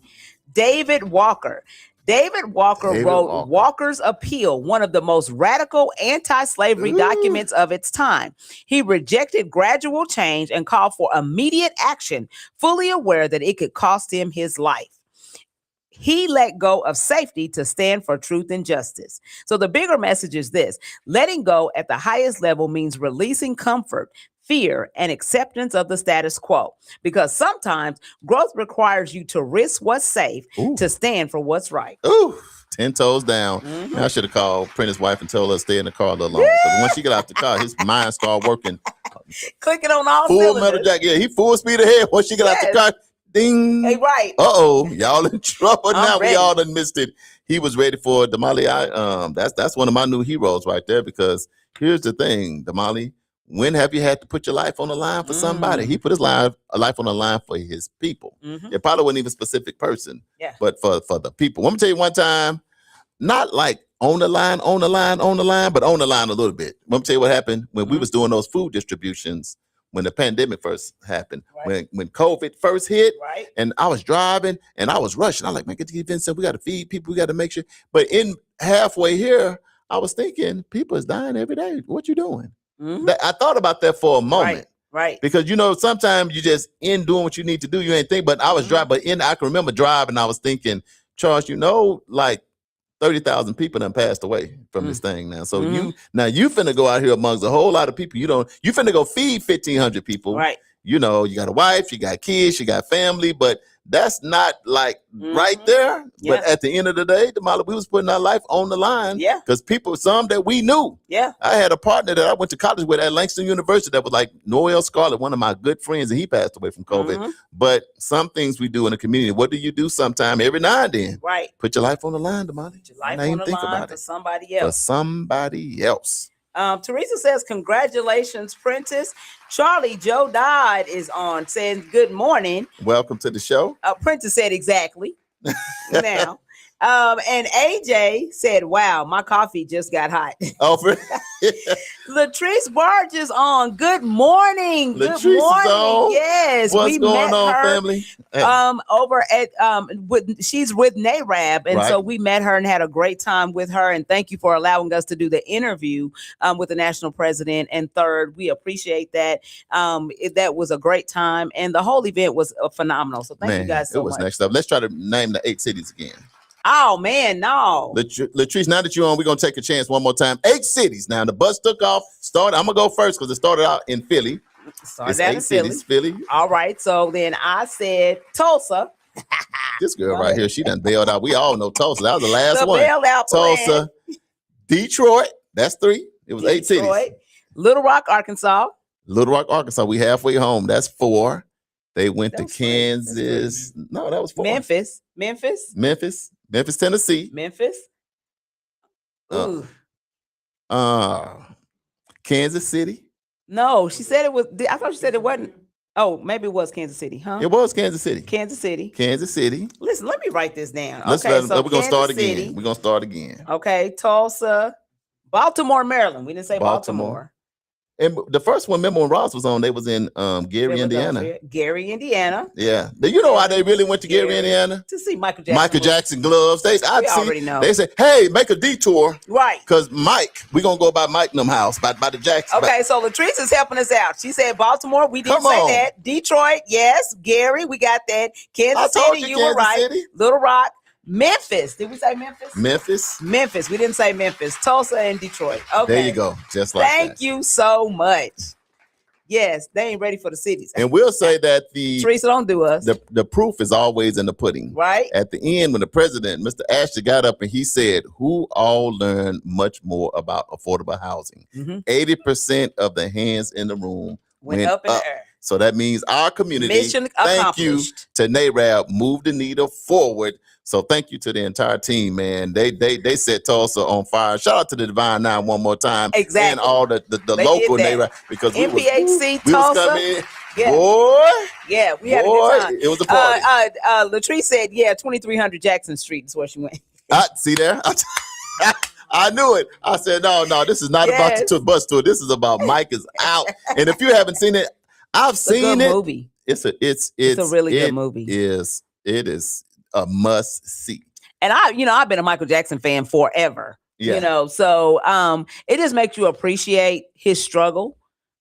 David Walker. David Walker wrote Walker's Appeal, one of the most radical anti-slavery documents of its time. He rejected gradual change and called for immediate action, fully aware that it could cost him his life. He let go of safety to stand for truth and justice. So the bigger message is this: letting go at the highest level means releasing comfort, fear, and acceptance of the status quo. Because sometimes growth requires you to risk what's safe to stand for what's right. 10 toes down. I should have called Prentice's wife and told her to stay in the car a little longer. Because when she got out the car, his mind started working. Clicking on all full cylinders. metal jacket. Yeah, he full speed ahead. Once she got out the car, ding. Hey, right. Y'all in trouble now. We all done missed it. He was ready for Damali. That's one of my new heroes right there, because here's the thing, Damali. When have you had to put your life on the line for somebody? He put his life on the line for his people. It probably wasn't even a specific person, but for the people. Let me tell you one time, not like on the line, but on the line a little bit. Let me tell you what happened when we was doing those food distributions. When the pandemic first happened, when COVID first hit, and I was driving and I was rushing. I was like, man, get to Vincent. We got to feed people. We got to make sure. But in halfway here, I was thinking, people is dying every day. What you doing? I thought about that for a moment. Right. Because, sometimes you just in doing what you need to do. You ain't think, but I was driving, I can remember driving. I was thinking, Charles, like 30,000 people done passed away from this thing now. So you finna go out here amongst a whole lot of people. You finna go feed 1,500 people. Right. You got a wife, you got kids, you got family, but that's not like right there. Yeah. But at the end of the day, Damali, we was putting our life on the line. Yeah. Because people, some that we knew. Yeah. I had a partner that I went to college with at Langston University that was like Noel Scarlett, one of my good friends, and he passed away from COVID. But some things we do in the community, what do you do sometime every now and then? Right. Put your life on the line, Damali. Put your life on the line for somebody else. For somebody else. Teresa says, congratulations, Prentice. Charlie Joe Dodd is on, saying good morning. Welcome to the show. Prentice said exactly. Now. And AJ said, wow, my coffee just got hot. Latrice Barge is on. Good morning. Latrice Good morning. On. Yes. What's going on, family? Over at she's with NARAB. And so we met her and had a great time with her. And thank you for allowing us to do the interview with the national president. And third, we appreciate that. That was a great time. And the whole event was phenomenal. So thank you guys so much. It was next up. Let's try to name the 8 cities again. Oh, man, no. Latrice, now that you're on, we're going to take a chance one more time. 8 cities. Now, the bus took off. I'm going to go first because it started out in Philly. It's 8 cities, Philly. All right. So then I said Tulsa. This girl right here, she done bailed out. We all know Tulsa. That was the last one. Bailed out Tulsa. Detroit. That's 3. It was 8 cities. Little Rock, Arkansas. We halfway home. That's 4. They went to Kansas. No, that was 4. Memphis, Tennessee. Ooh. Kansas City. No, she said it was. I thought she said it wasn't. Oh, maybe it was Kansas City, huh? It was Kansas City. Kansas City. Listen, let me write this down. So we're gonna start again. We're gonna start again. Okay, Tulsa, Baltimore, Maryland. We didn't say Baltimore. And the first one, remember when Ross was on, they was in Gary, Indiana. Gary, Indiana. Yeah. Do you know why they really went to Gary, Indiana? To see Michael Jackson. Michael Jackson gloves. We already know. They said, hey, make a detour. Right. Because Mike, we're going to go by Mike and them house, by the Jackson. Okay, so Latrice is helping us out. She said Baltimore. We didn't say that. Detroit, yes. Gary, we got that. Kansas City, you were right. City. Little Rock. Memphis. Did we say Memphis? Memphis. We didn't say Memphis. Tulsa and Detroit. Okay. There you go. Just like that. Thank you so much. Yes, they ain't ready for the cities. And we'll say that Teresa, don't do us. The proof is always in the pudding. Right. At the end, when the president, Mr. Ashley, got up and he said, who all learned much more about affordable housing? 80% of the hands in the room went up in the air. So that means our community, mission thank you to NARAB, moved the needle forward. So thank you to the entire team, man. They set Tulsa on fire. Shout out to the Divine Nine one more time. Exactly. And all the local NARAB, because MPHC we Tulsa. was coming. Yeah. Boy. Yeah, we had a good time. It was a party. Latrice said, 2300 Jackson Street is where she went. See there? I knew it. I said, no, this is not about the bus tour. This is about Mike is out. And if you haven't seen it, I've seen it. Movie. It's a really good movie. It is a must see. And I've been a Michael Jackson fan forever. Yeah. So it just makes you appreciate his struggle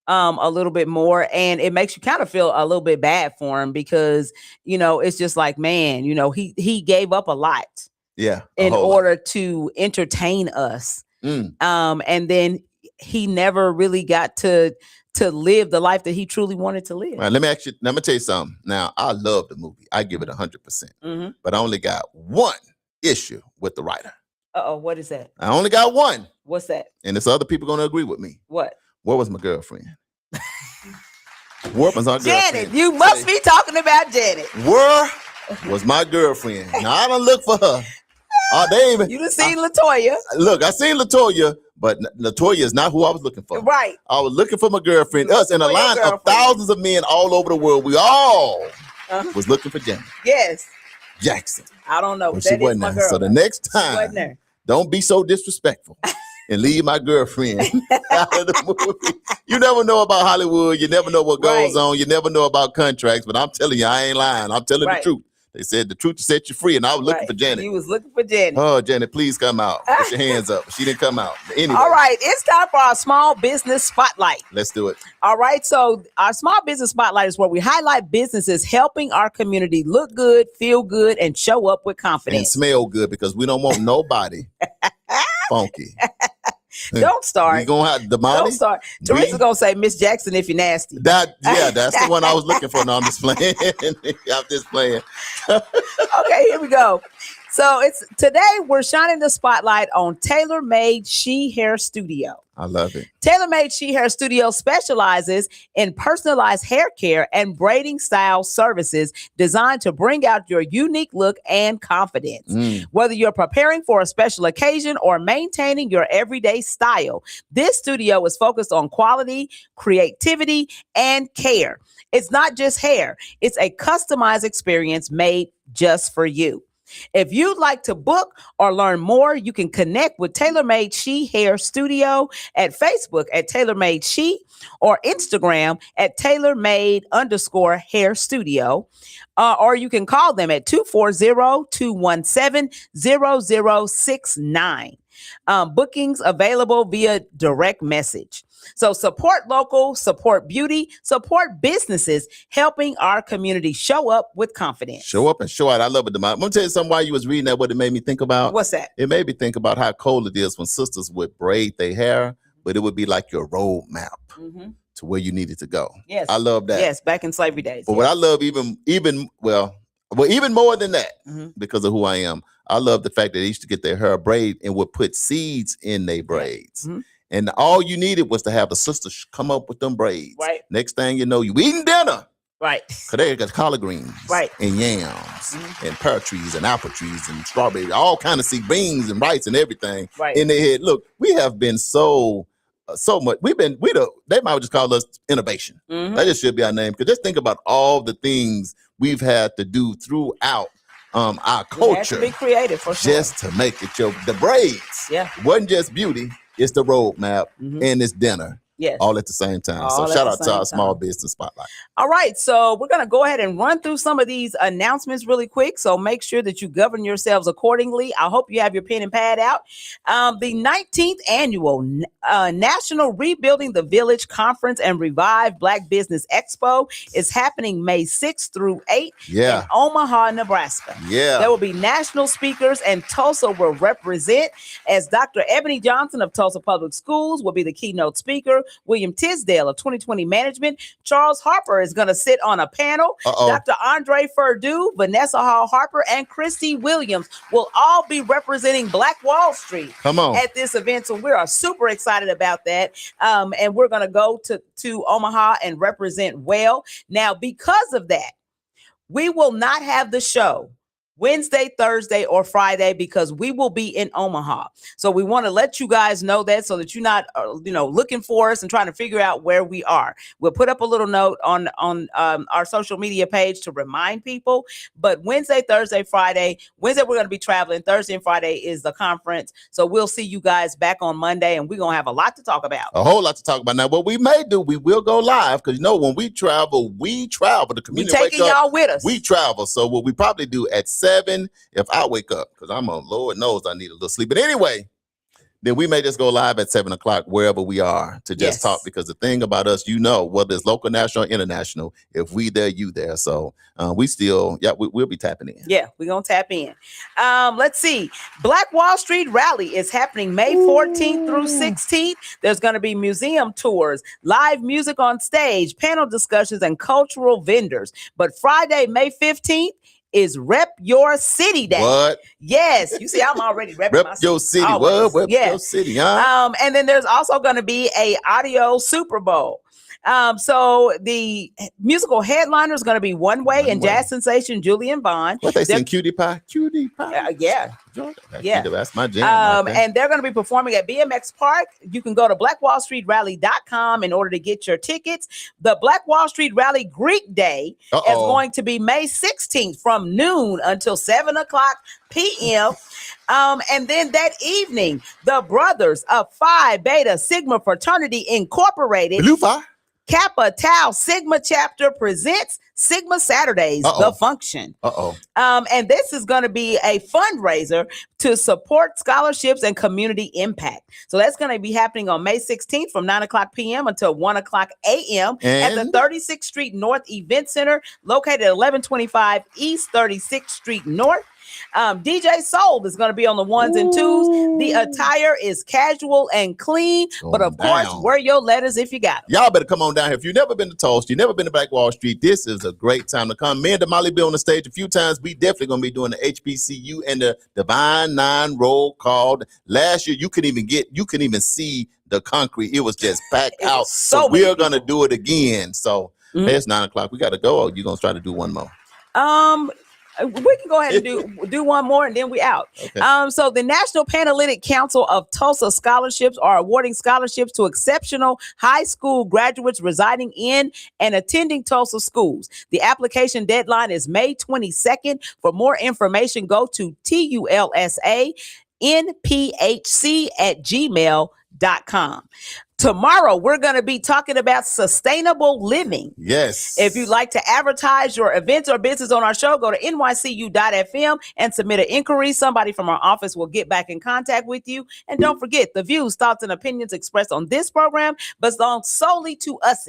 a little bit more, and it makes you kind of feel a little bit bad for him because it's just like, man, he gave up a lot. Yeah. In order to entertain us. And then he never really got to live the life that he truly wanted to live. Right, let me tell you something. Now, I love the movie. I give it 100%. But I only got one issue with the writer. What is that? I only got one. What's that? And there's other people going to agree with me. What? Where was my girlfriend? Where was our girlfriend? Janet, you must be talking about Janet. Where was my girlfriend? Now, I don't look for her. You done seen LaToya. Look, I seen LaToya, but LaToya is not who I was looking for. Right. I was looking for my girlfriend. Us in a line of thousands of men all over the world. We all was looking for Janet. Yes. Jackson. I don't know. Well, she wasn't there. So the next time, don't be so disrespectful and leave my girlfriend out of the movie. You never know about Hollywood. You never know what goes on. You never know about contracts. But I'm telling you, I ain't lying. I'm telling the truth. They said the truth set you free, and I was looking for Janet. You was looking for Janet. Oh, Janet, please come out. Put your hands up. She didn't come out. Anyway. All right, it's time for our small business spotlight. Let's do it. All right, so our small business spotlight is where we highlight businesses helping our community look good, feel good, and show up with confidence. And smell good, because we don't want nobody funky. Don't start. We gonna have Damali. Don't start. Teresa's gonna say Miss Jackson if you're nasty. That's the one I was looking for. No, I'm just playing. I'm just playing. Okay, here we go. So today we're shining the spotlight on Tailor Made She Hair Studio. I love it. Tailor Made She Hair Studio specializes in personalized hair care and braiding style services designed to bring out your unique look and confidence. Whether you're preparing for a special occasion or maintaining your everyday style, this studio is focused on quality, creativity, and care. It's not just hair. It's a customized experience made just for you. If you'd like to book or learn more, you can connect with Tailor Made She Hair Studio at Facebook at Tailor Made She or Instagram at TailorMade_Hair Studio. Or you can call them at 240-217-0069. Bookings available via direct message. So support local, support beauty, support businesses helping our community show up with confidence. Show up and show out. I love it. I'm going to tell you something while you was reading that, what it made me think about. What's that? It made me think about how cool it is when sisters would braid their hair, but it would be like your roadmap to where you needed to go. Yes. I love that. Yes, back in slavery days. But what I love even more than that, because of who I am, I love the fact that they used to get their hair braided and would put seeds in their braids. And all you needed was to have a sister come up with them braids. Right. Next thing you know, you eating dinner. Right. Because they got collard greens. Right. And yams. And pear trees and apple trees and strawberries. All kind of seed, beans and rice and everything. Right. In their head. Look, we have been so much. They might just call us innovation. That just should be our name. Because just think about all the things we've had to do throughout our culture. Have to be creative for sure. Just to make it the braids. Yeah. It wasn't just beauty. It's the roadmap and it's dinner. Yes. All at the same time. All So at shout the out to same our small time. business spotlight. All right, so we're going to go ahead and run through some of these announcements really quick. So make sure that you govern yourselves accordingly. I hope you have your pen and pad out. The 19th annual National Rebuilding the Village Conference and Revive Black Business Expo is happening May 6th through 8th in Omaha, Nebraska. Yeah. There will be national speakers, and Tulsa will represent, as Dr. Ebony Johnson of Tulsa Public Schools will be the keynote speaker. William Tisdale of 2020 Management, Charles Harper is going to sit on a panel. Dr. Andre Perdue, Vanessa Hall Harper, and Christy Williams will all be representing Black Wall Street at this event. So we are super excited about that. And we're going to go to Omaha and represent well. Now, because of that, we will not have the show Wednesday, Thursday, or Friday because we will be in Omaha. So we want to let you guys know that so that you're not, looking for us and trying to figure out where we are. We'll put up a little note on our social media page to remind people. But Wednesday, Thursday, Friday, Wednesday we're going to be traveling. Thursday and Friday is the conference. So we'll see you guys back on Monday, and we're going to have a lot to talk about. A whole lot to talk about. Now, what we may do, we will go live because when we travel. The community we taking y'all with us. We travel. So what we probably do at 7, if I wake up, because I'm on Lord knows I need a little sleep. But anyway, then we may just go live at 7 o'clock wherever we are to just talk, because the thing about us, whether it's local, national, or international, if we there, you there. So we still, we'll be tapping in. Yeah, we're going to tap in. Let's see. Black Wall Street Rally is happening May 14th through 16th. There's going to be museum tours, live music on stage, panel discussions, and cultural vendors. But Friday, May 15th, is Rep Your City Day. What? Yes. You see, I'm already repping Rep my your city. always. What? Rep your city, huh? And then there's also going to be a audio Super Bowl. So the musical headliner is going to be One Way and jazz sensation Julian Bond. What they sing, Cutie Pie? Cutie Pie? Yeah. That's my jam. And they're going to be performing at BMX Park. You can go to blackwallstreetrally.com in order to get your tickets. The Black Wall Street Rally Greek Day is going to be May 16th from noon until 7 o'clock p.m. And then that evening, the Brothers of Phi Beta Sigma Fraternity Incorporated, Blue Phi, Kappa Tau Sigma Chapter presents Sigma Saturdays, The Function. And this is going to be a fundraiser to support scholarships and community impact. So that's going to be happening on May 16th from 9 o'clock p.m. until 1 o'clock a.m. at the 36th Street North Event Center, located at 1125 East 36th Street North. DJ Soul is going to be on the ones and twos. The attire is casual and clean, but of course, wear your letters if you got them. Y'all better come on down here. If you've never been to Tulsa, you've never been to Black Wall Street, this is a great time to come. Me and Damali be on the stage a few times. We definitely going to be doing the HBCU and the Divine Nine roll call. Last year, you couldn't even see the concrete. It was just packed out. So we're going to do it again. So it's 9 o'clock. We got to go, or you going to try to do one more? We can go ahead and do one more and then we out. Okay. So the National Panhellenic Council of Tulsa Scholarships are awarding scholarships to exceptional high school graduates residing in and attending Tulsa schools. The application deadline is May 22nd. For more information, go to tulsanphc@gmail.com. Tomorrow, we're going to be talking about sustainable living. Yes. If you'd like to advertise your events or business on our show, go to nycu.fm and submit an inquiry. Somebody from our office will get back in contact with you. And don't forget, the views, thoughts, and opinions expressed on this program belong solely to us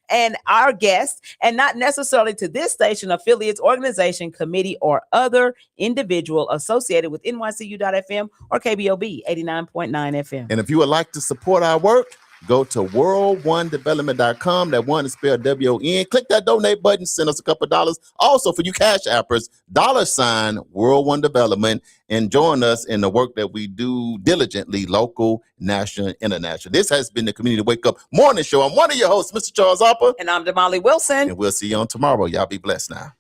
and our guests, and not necessarily to this station, affiliates, organization, committee, or other individual associated with nycu.fm or KBOB 89.9 FM. And if you would like to support our work, go to world1development.com. That one is spelled WON. Click that donate button. Send us a couple of dollars. Also, for you cash appers, $ World One Development, and join us in the work that we do diligently, local, national, international. This has been the Community Wake Up Morning Show. I'm one of your hosts, Mr. Charles Harper. And I'm Damali Wilson. And we'll see you on tomorrow. Y'all be blessed now.